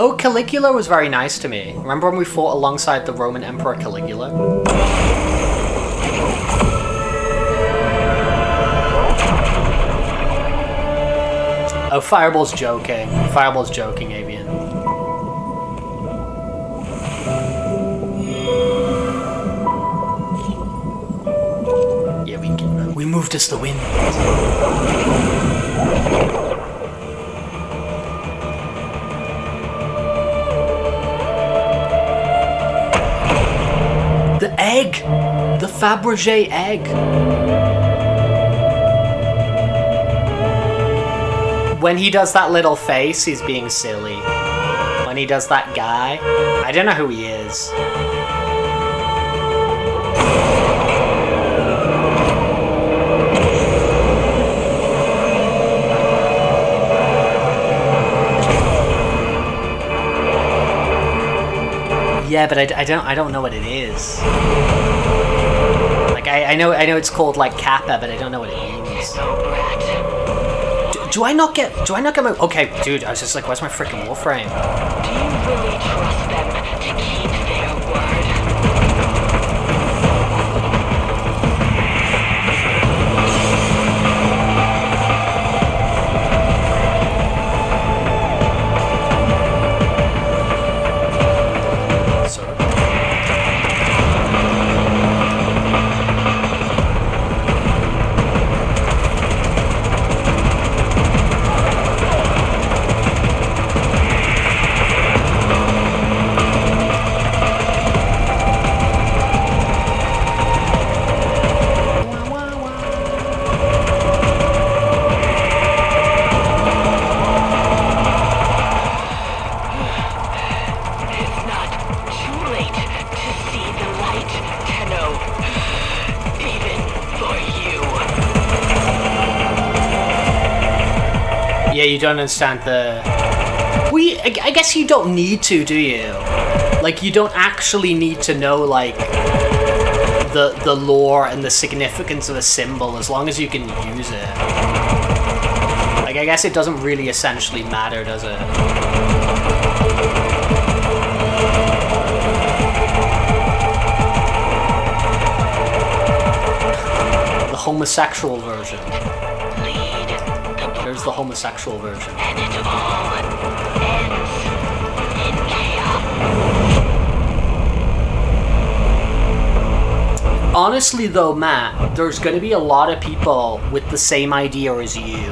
Oh, Caligula was very nice to me. Remember when we fought alongside the Roman Emperor Caligula? Oh, Fireball's joking. Fireball's joking, Avian. Yeah, we moved us the wind. The egg! The Fabergé egg! When he does that little face, he's being silly. When he does that guy, I don't know who he is. Yeah, but I don't know what it is. Like I know it's called like Kappa, but I don't know what it means. Do I not get my... Okay, dude, I was just like, where's my freaking Warframe? Do you really trust them to keep their word? Yeah, you don't understand the... I guess you don't need to, do you? Like, you don't actually need to know, like, the lore and the significance of a symbol as long as you can use it. Like, I guess it doesn't really essentially matter, does it? The homosexual version. There's the homosexual version. And it all ends in chaos. Honestly though, Matt, there's gonna be a lot of people with the same idea as you.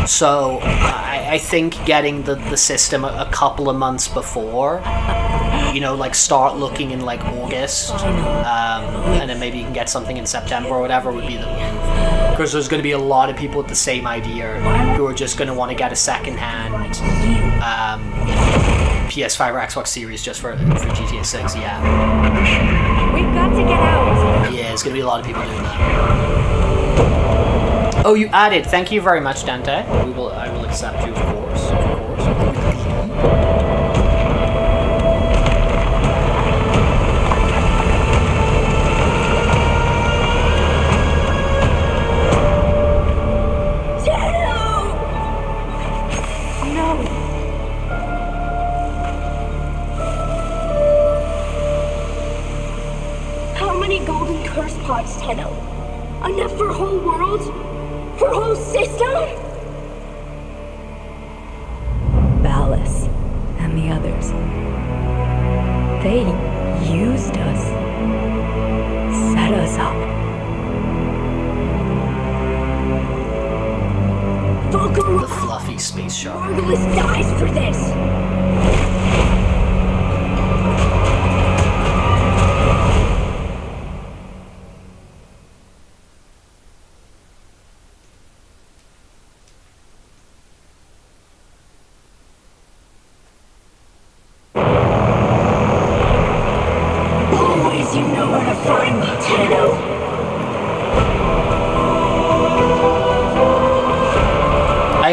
So I think getting the system a couple of months before, you know, like start looking in like August, and then maybe you can get something in September or whatever would be the move. Because there's going to be a lot of people with the same idea who are just going to want to get a second-hand PS5 or Xbox Series just for GTA 6, yeah. We've got to get out. Yeah, there's going to be a lot of people doing that. Oh, you added. Thank you very much, Dante. I will accept you, of course. Of course. Pods, Tenno. Enough for whole world? For whole system? Ballas and the others. They used us. Set us up. The fluffy space shark. Marvelous dies for this!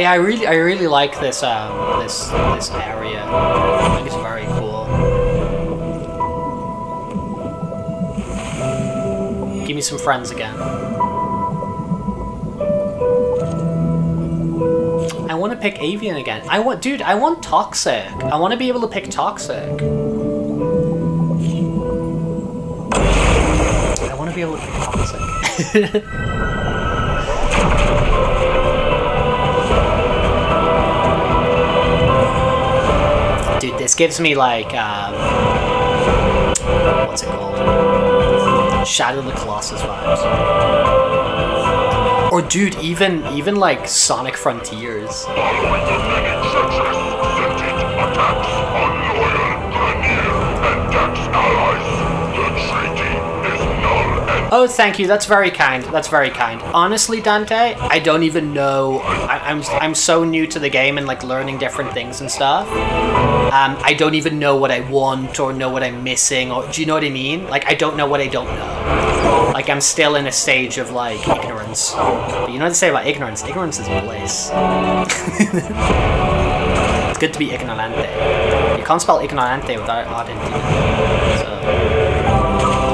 Yeah, I really like this this area. I think it's very cool. Give me some friends again. I want to pick Avian again. I want Toxic. I want to be able to pick Toxic. I want to be able to pick Toxic. Dude, this gives me like what's it called? Shadow of the Colossus vibes. Or dude, even like Sonic Frontiers. Oh, thank you. That's very kind. That's very kind. Honestly, Dante, I don't even know. I'm so new to the game and like learning different things and stuff. I don't even know what I want or know what I'm missing. Or do you know what I mean? Like I don't know what I don't know. Like I'm still in a stage of like ignorance. But you know what they say about ignorance? Ignorance is bliss. It's good to be ignorante. You can't spell ignorante without identity.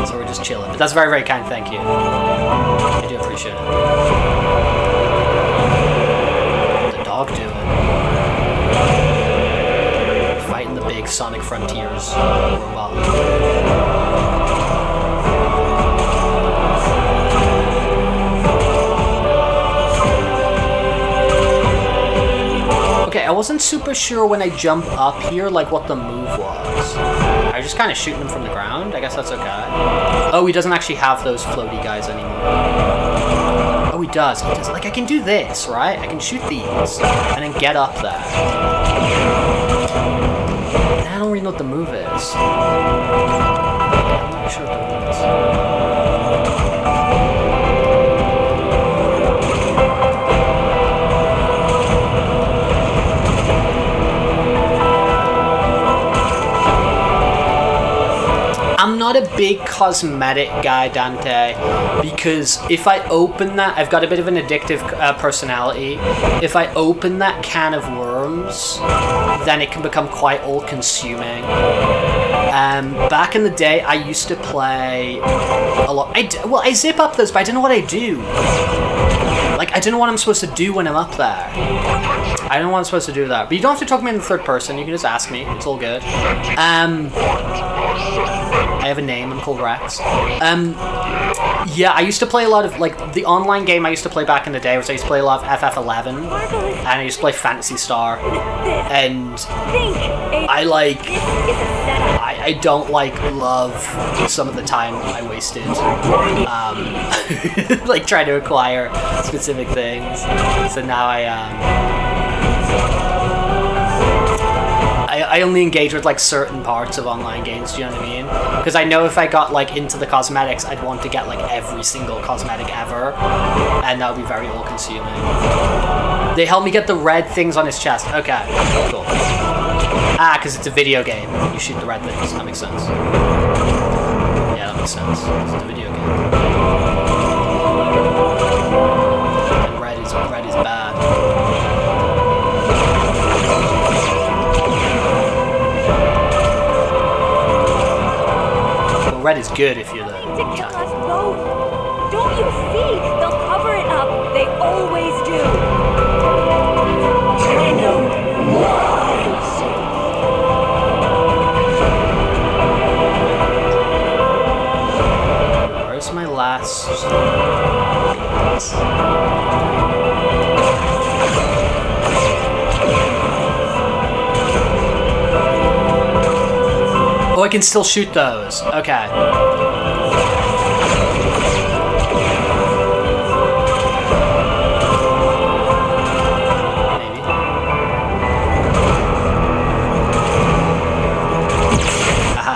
So we're just chilling. But that's very, very kind, thank you. I do appreciate it. What's the dog doing? Fighting the big Sonic Frontiers robot. Okay, I wasn't super sure when I jump up here, like what the move was. I was just kind of shooting him from the ground. I guess that's okay. Oh, he doesn't actually have those floaty guys anymore. Oh, he does. He does. Like, I can do this, right? I can shoot these and then get up there. I don't really know what the move is. I'm not sure what the move is. I'm not a big cosmetic guy, Dante, because if I open that, I've got a bit of an addictive personality. If I open that can of worms, then it can become quite all-consuming. Back in the day, I used to play a lot. I zip up those, but I don't know what I do. Like, I don't know what I'm supposed to do when I'm up there. I don't know what I'm supposed to do with that. But you don't have to talk to me in the third person. You can just ask me. It's all good. I have a name. I'm called Rex. Yeah, I used to play a lot of, like, the online game I used to play back in the day was I used to play a lot of FF11. And I used to play Phantasy Star. And I don't, like, love some of the time I wasted. Like, trying to acquire specific things. So now I only engage with like certain parts of online games, do you know what I mean? Because I know if I got like into the cosmetics, I'd want to get like every single cosmetic ever, and that would be very all-consuming. They help me get the red things on his chest. Okay, cool. Ah, because it's a video game. You shoot the red things. That makes sense. Yeah, that makes sense. It's a video game. And red is bad. Red is good if you're the... To kill us both. Don't you see? They'll cover it up. They always do. Where's my last... Oh, I can still shoot those. Okay. Maybe. Aha.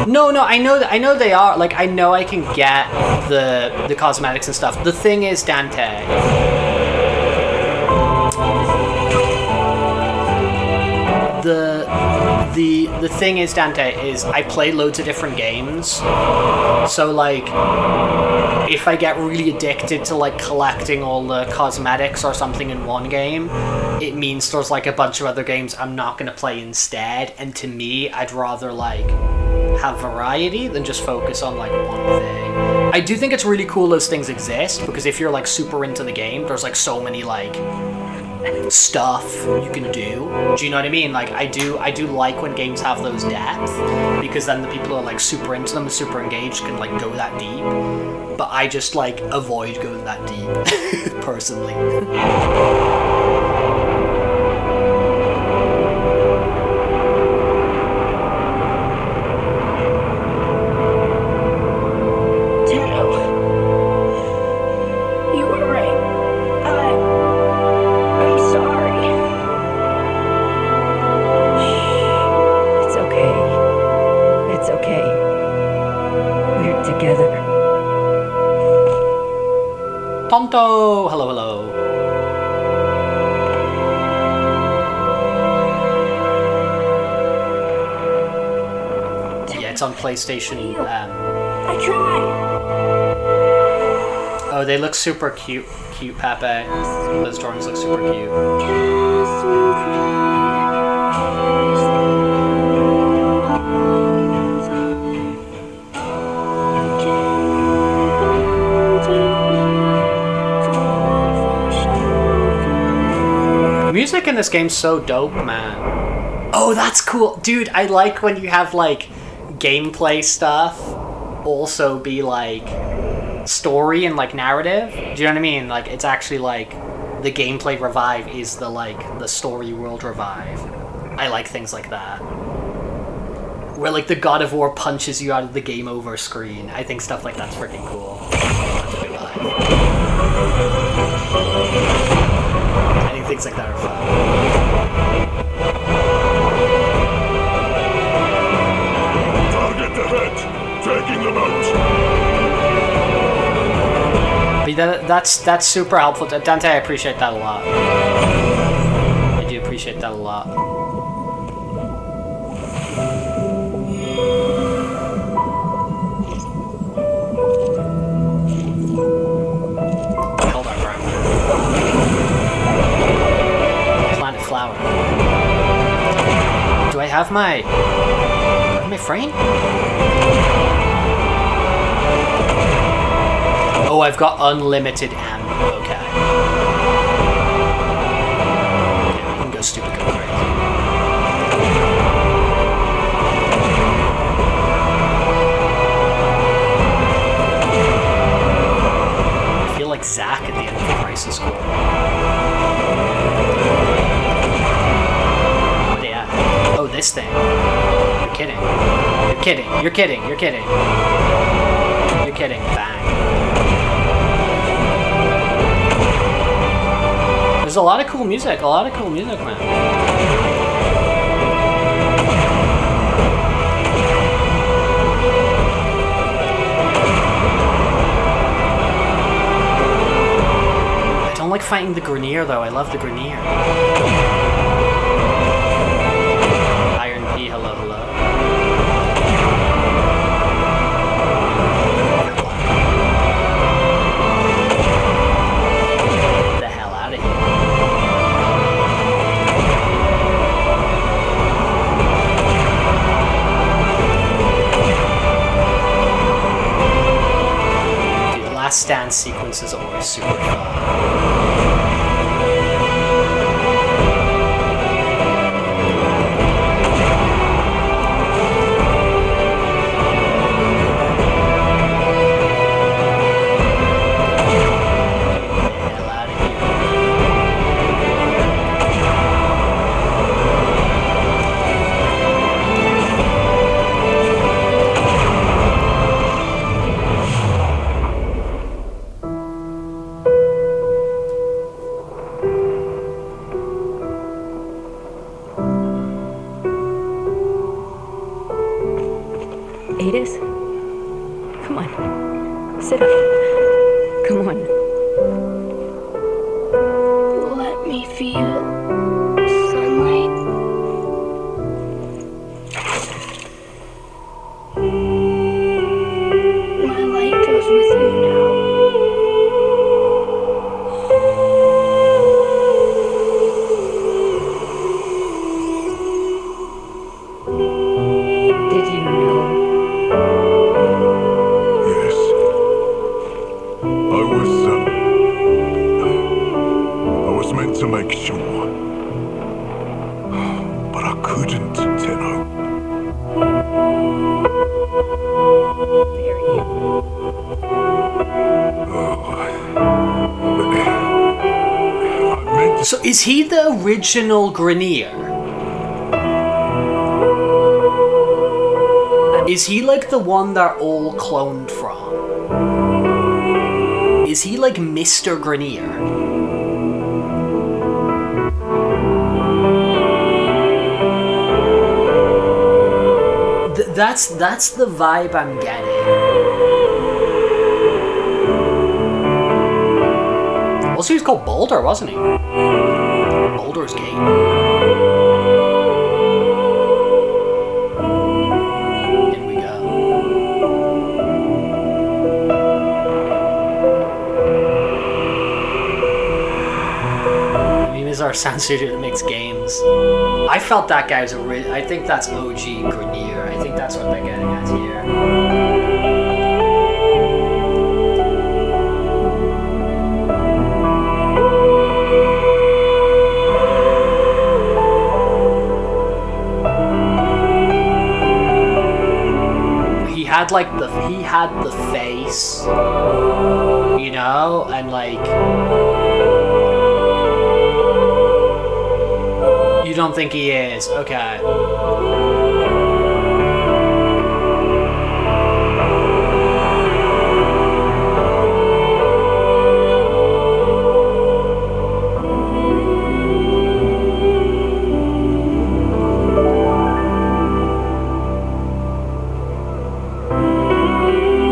No, I know they are. Like, I know I can get the cosmetics and stuff. The thing is, Dante, the thing is, Dante, is I play loads of different games. So, like, if I get really addicted to, like, collecting all the cosmetics or something in one game, it means there's, like, a bunch of other games I'm not going to play instead. And to me, I'd rather, like, have variety than just focus on, like, one thing. I do think it's really cool those things exist, because if you're, like, super into the game, there's, like, so many, like, stuff you can do. Do you know what I mean? Like, I do like when games have those depth, because then the people who are, like, super into them, super engaged, can, like, go that deep. But I just, like, avoid going that deep, personally. Tonto! Hello, hello. Yeah, it's on PlayStation. I tried. Oh, they look super cute, Pepe. Those drawings look super cute. Music in this game's so dope, man. Oh, that's cool. Dude, I like when you have, like, gameplay stuff also be, like, story and, like, narrative. Do you know what I mean? Like, it's actually, like, the gameplay revive is the, like, the story world revive. I like things like that. Where, like, the God of War punches you out of the game over screen. I think stuff like that's freaking cool. That's a good vibe. I think things like that are fun. Target ahead! Taking them out! But that's super helpful. Dante, I appreciate that a lot. I do appreciate that a lot. Hold on, bro. Planet flower. Do I have my frame? Oh, I've got unlimited ammo. Okay. Yeah, we can go stupid, go crazy. I feel like Zack at the end of the Crisis Core. Where they at? Oh, this thing. You're kidding. You're kidding. You're kidding. You're kidding. You're kidding. Bang. There's a lot of cool music. A lot of cool music, man. I don't like fighting the Grenier, though. I love the Grenier. Iron P, hello, hello. Get the hell out of here. Dude, Last Stand sequence is always super fun. Adis? Come on. Sit up. Come on. Let me feel sunlight. So is he the original Grenier? Is he like the one they're all cloned from? Is he like Mr. Grenier? That's the vibe I'm getting. Also, he was called Boulder, wasn't he? Boulder's Gate. In we go. Meme is our sound studio that makes games. I felt that guy was I think that's OG Grenier. I think that's what they're getting at here. He had the face, you know, and like, you don't think he is? Okay.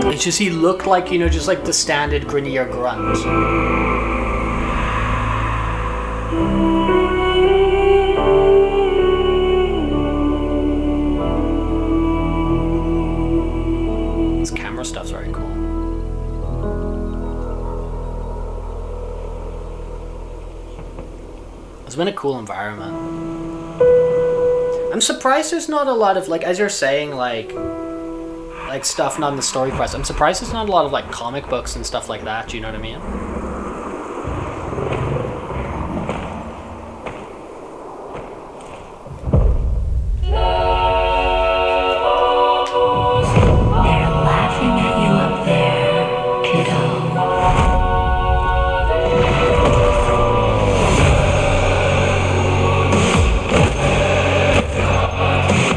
It's just he looked like, you know, just like the standard Grenier grunt. This camera stuff's very cool. It's been a cool environment. I'm surprised there's not a lot of, like, as you're saying, like stuff not in the story quest. I'm surprised there's not a lot of like comic books and stuff like that, you know what I mean? They're laughing at you up there, kiddo.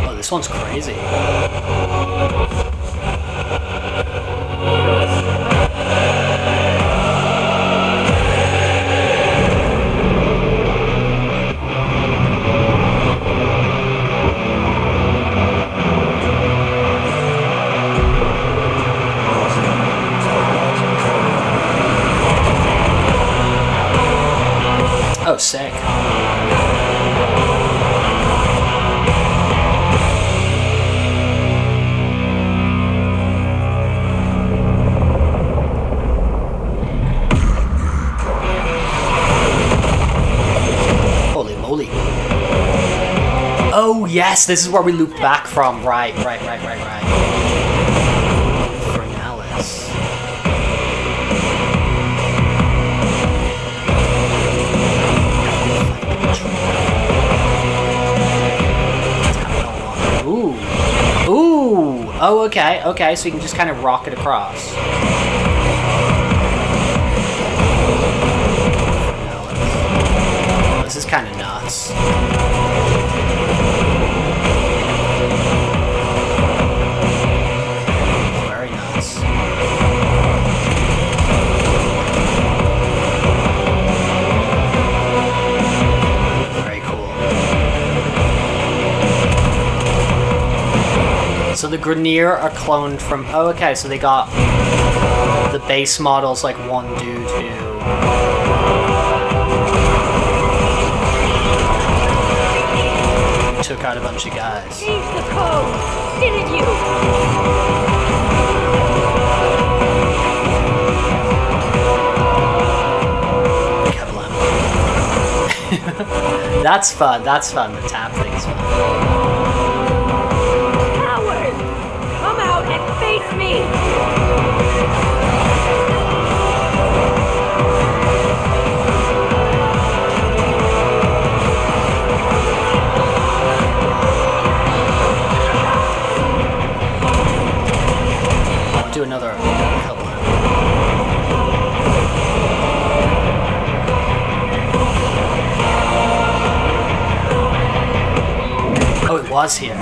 Oh, this one's crazy. Oh, sick. Holy moly. Oh, yes, this is where we looped back from. Right. Fernalis. Ooh. Oh, okay, so you can just kind of rock it across. This is kind of nuts. Very nuts. Very cool. So the Grenier are cloned from... Oh, okay, so they got the base models, like one dude who... took out a bunch of guys. Change the code, didn't you? That's fun. The tap thing's fun. Coward! Come out and face me! Do another was here.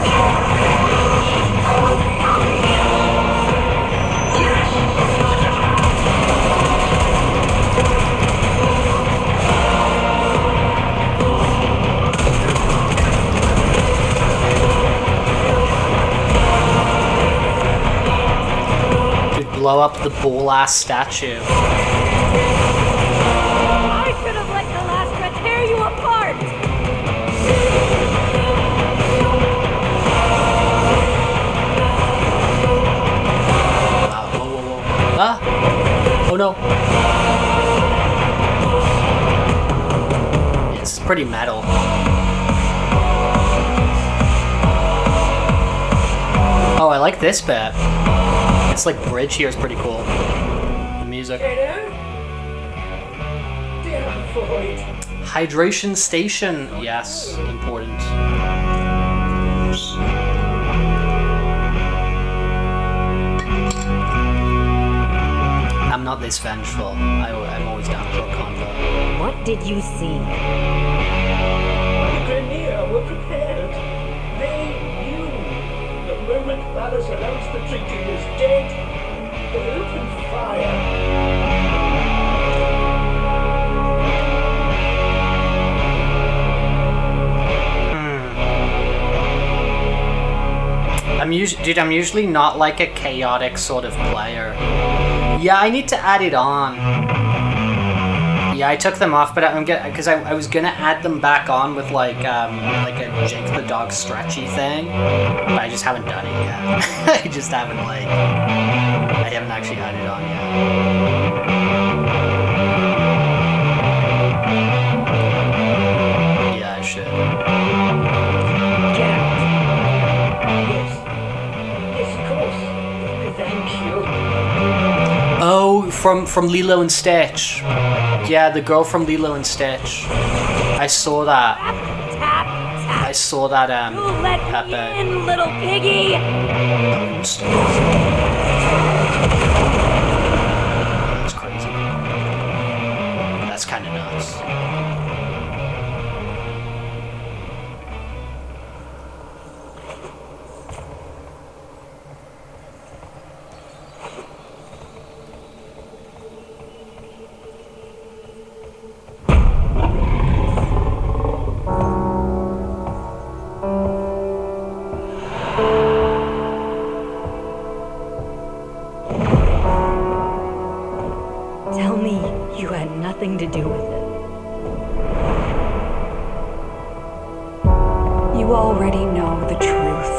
Blow up the bull-ass statue. I should have let Kalastra tear you apart! Whoa, whoa, whoa. Ah! Oh no. This is pretty metal. Oh, I like this bit. This like bridge here is pretty cool. The music. Hydration station. Yes, important. I'm not this vengeful. I'm always down for a convo. What did you see? The Grenier were prepared. They knew. The moment Valis announced the treaty is dead, they opened fire. I'm usually not like a chaotic sort of player. Yeah, I need to add it on. Yeah, I took them off, but I'm gonna because I was gonna add them back on with like a Jake the Dog stretchy thing, but I just haven't done it yet. I just haven't I haven't actually had it on yet. Yeah, I should. Oh, from Lilo and Stitch. Yeah, the girl from Lilo and Stitch. I saw that. I saw that. You let me in, little piggy. That's crazy. That's kind of nuts. Tell me you had nothing to do with it. You already know the truth.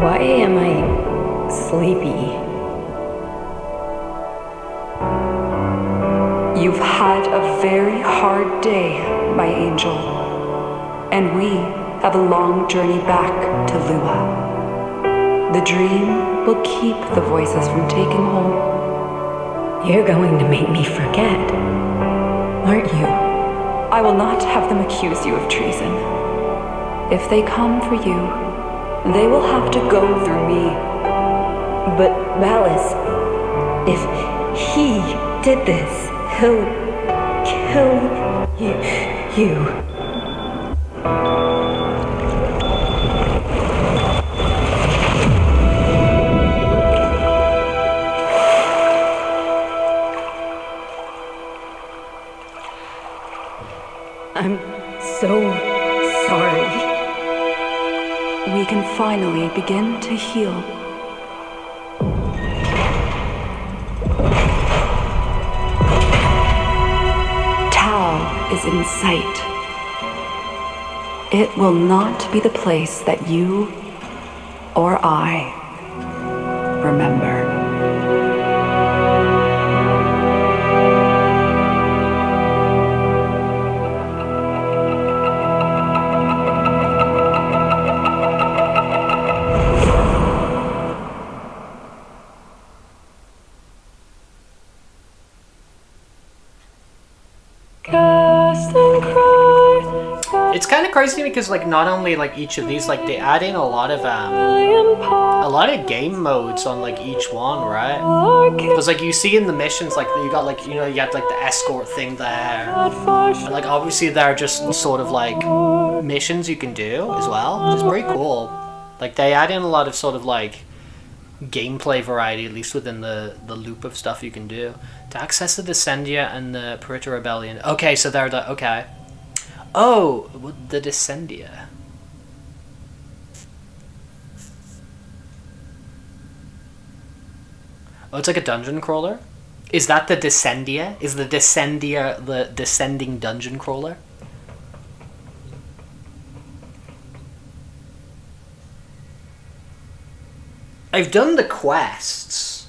Why am I sleepy? You've had a very hard day, my angel. And we have a long journey back to Lua. The dream will keep the voices from taking hold. You're going to make me forget, aren't you? I will not have them accuse you of treason. If they come for you, they will have to go through me. But Valis, if he did this, he'll kill you. I'm so sorry. We can finally begin to heal. Tao is in sight. It will not be the place that you or I remember. It's kind of crazy to me because like not only like each of these, like they add in a lot of game modes on like each one, right? Because like you see in the missions, like you got like, you know, you got like the escort thing there, and like obviously they're just sort of like missions you can do as well, which is pretty cool. Like they add in a lot of sort of like gameplay variety, at least within the loop of stuff you can do. To access the Descendia and the Perita Rebellion. Okay, so they're the, okay. Oh, the Descendia. Oh, it's like a dungeon crawler? Is that the Descendia? Is the Descendia the descending dungeon crawler? I've done the quests.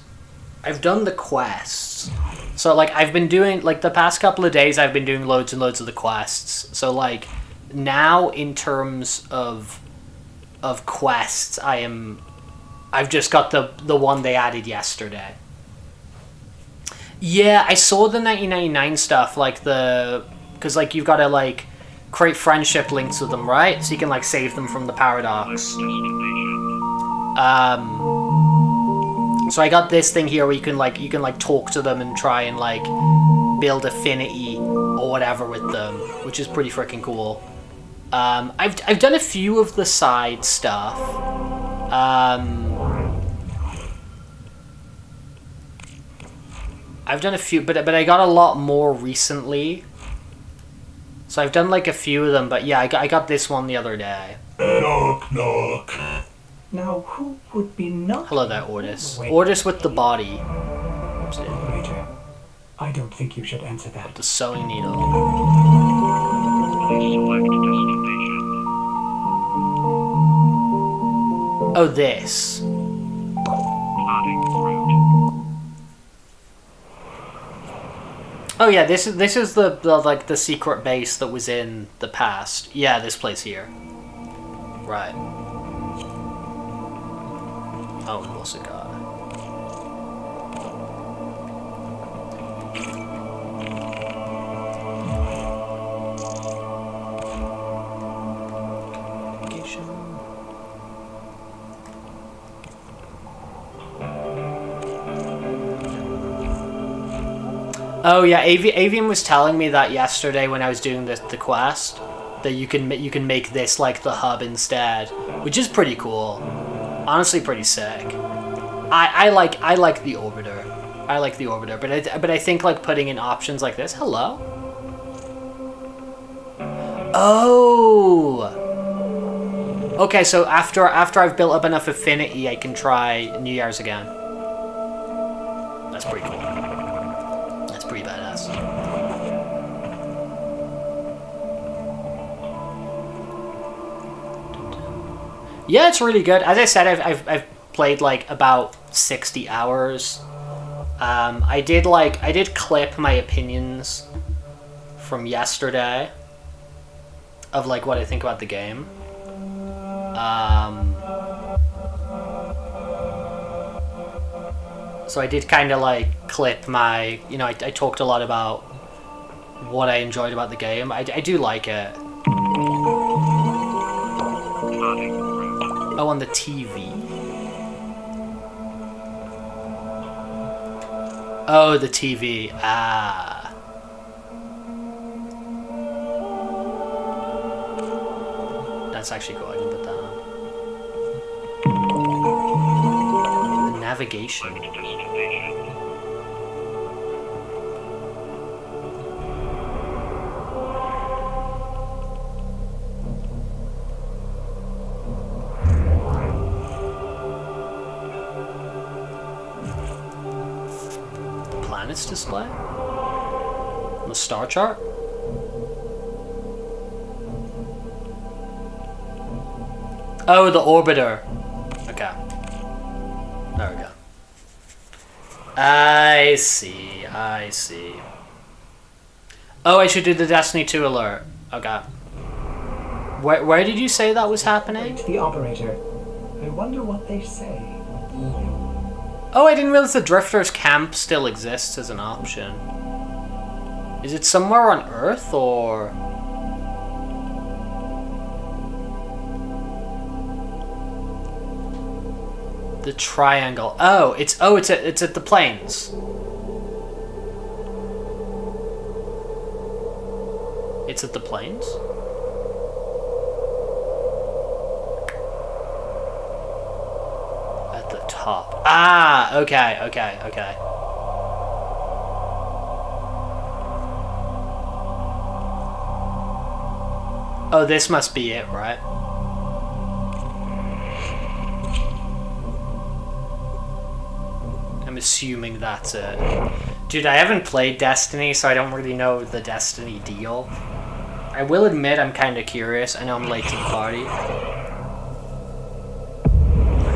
So, like, I've been doing, like, the past couple of days I've been doing loads and loads of the quests. So, like, now in terms of quests, I've just got the one they added yesterday. Yeah, I saw the 1999 stuff, like, because, like, you've got to, like, create friendship links with them, right? So you can, like, save them from the paradox. So I got this thing here where you can talk to them and try and like build affinity or whatever with them, which is pretty freaking cool. I've done a few of the side stuff. I've done a few, but I got a lot more recently. So I've done like a few of them, but yeah, I got this one the other day. Knock, knock. Now, who would be not? Hello there, Ordis. Ordis with the body. Operator, I don't think you should answer that. The sewing needle. Oh, this. Oh yeah, this is the like the secret base that was in the past. Yeah, this place here. Right. Oh, and what's it got? Oh yeah, Avian was telling me that yesterday when I was doing the quest, that you can make this like the hub instead, which is pretty cool. Honestly, pretty sick. I like the orbiter. I like the orbiter, but I think like putting in options like this. Hello. Oh. Okay, so after I've built up enough affinity, I can try New Year's again. That's pretty cool. That's pretty badass. Yeah, it's really good. As I said, I've played like about 60 hours. I did clip my opinions from yesterday of like what I think about the game. So I did kind of like clip my, you know, I talked a lot about what I enjoyed about the game. I do like it. Oh, on the TV. Oh, the TV. Ah. That's actually cool. I can put that on. The navigation. Planets display? The star chart? Oh, the orbiter. Okay. There we go. I see. Oh, I should do the Destiny 2 alert. Okay. Where did you say that was happening? The operator. I wonder what they say. Oh, I didn't realize the Drifters camp still exists as an option. Is it somewhere on Earth, or... The triangle. Oh, it's at the plains. It's at the plains? At the top. Ah, okay. Oh, this must be it, right? I'm assuming that's it. Dude, I haven't played Destiny, so I don't really know the Destiny deal. I will admit I'm kind of curious. I know I'm late to the party.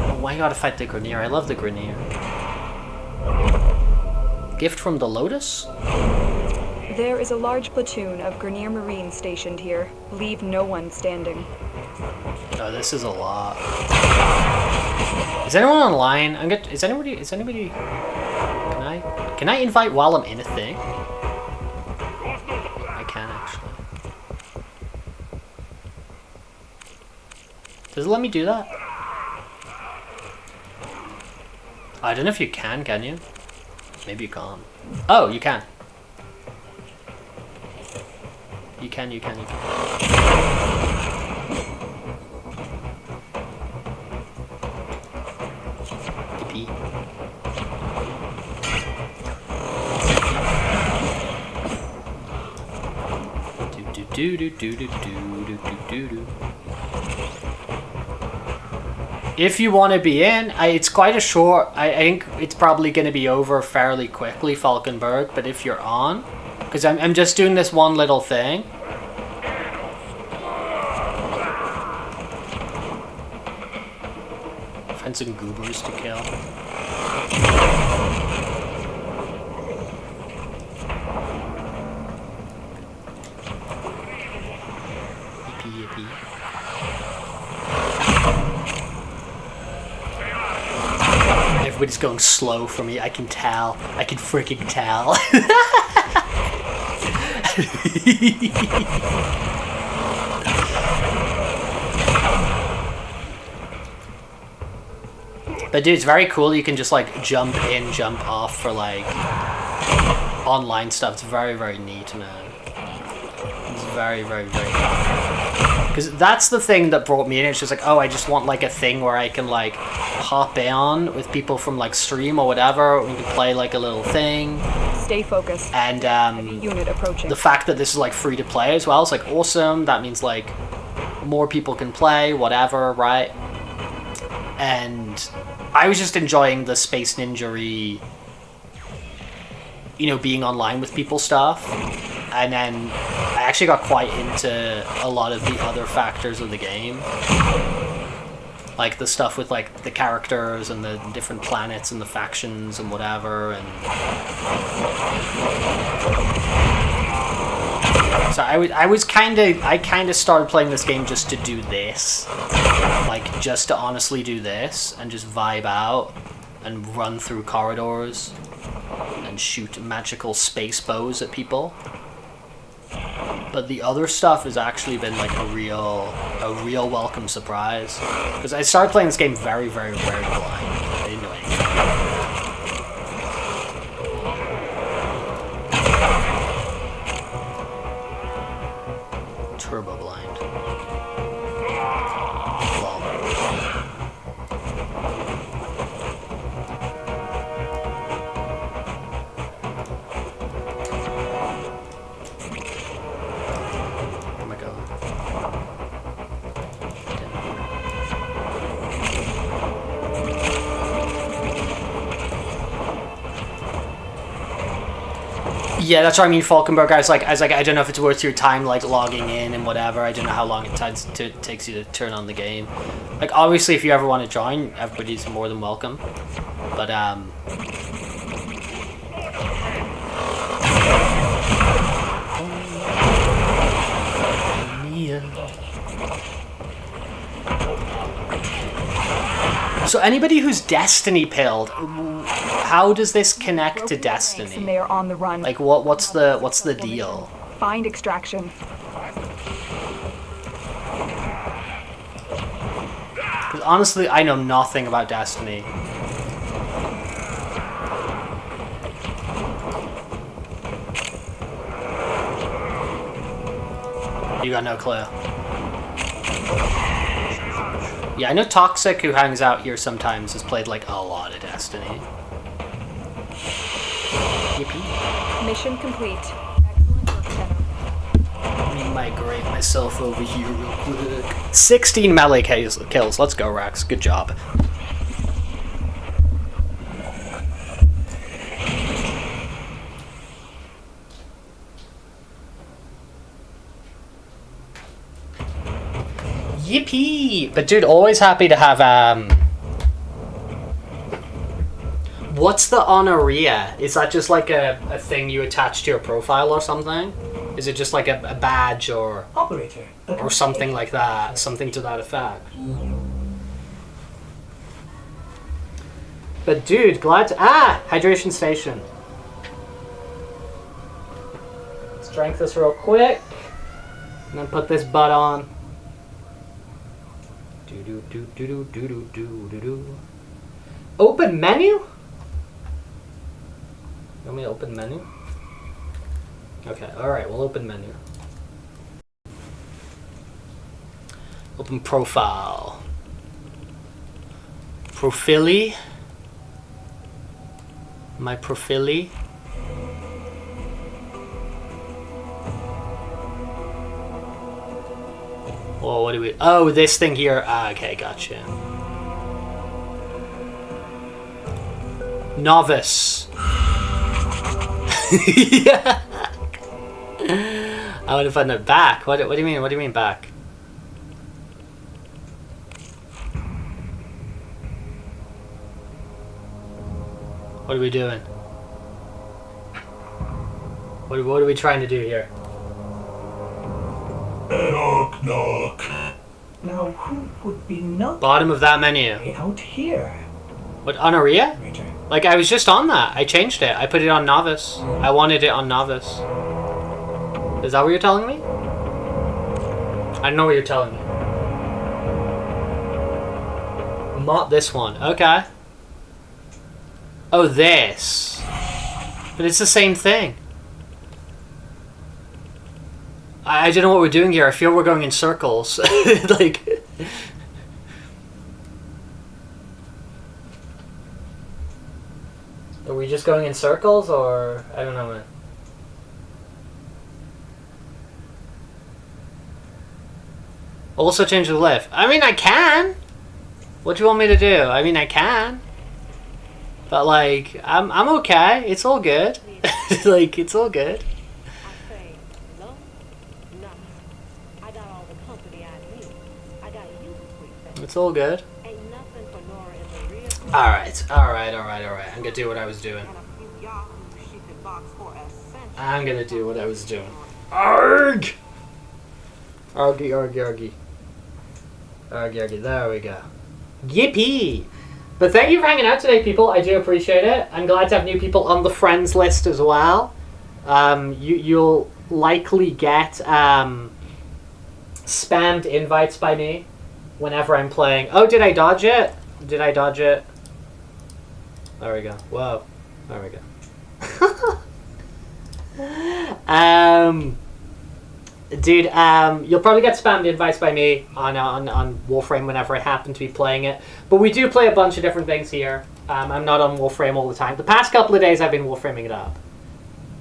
Oh, why I gotta fight the Grenier? I love the Grenier. Gift from the Lotus? There is a large platoon of Grenier Marines stationed here. Leave no one standing. Oh, this is a lot. Is anyone online? Is anybody? Can I invite while I'm in a thing? I can actually. Does it let me do that? I don't know if you can you? Maybe you can't. Oh, you can. You can. TP. Do. If you want to be in, it's quite a short. I think it's probably going to be over fairly quickly, Falkenberg. But if you're on, because I'm just doing this one little thing. Find some goobers to kill. Yippee. Everybody's going slow for me. I can tell. I can freaking tell. But dude, it's very cool. You can just like jump in, jump off for like online stuff. It's very, very neat, man. It's very, very, very neat. Because that's the thing that brought me in. It's just like, oh, I just want like a thing where I can like hop in with people from like stream or whatever. We can play like a little thing. Stay focused. And unit approaching. The fact that this is like free to play as well is like awesome. That means like more people can play, whatever, right? And I was just enjoying the Space Ninja-y, you know, being online with people stuff. And then I actually got quite into a lot of the other factors of the game. Like the stuff with like the characters and the different planets and the factions and whatever. And so I kind of started playing this game just to do this. Like just to honestly do this and just vibe out and run through corridors and shoot magical space bows at people. But the other stuff has actually been like a real welcome surprise. Because I started playing this game very, very, very blind. I didn't know anything. Turbo blind. Lol. Oh my god. Yeah, that's what I mean, Falkenberg. I was like, I don't know if it's worth your time, like, logging in and whatever. I don't know how long it takes you to turn on the game. Like, obviously, if you ever want to join, everybody's more than welcome. But, so anybody who's Destiny pilled, how does this connect to Destiny? And they are on the run. Like what's the deal? Find extraction. 'Cause honestly, I know nothing about Destiny. You got no clue. Yeah, I know Toxic, who hangs out here sometimes, has played like a lot of Destiny. Yippee. Mission complete. Excellent work, Tenno. Let me migrate myself over here real quick. 16 melee kills. Let's go, Rex. Good job. Yippee! But dude, always happy to have what's the honoria? Is that just like a thing you attach to your profile or something? Is it just like a badge or Operator. or something like that? Something to that effect. But dude, glad to hydration station. Let's drink this real quick. And then put this butt on. Open menu? You want me to open menu? Okay, alright, we'll open menu. Open profile. Profili? My profili? Oh, what do we... Oh, this thing here. Okay, gotcha. Novice. Yeah. I would have found it back. What do you mean? What do you mean back? What are we doing? What are we trying to do here? Knock, knock. Now, who would be not Bottom of that menu. out here? What, honoria? Like, I was just on that. I changed it. I put it on novice. I wanted it on novice. Is that what you're telling me? I don't know what you're telling me. Not this one. Okay. Oh, this. But it's the same thing. I don't know what we're doing here. I feel we're going in circles. Like... Are we just going in circles, or... I don't know, man. Also change the lift. I mean, I can! What do you want me to do? I mean, I can. But, like, I'm okay. It's all good. Like, it's all good. It's all good. Alright. I'm gonna do what I was doing. I'm gonna do what I was doing. Arg! Argy. There we go. Yippee! But thank you for hanging out today, people. I do appreciate it. I'm glad to have new people on the friends list as well. You'll likely get spammed invites by me whenever I'm playing. Oh, did I dodge it? Did I dodge it? There we go. Whoa. There we go. Dude, you'll probably get spammed invites by me on Warframe whenever I happen to be playing it. But we do play a bunch of different things here. I'm not on Warframe all the time. The past couple of days I've been Warframing it up.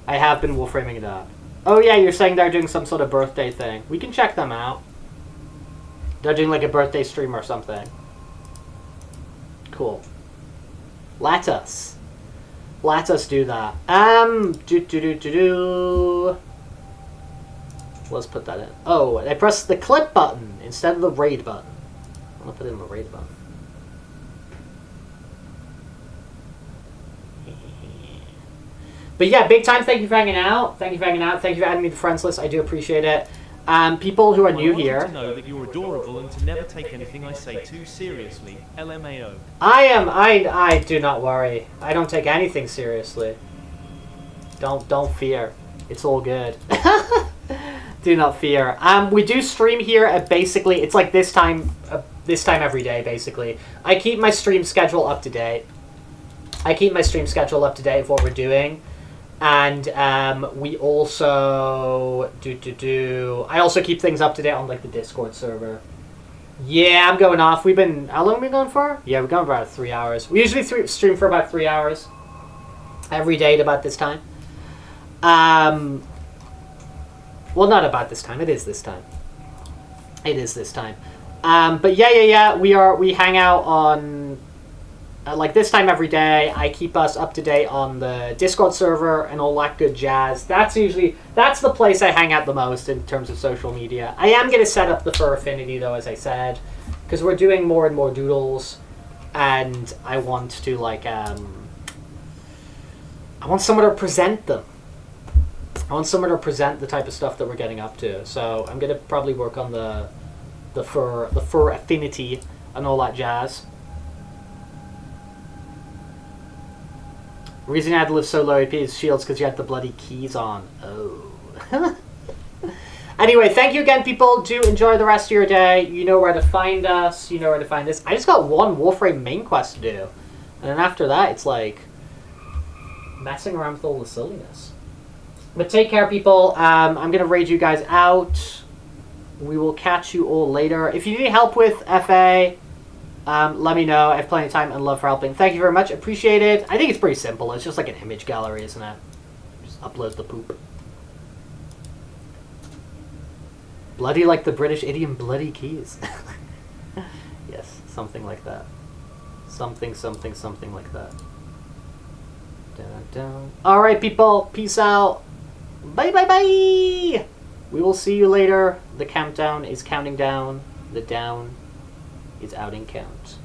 I have been Warframing it up. Oh yeah, you're saying they're doing some sort of birthday thing. We can check them out. They're doing like a birthday stream or something. Cool. Let us do that. Let's put that in. Oh, I pressed the clip button instead of the raid button. I'm gonna put in the raid button. But yeah, big time. Thank you for hanging out. Thank you for adding me to the friends list. I do appreciate it. People who are new here. I want you to know that you're adorable and to never take anything I say too seriously. LMAO. I do not worry. I don't take anything seriously. Don't fear. It's all good. Do not fear. We do stream here at basically, it's like this time this time every day, basically. I keep my stream schedule up to date. Of what we're doing. And we also I also keep things up to date on like the Discord server. Yeah, I'm going off. How long have we been going for? Yeah, we're going for about 3 hours. We usually stream for about 3 hours every day at about this time. Well, not about this time. It is this time. But yeah. We hang out on like this time every day. I keep us up to date on the Discord server and all that good jazz. That's the place I hang out the most in terms of social media. I am gonna set up the Fur Affinity though, as I said, because we're doing more and more doodles, and I want to like I want someone to present them. I want someone to present the type of stuff that we're getting up to. So I'm gonna probably work on the Fur Affinity and all that jazz. The reason I had to live so low AP is Shields because you had the bloody keys on. Oh. Anyway, thank you again, people. Do enjoy the rest of your day. You know where to find us. You know where to find this. I just got one Warframe main quest to do. And then after that, it's like messing around with all the silliness. But take care, people. I'm going to raid you guys out. We will catch you all later. If you need help with FA... let me know. I have plenty of time and love for helping. Thank you very much. Appreciate it. I think it's pretty simple. It's just like an image gallery, isn't it? Just upload the poop. Bloody like the British idiom bloody keys. Yes, something like that. Something like that. Dun, dun. Alright, people. Peace out. Bye, bye, bye. We will see you later. The countdown is counting down. The down is outing count.